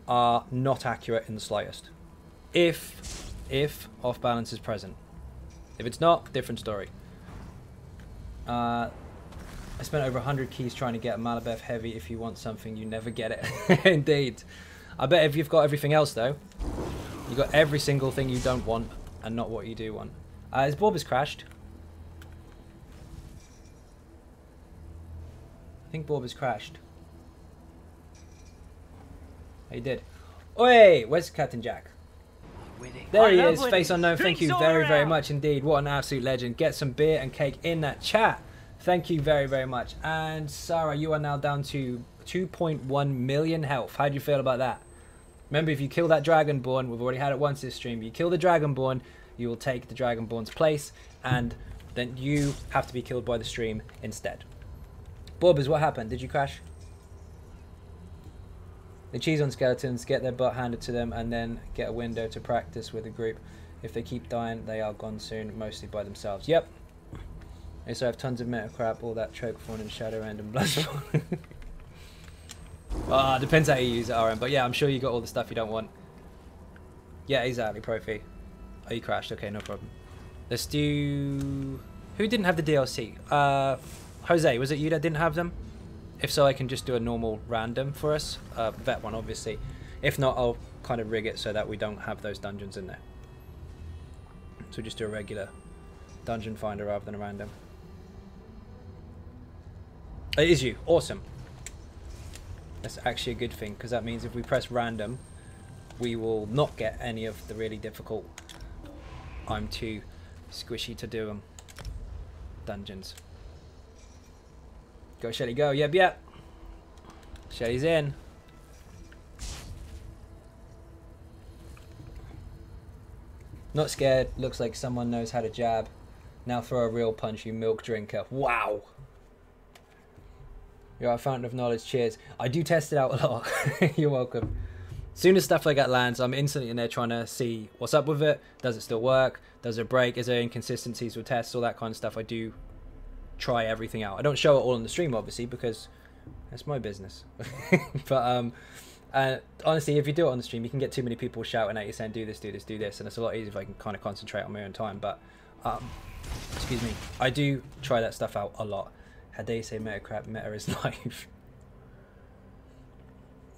are not accurate in the slightest. If off balance is present. If it's not, different story. I spent over 100 keys trying to get a Malabeth heavy. If you want something, you never get it. Indeed. I bet if you've got everything else though, you've got every single thing you don't want and not what you do want. His Borb has crashed. I think Borb has crashed. He did. Oi! Where's Captain Jack? There he is, Face Unknown. Thank you very, very much indeed. What an absolute legend. Get some beer and cake in that chat. Thank you very, very much. And Sarah, you are now down to 2.1 million health. How do you feel about that? Remember, if you kill that Dragonborn, we've already had it once this stream, you kill the Dragonborn, you will take the Dragonborn's place, and then you have to be killed by the stream instead. Borbers, what happened? Did you crash? They cheese on skeletons, get their butt handed to them, and then get a window to practice with a group. If they keep dying, they are gone soon, mostly by themselves. Yep. They also have tons of meta crap, all that choke fawn and shadow end and bloodspawn. Depends how you use it, RM. But yeah, I'm sure you got all the stuff you don't want. Yeah, exactly, Profi. Oh, you crashed. Okay, no problem. Let's do... Who didn't have the DLC? Jose, was it you that didn't have them? If so, I can just do a normal random for us. Vet one, obviously. If not, I'll kind of rig it so that we don't have those dungeons in there. So just do a regular dungeon finder rather than a random. It is you. Awesome. That's actually a good thing, because that means if we press random, we will not get any of the really difficult, I'm too squishy to do them, dungeons. Go, Shelly, go. Yep, yep. Shelly's in. Not scared. Looks like someone knows how to jab. Now throw a real punch, you milk drinker. Wow. You're a fountain of knowledge. Cheers. I do test it out a lot. You're welcome. As soon as stuff like that lands, I'm instantly in there trying to see what's up with it. Does it still work? Does it break? Is there inconsistencies with tests? All that kind of stuff. I do try everything out. I don't show it all on the stream, obviously, because that's my business. But honestly, if you do it on the stream, you can get too many people shouting at you saying, do this, do this, do this. And it's a lot easier if I can kind of concentrate on my own time. But, excuse me, I do try that stuff out a lot. How dare you say meta crap? Meta is life.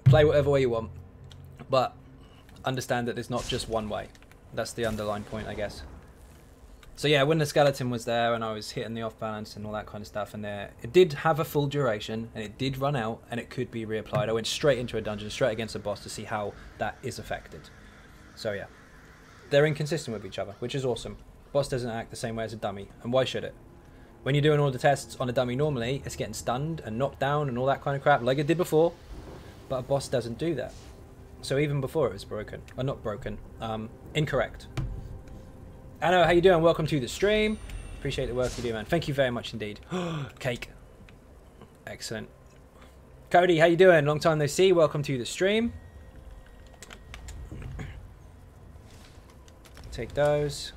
Play whatever way you want, but understand that there's not just one way. That's the underlying point, I guess. So yeah, when the skeleton was there and I was hitting the off balance and all that kind of stuff, and there it did have a full duration and it did run out and it could be reapplied. I went straight into a dungeon, straight against a boss to see how that is affected. So yeah, they're inconsistent with each other, which is awesome. Boss doesn't act the same way as a dummy, and why should it? When you're doing all the tests on a dummy normally, it's getting stunned and knocked down and all that kind of crap like it did before, but a boss doesn't do that. So even before it was broken, or not broken, incorrect. Anno, how you doing? Welcome to the stream. Appreciate the work you do, man. Thank you very much indeed. Cake. Excellent. Cody, how you doing? Long time no see. Welcome to the stream. Take those.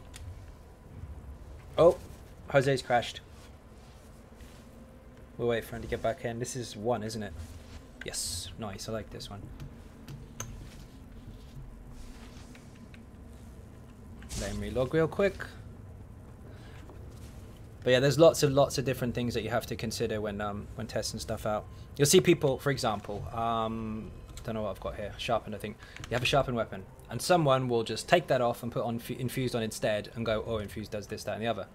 Oh, Jose's crashed. We'll wait for him to get back in. This is one, isn't it? Yes. Nice. I like this one. Let him relog real quick. But yeah, there's lots of different things that you have to consider when testing stuff out. You'll see people, for example, don't know what I've got here. Sharpened, I think. You have a sharpened weapon, and someone will just take that off and put on infused on instead, and go, oh, infused does this, that, and the other.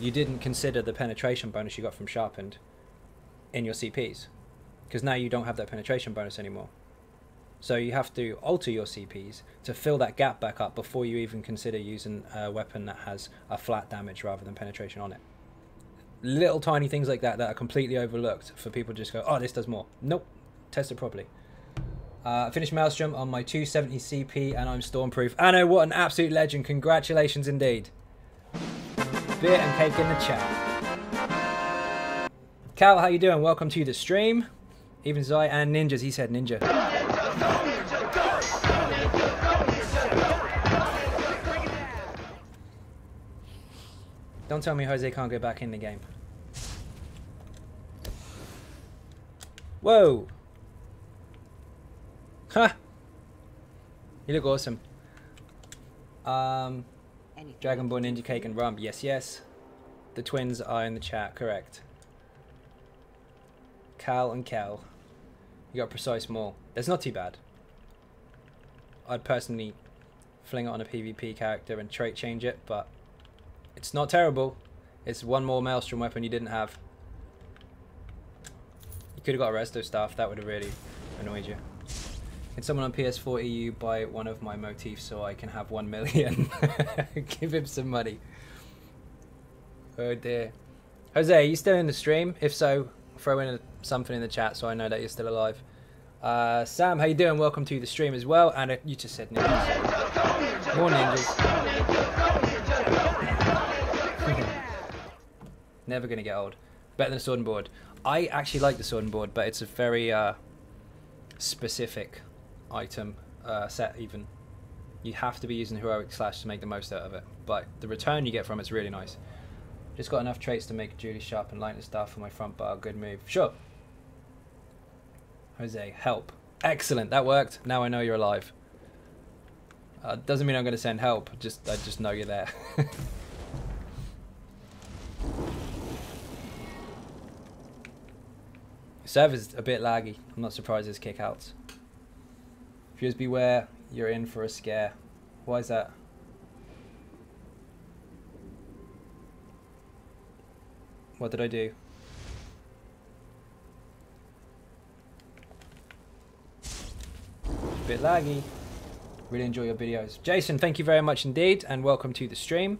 You didn't consider the penetration bonus you got from sharpened in your CPs, because now you don't have that penetration bonus anymore. So you have to alter your CPs to fill that gap back up before you even consider using a weapon that has a flat damage rather than penetration on it. Little tiny things like that that are completely overlooked for people to just go, oh, this does more. Nope. Test it properly. I finished Maelstrom on my 270 CP and I'm stormproof. Anno, what an absolute legend. Congratulations indeed. Beer and cake in the chat. Cal, how you doing? Welcome to the stream. Even Zai and ninjas. He said ninja. Don't tell me Jose can't go back in the game. Whoa. Ha! You look awesome. Dragonborn, Ninja Cake and Rump. Yes, yes. The twins are in the chat. Correct. Cal and Cal. You got precise more. That's not too bad. I'd personally fling it on a PvP character and trait change it, but it's not terrible. It's one more Maelstrom weapon you didn't have. You could have got a resto staff. That would have really annoyed you. Can someone on PS4 EU buy one of my motifs so I can have 1 million? Give him some money. Oh dear. Jose, are you still in the stream? If so, throw in something in the chat so I know that you're still alive. Sam, how you doing? Welcome to the stream as well. And you just said ninjas. More ninjas. Never gonna get old. Better than a sword and board. I actually like the sword and board, but it's a very specific item set even. You have to be using heroic slash to make the most out of it. But the return you get from it's really nice. Just got enough traits to make Julie sharp and light and stuff for my front bar. Good move. Sure. Jose, help. Excellent, that worked. Now I know you're alive. Doesn't mean I'm going to send help. I just know you're there. Server's a bit laggy. I'm not surprised there's kickouts. Viewers beware, you're in for a scare. Why is that? What did I do? Bit laggy. Really enjoy your videos. Jason, thank you very much indeed, and welcome to the stream.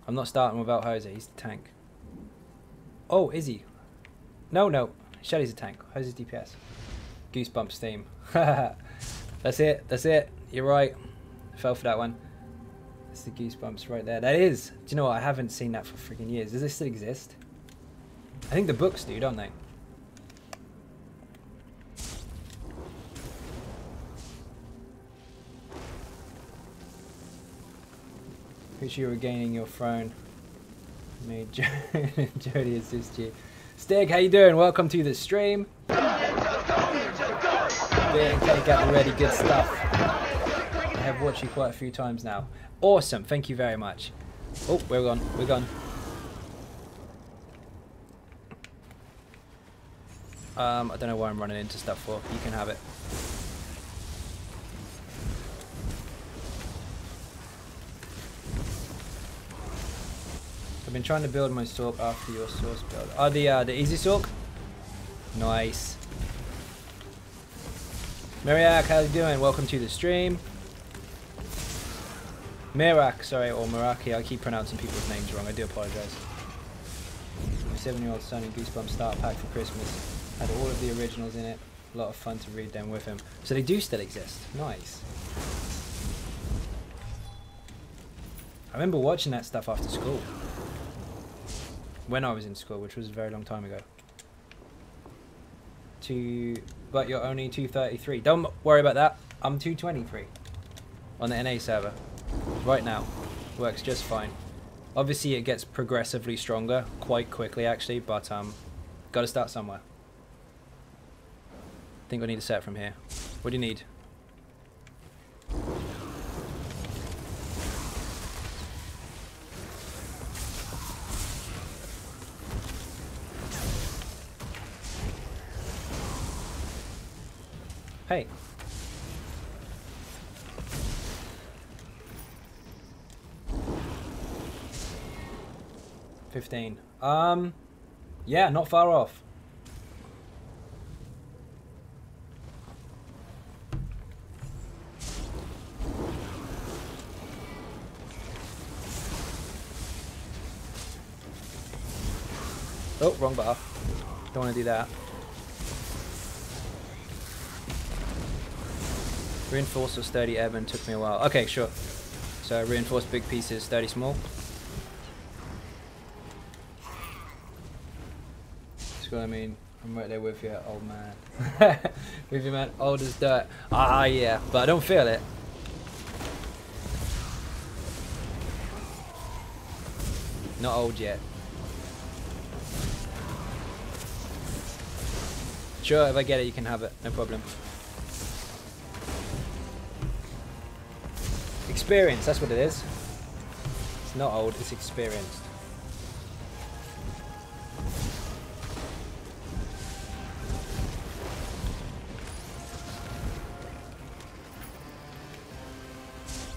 I'm not starting without Jose, he's the tank. Oh, is he? No. Shelly's a tank. Jose's DPS. Goosebumps theme. That's it. You're right. Fell for that one. It's the Goosebumps right there. That is. Do you know what? I haven't seen that for freaking years. Does this still exist? I think the books do, don't they? Pretty sure you were gaining your throne. Made Jody assist you. Stig, how you doing? Welcome to the stream. Beer and cake at the ready, good stuff. I have watched you quite a few times now. Awesome, thank you very much. Oh, we're gone. I don't know why I'm running into stuff for. You can have it. I've been trying to build my Sork after your source build. Oh, the easy Sork? Nice. Miriak, how you doing? Welcome to the stream. Mirak, sorry, or Meraki. I keep pronouncing people's names wrong. I do apologise. My 7-year-old son in Goosebumps starter pack for Christmas. Had all of the originals in it. A lot of fun to read them with him. So they do still exist. Nice. I remember watching that stuff after school. When I was in school, which was a very long time ago. But you're only 233. Don't worry about that. I'm 223 on the NA server right now. Works just fine. Obviously, it gets progressively stronger quite quickly, actually. But got to start somewhere. I think I need a set from here. What do you need? Hey. $15. Yeah, not far off. Oh, wrong bar. Don't want to do that. Reinforced or sturdy airman took me a while. Okay, sure. So reinforced big pieces, sturdy small. That's what I mean. I'm right there with you, old man. With you, man. Old as dirt. Ah, yeah. But I don't feel it. Not old yet. Sure, if I get it, you can have it. No problem. Experience, that's what it is. It's not old, it's experienced.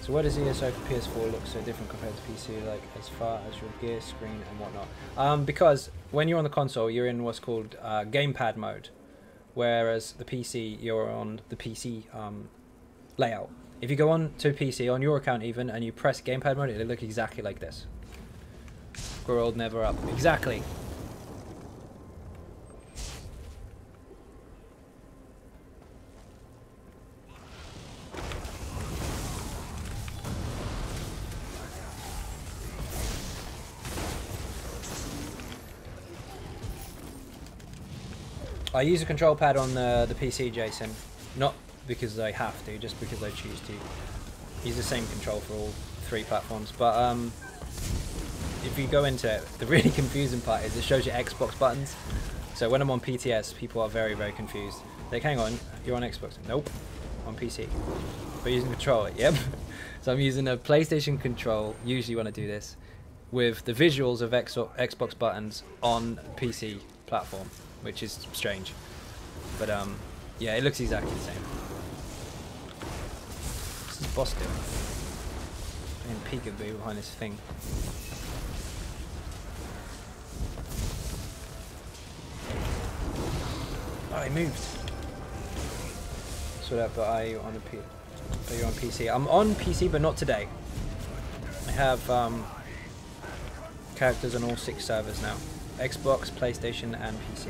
So why does ESO for PS4 look so different compared to PC, like as far as your gear, screen and whatnot? Because when you're on the console, you're in what's called gamepad mode, whereas the PC, you're on the PC layout. If you go on to PC, on your account even, and you press gamepad mode, it'll look exactly like this. Grow old, never up. Exactly. I use a control pad on the PC, Jason. Not because I have to, just because I choose to. Use the same control for all 3 platforms. But if you go into it, the really confusing part is it shows you Xbox buttons. So when I'm on PTS, people are very, very confused. Like, hang on, you're on Xbox? Nope, on PC. But using controller, yep. So I'm using a PlayStation control, usually when I do this, with the visuals of Xbox buttons on PC platform, which is strange. But yeah, it looks exactly the same. What's this boss doing? Playing peekaboo behind this thing. Oh, he moved. So that, but are you on you're on PC? I'm on PC, but not today. I have characters on all 6 servers now: Xbox, PlayStation, and PC.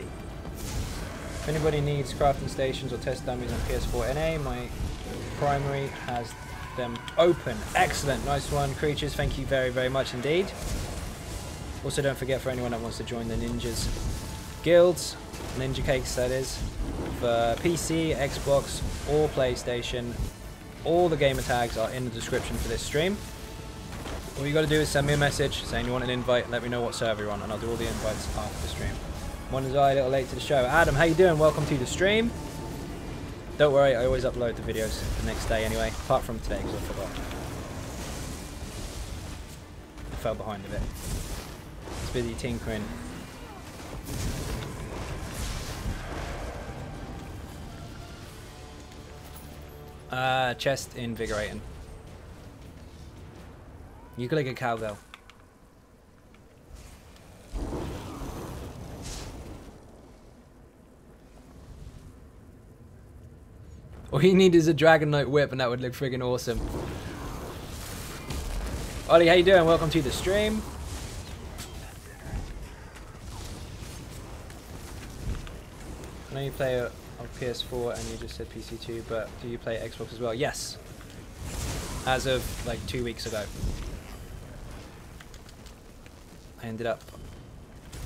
If anybody needs crafting stations or test dummies on PS4 NA, my primary has them open. Excellent, nice one, creatures. Thank you very, very much indeed. Also, don't forget, for anyone that wants to join the ninjas guilds, Ninja Cakes that is, for PC, Xbox, or PlayStation, all the gamer tags are in the description for this stream. All you got to do is send me a message saying you want an invite, let me know what server you're on, and I'll do all the invites after the stream. One is I, a little late to the show. Adam, how you doing? Welcome to the stream. Don't worry, I always upload the videos the next day anyway, apart from today because I forgot. I fell behind a bit. It's busy tinkering. Chest invigorating. You could like a cowgirl. All you need is a Dragon Knight whip and that would look friggin' awesome. Ollie, how you doing? Welcome to the stream. I know you play on PS4 and you just said PC too, but do you play Xbox as well? Yes. As of like 2 weeks ago. I ended up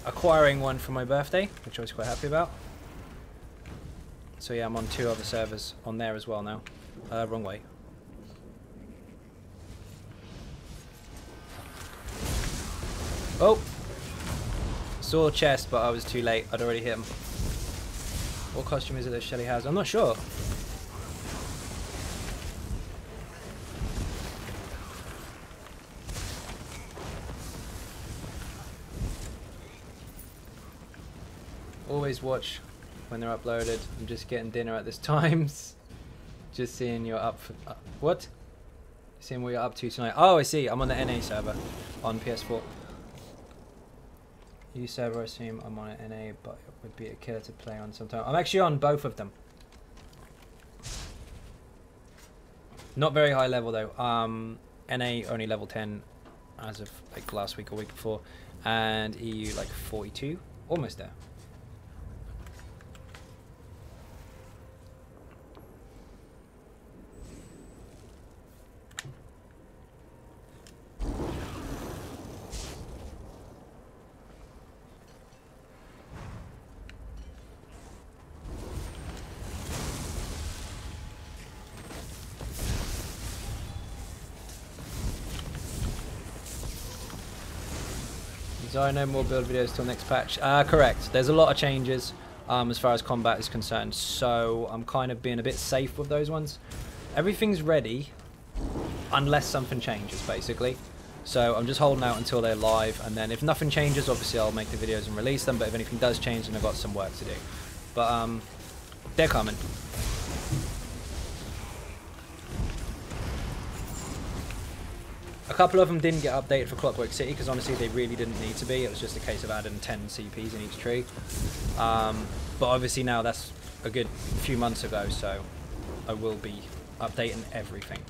acquiring one for my birthday, which I was quite happy about. So yeah, I'm on 2 other servers on there as well now. Wrong way. Oh! Saw chest, but I was too late. I'd already hit him. What costume is it that Shelly has? I'm not sure. Always watch when they're uploaded. I'm just getting dinner at this times. Just seeing you're up for... what? Seeing what you're up to tonight. Oh, I see. I'm on the NA server on PS4. You server, I assume I'm on an NA, but it would be a killer to play on sometime. I'm actually on both of them. Not very high level though. NA only level 10 as of like last week or week before, and EU like 42, almost there. So no more build videos till next patch. Correct. There's a lot of changes as far as combat is concerned, so I'm kind of being a bit safe with those ones. Everything's ready unless something changes, basically. So I'm just holding out until they're live, and then if nothing changes, obviously I'll make the videos and release them, but if anything does change, then I've got some work to do. But they're coming. A couple of them didn't get updated for Clockwork City because honestly they really didn't need to be. It was just a case of adding 10 CPs in each tree. But obviously now that's a good few months ago, so I will be updating everything.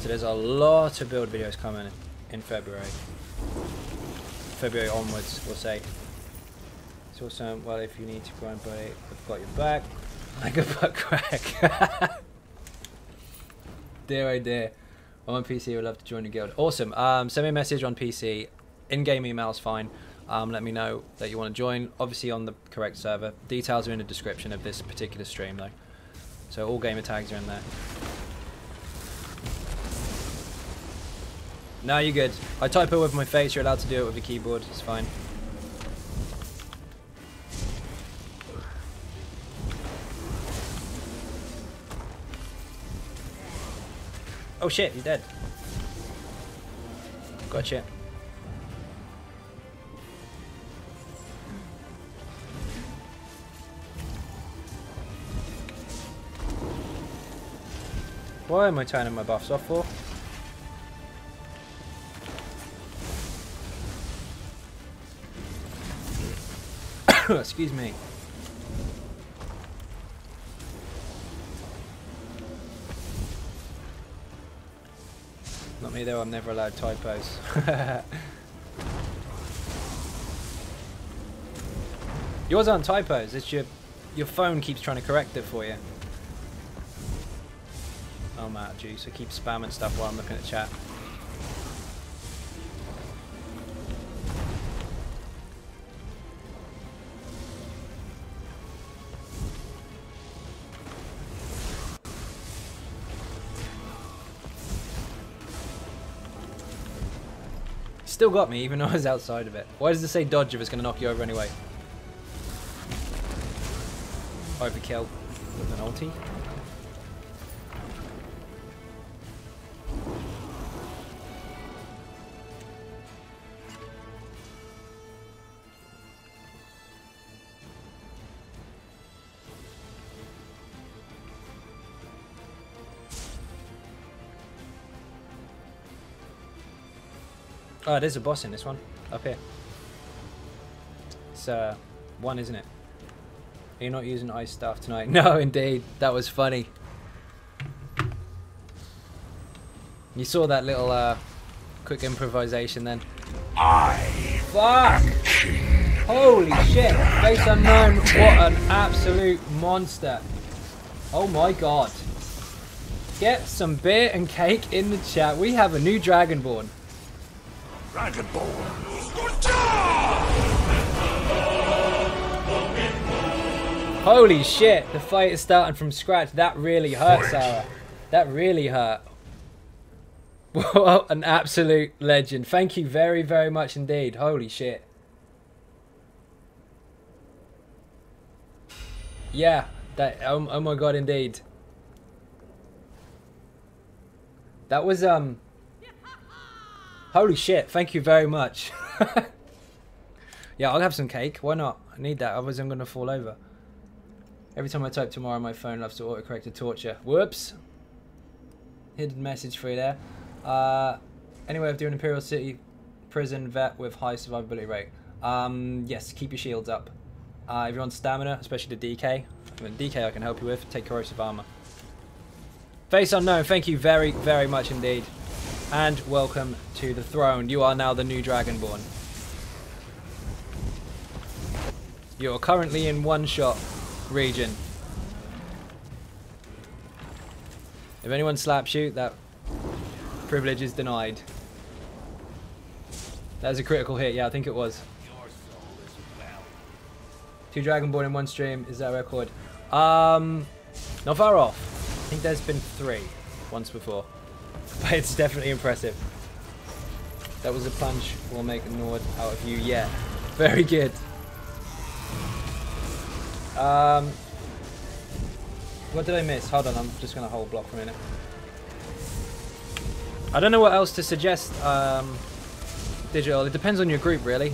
So there's a lot of build videos coming in February. February onwards, we'll say. It's awesome. Well, if you need to grind, buddy, I've got your back. Like a butt crack. Dear, oh dear. I'm on PC, I would love to join the guild. Awesome. Send me a message on PC. In-game email's fine. let me know that you want to join. Obviously on the correct server. Details are in the description of this particular stream though. So all gamer tags are in there. No, you're good. I type it with my face. You're allowed to do it with a keyboard. It's fine. Oh shit, you're dead. Gotcha. Why am I turning my buffs off for? Excuse me. Not me though, I'm never allowed typos. Yours aren't typos, it's your phone keeps trying to correct it for you. Oh Matt, juice, I keep spamming stuff while I'm looking at chat. Still got me, even though I was outside of it. Why does it say dodge if it's going to knock you over anyway? Overkill with an ulti. Oh, there's a boss in this one. Up here. It's one, isn't it? Are you not using ice stuff tonight? No, indeed. That was funny. You saw that little quick improvisation then. Fuck! Holy shit! Face unknown, what an absolute monster. Oh my god. Get some beer and cake in the chat. We have a new Dragonborn. Holy shit, the fight is starting from scratch. That really hurt, Sarah. That really hurt. What an absolute legend. Thank you very, very much indeed. Holy shit. Yeah, that oh my god indeed. That was holy shit, thank you very much. Yeah, I'll have some cake. Why not? I need that, otherwise I'm going to fall over. Every time I type tomorrow, my phone loves to autocorrect to torture. Whoops. Hidden message for you there. Anyway, of doing Imperial City prison vet with high survivability rate. Yes, keep your shields up. If you're on stamina, especially the DK. I mean, DK I can help you with. Take corrosive armor. Face unknown, thank you very, very much indeed. And welcome to the throne. You are now the new Dragonborn. You are currently in one-shot region. If anyone slaps you, that privilege is denied. That was a critical hit, yeah, I think it was. 2 Dragonborn in one stream, is that a record? Not far off. I think there's been 3 once before. But it's definitely impressive. That was a punch. We'll make a Nord out of you. Yeah. Very good. What did I miss? Hold on, I'm just going to hold block for a minute. I don't know what else to suggest, Digital. It depends on your group, really.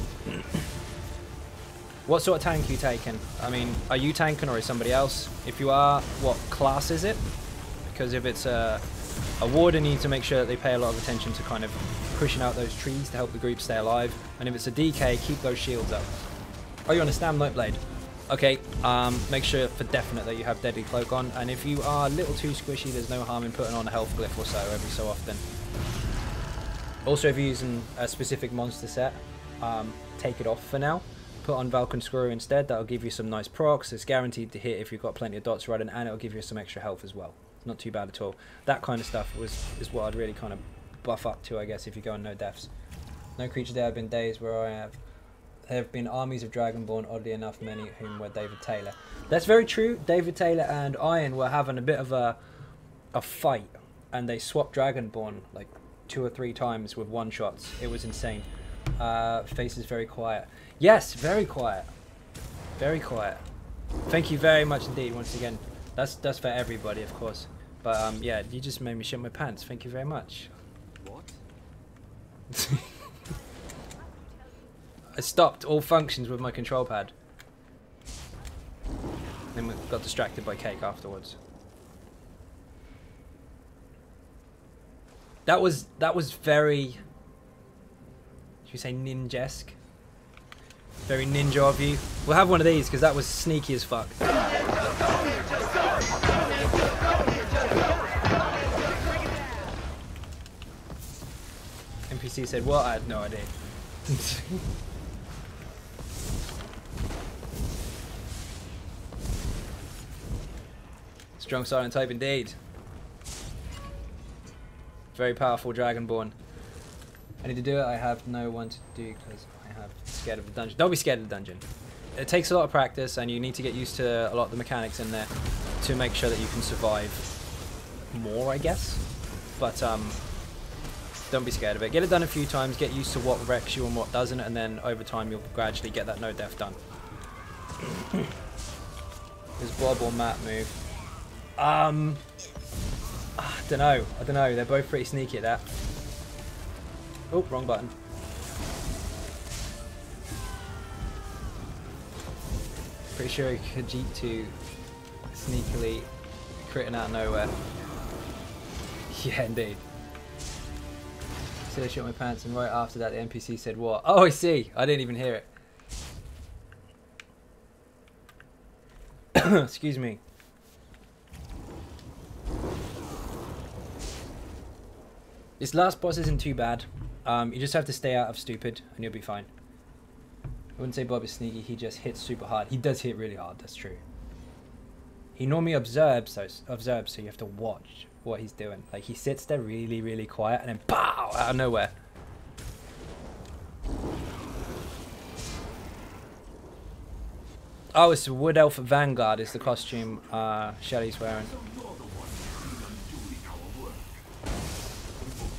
What sort of tank are you taking? I mean, are you tanking or is somebody else? If you are, what class is it? Because if it's a warden, you need to make sure that they pay a lot of attention to kind of pushing out those trees to help the group stay alive. And if it's a DK, keep those shields up. Oh, you're on a Stam Nightblade. Okay, make sure for definite that you have Deadly Cloak on. And if you are a little too squishy, there's no harm in putting on a health glyph or so every so often. Also, if you're using a specific monster set, take it off for now. Put on Vulcan Screw instead. That'll give you some nice procs. It's guaranteed to hit if you've got plenty of dots running, and it'll give you some extra health as well. Not too bad at all. That kind of stuff is what I'd really kind of buff up to, I guess, if you go on no deaths. No creature there have been days where I have there have been armies of Dragonborn, oddly enough, many of whom were David Taylor. That's very true. David Taylor and Iron were having a bit of a fight, and they swapped Dragonborn like 2 or 3 times with one-shots. It was insane. Face is very quiet. Yes, very quiet. Very quiet. Thank you very much indeed, once again. That's for everybody, of course. But yeah, you just made me shit my pants. Thank you very much. What? I stopped all functions with my control pad. Then we got distracted by cake afterwards. That was very, should we say, ninja-esque? Very ninja of you. We'll have one of these because that was sneaky as fuck. NPC said what? I had no idea. Strong silent type indeed. Very powerful Dragonborn. I need to do it. I have no one to do because I have scared of the dungeon. Don't be scared of the dungeon. It takes a lot of practice and you need to get used to a lot of the mechanics in there to make sure that you can survive more, I guess. But don't be scared of it. Get it done a few times, get used to what wrecks you and what doesn't, and then over time you'll gradually get that no death done. Does Bob or Matt move? I don't know. They're both pretty sneaky at that. Oh, wrong button. Pretty sure Khajiit sneakily critting out of nowhere. Yeah, indeed. So I shot my pants, and right after that the NPC said what? Oh, I see. I didn't even hear it. Excuse me. This last boss isn't too bad. You just have to stay out of stupid and you'll be fine. I wouldn't say Bob is sneaky, he just hits super hard. He does hit really hard, that's true. He normally observes, so you have to watch what he's doing. Like, he sits there really, really quiet and then pow! Out of nowhere. Oh, it's the Wood Elf Vanguard is the costume Shelly's wearing.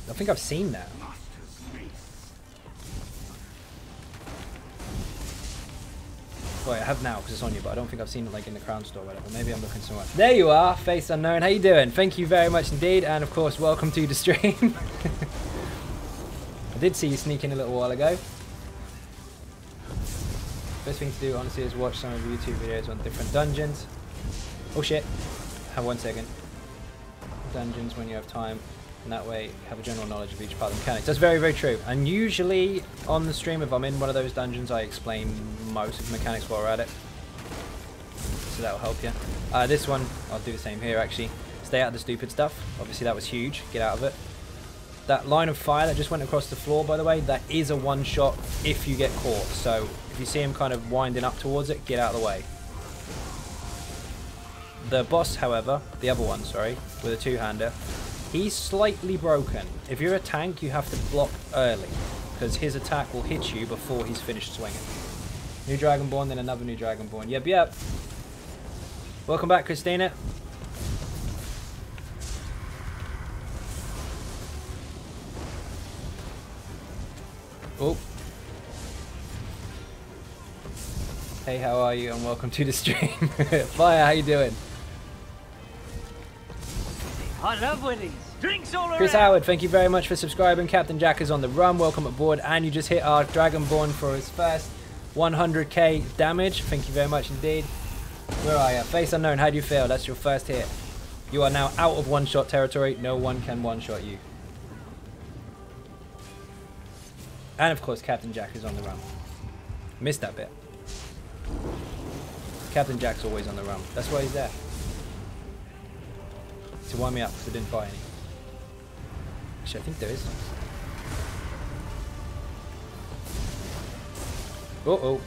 I think I've seen that. Wait, I have now because it's on you, but I don't think I've seen it like in the Crown store or whatever. Maybe I'm looking somewhere. There you are, Face Unknown. How you doing? Thank you very much indeed, and of course, welcome to the stream. I did see you sneaking a little while ago. Best thing to do, honestly, is watch some of the YouTube videos on different dungeons. Oh shit! Have 1 second. Dungeons when you have time. And that way you have a general knowledge of each part of the mechanics. That's very, very true. And usually on the stream, if I'm in one of those dungeons, I explain most of the mechanics while we're at it. So that will help you. This one, I'll do the same here actually. Stay out of the stupid stuff. Obviously that was huge. Get out of it. That line of fire that just went across the floor, by the way, that is a one-shot if you get caught. So if you see him kind of winding up towards it, get out of the way. The boss, however, the other one, sorry, with a two-hander, he's slightly broken. If you're a tank, you have to block early, because his attack will hit you before he's finished swinging. New Dragonborn, then another new Dragonborn. Yep, yep. Welcome back, Christina. Oh. Hey, how are you? And welcome to the stream. Fire, how you doing? I love Willies. Drinks all around. Chris Howard, thank you very much for subscribing. Captain Jack is on the run. Welcome aboard. And you just hit our Dragonborn for his first 100k damage. Thank you very much indeed. Where are you? Face Unknown, how do you feel? That's your first hit. You are now out of one-shot territory. No one can one-shot you. And of course, Captain Jack is on the run. Missed that bit. Captain Jack's always on the run. That's why he's there. To wind me up because I didn't buy any. Actually, I think there is. Uh-oh.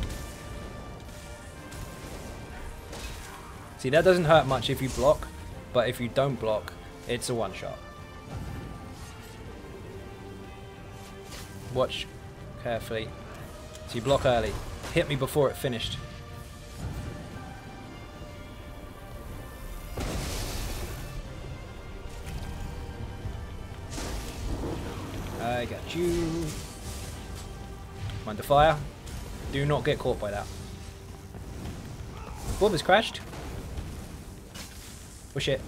See, that doesn't hurt much if you block, but if you don't block, it's a one-shot. Watch carefully. So you block early. Hit me before it finished. I got you. Mind the fire. Do not get caught by that. Orb has crashed. Oh shit.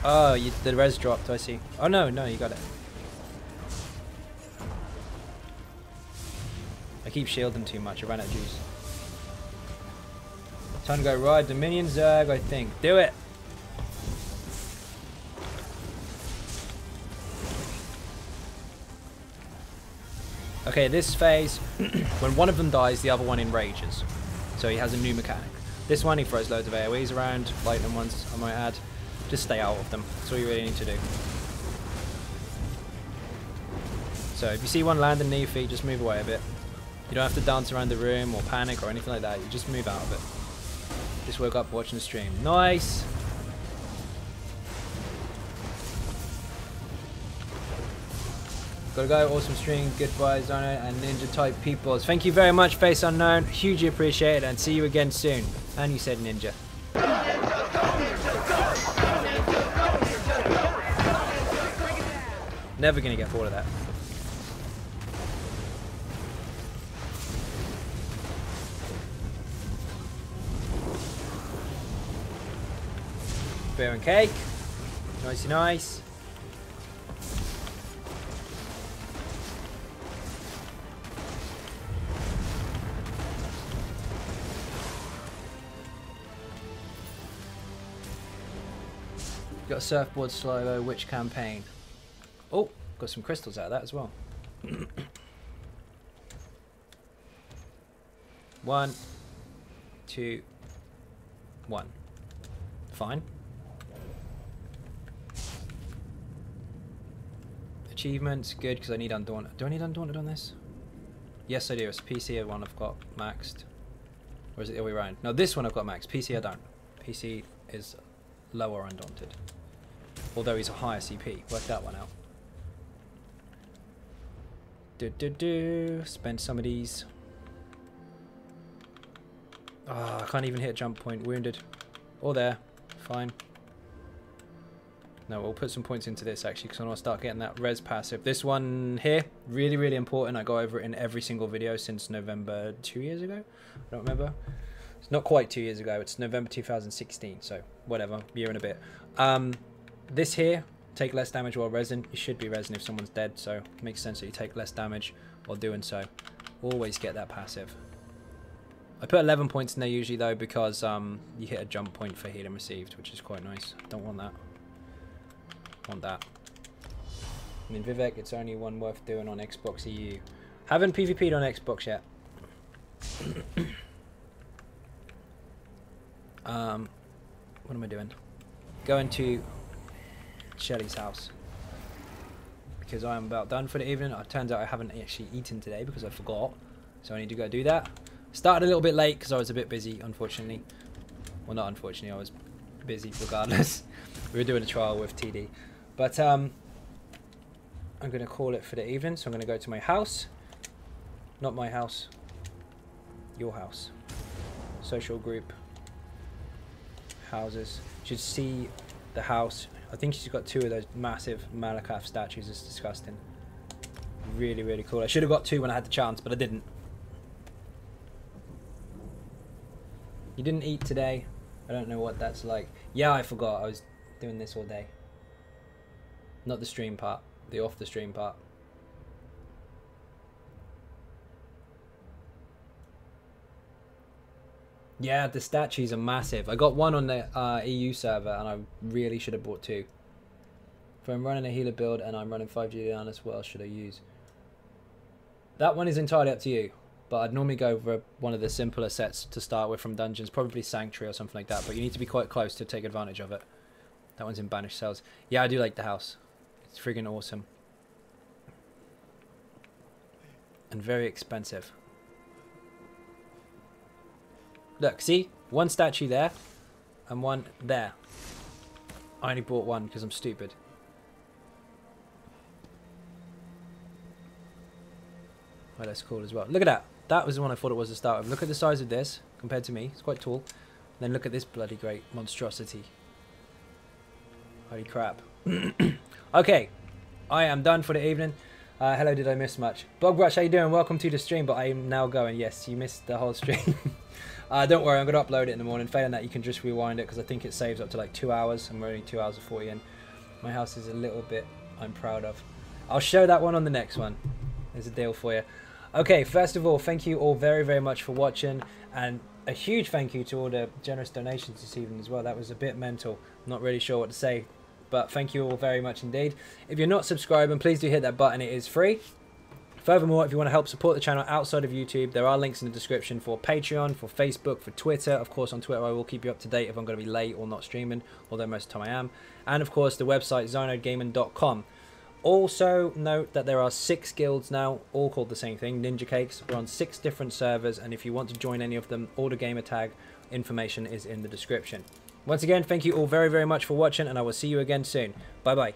Oh, the res dropped, I see. Oh no, you got it. I keep shielding too much, I ran out of juice. Time to go ride the minion Zerg, I think. Do it! Okay, this phase, when one of them dies, the other one enrages. So he has a new mechanic. This one, he throws loads of AoEs around, lightning ones, I might add. Just stay out of them. That's all you really need to do. So if you see one landing near your feet, just move away a bit. You don't have to dance around the room or panic or anything like that. You just move out of it. Just woke up watching the stream. Nice! Gotta go. Awesome stream. Goodbye, Xynode and Ninja type peoples. Thank you very much, Face Unknown. Hugely appreciate it and see you again soon. And you said Ninja. Never gonna get bored of that. Beer and cake. Nicey nice. Got a surfboard solo, which campaign? Oh, got some crystals out of that as well. 1, 2, 1. Fine. Achievements, good, because I need Undaunted. Do I need Undaunted on this? Yes, I do. It's PC one I've got maxed. Or is it the other way around? No, this one I've got maxed. PC I don't. PC is lower Undaunted. Although he's a higher CP. Work that one out. Spend some of these. Ah, I can't even hit jump point. Wounded. Or there. Fine. No, we'll put some points into this actually because I want to start getting that res passive. This one here, really, really important. I go over it in every single video since November 2 years ago. I don't remember. It's not quite 2 years ago. It's November 2016. So whatever, year and a bit. This here, take less damage while resin. You should be resin if someone's dead, so it makes sense that you take less damage while doing so. Always get that passive. I put 11 points in there usually though because you hit a jump point for healing received, which is quite nice. Don't want that. Want that. I mean, Vivek, it's only one worth doing on Xbox EU. Haven't PvP'd on Xbox yet. What am I doing? Going to Shelly's house because I am about done for the evening. It turns out I haven't actually eaten today because I forgot, so I need to go do that. Started a little bit late because I was a bit busy, unfortunately. Well, not unfortunately, I was busy regardless. We were doing a trial with TD, but I'm going to call it for the evening. So I'm going to go to my house, not my house, your house. Social group, houses. You should see the house. I think she's got 2 of those massive Malakath statues. It's disgusting. Really, really cool. I should have got 2 when I had the chance, but I didn't. You didn't eat today? I don't know what that's like. Yeah, I forgot. I was doing this all day. Not the stream part. The off the stream part. Yeah, the statues are massive. I got 1 on the EU server and I really should have bought 2. If I'm running a healer build and I'm running 5G down as well, should I use? That one is entirely up to you. But I'd normally go for one of the simpler sets to start with from dungeons. Probably Sanctuary or something like that. But you need to be quite close to take advantage of it. That one's in Banished Cells. Yeah, I do like the house. It's friggin' awesome. And very expensive. Look, see? 1 statue there. And 1 there. I only bought one because I'm stupid. Oh, that's cool as well. Look at that. That was the one I thought it was to start with. Look at the size of this compared to me. It's quite tall. Then look at this bloody great monstrosity. Holy crap. Okay. I am done for the evening. Hello, did I miss much? Bogrush, how you doing? Welcome to the stream, but I am now going. Yes, you missed the whole stream. Don't worry, I'm going to upload it in the morning. Failing that, you can just rewind it because I think it saves up to like 2 hours. And we're only 2 hours and 40 in. My house is a little bit I'm proud of. I'll show that one on the next one. There's a deal for you. Okay, first of all, thank you all very, very much for watching. And a huge thank you to all the generous donations this evening as well. That was a bit mental. I'm not really sure what to say. But thank you all very much indeed. If you're not subscribing, please do hit that button. It is free. Furthermore, if you want to help support the channel outside of YouTube, there are links in the description for Patreon, for Facebook, for Twitter. Of course, on Twitter, I will keep you up to date if I'm going to be late or not streaming, although most of the time I am. And of course, the website, XynodeGaming.com. Also, note that there are 6 guilds now, all called the same thing, Ninja Cakes. We're on 6 different servers, and if you want to join any of them, all the gamer tag information is in the description. Once again, thank you all very, very much for watching, and I will see you again soon. Bye-bye.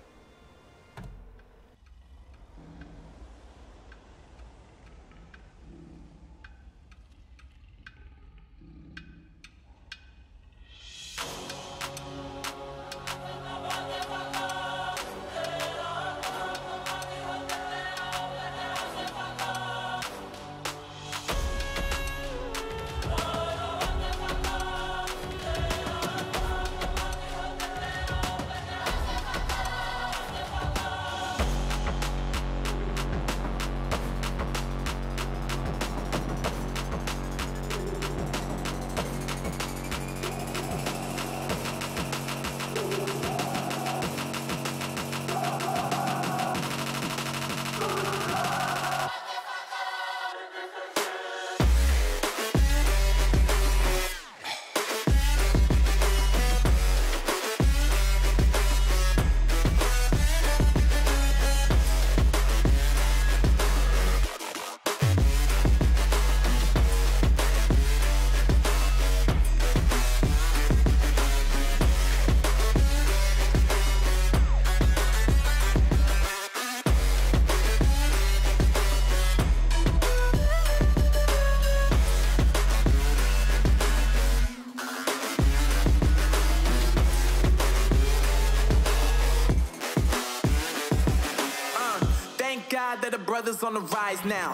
That the brothers on the rise now.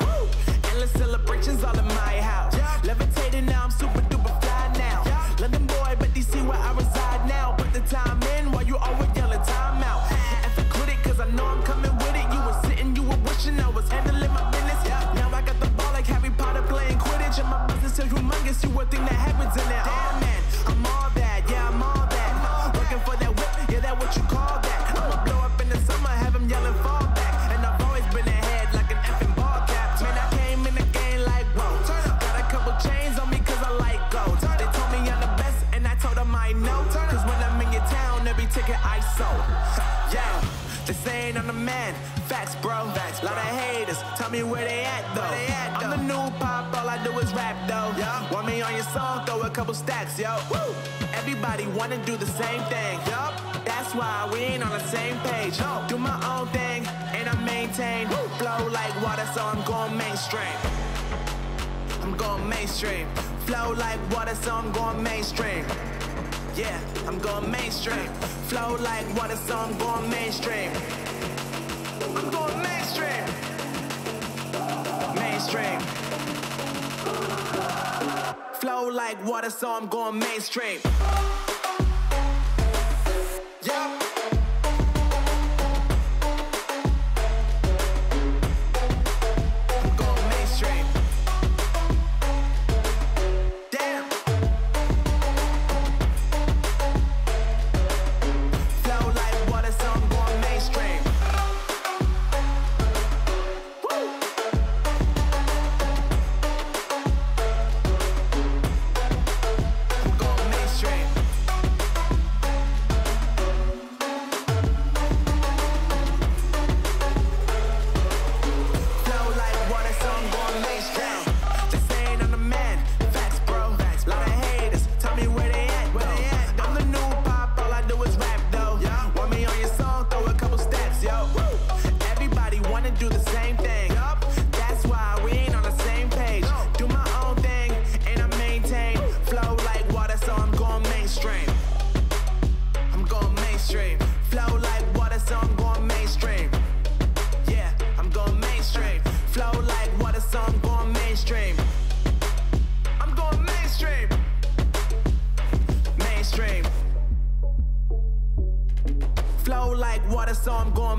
Endless celebrations all in my house. Levitating now, I'm super duper fly now. London boy, but DC where I reside now. Put the time in while you always yelling time out. And for quit it, cause I know I'm coming with it. You were sitting, you were wishing I was handling my business. Now I got the ball like Harry Potter playing Quidditch. And my business is humongous, you would think that happens in there. Oh man, I'm all that, yeah, I'm all that. Working for that whip, yeah, that what you call that. I'ma blow up in the summer, have them yelling fall back. And I've always been ahead like an effing ball cap. Man, I came in the game like, whoa. Got a couple chains on me cause I like gold. They told me I'm the best and I told them I know. Cause when I'm in your town, every ticket I sold. Yeah, they saying I'm the man. Facts, bro. Lot of haters, tell me where they at though. I'm the new pop, all I do is rap though. Want me on your song, throw a couple stacks, yo. Woo! Everybody wanna do the same thing. Yup, that's why we ain't on the same page. Do my own thing, and I maintain. Flow like water, so I'm going mainstream. I'm going mainstream. Flow like water, so I'm going mainstream. Yeah, I'm going mainstream. Flow like water, so I'm going mainstream. I'm going mainstream. Mainstream. Flow like water, so I'm going mainstream. Yeah. I'm going mainstream. Damn. Flow like water, so I'm going mainstream. I'm going mainstream.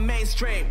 mainstream.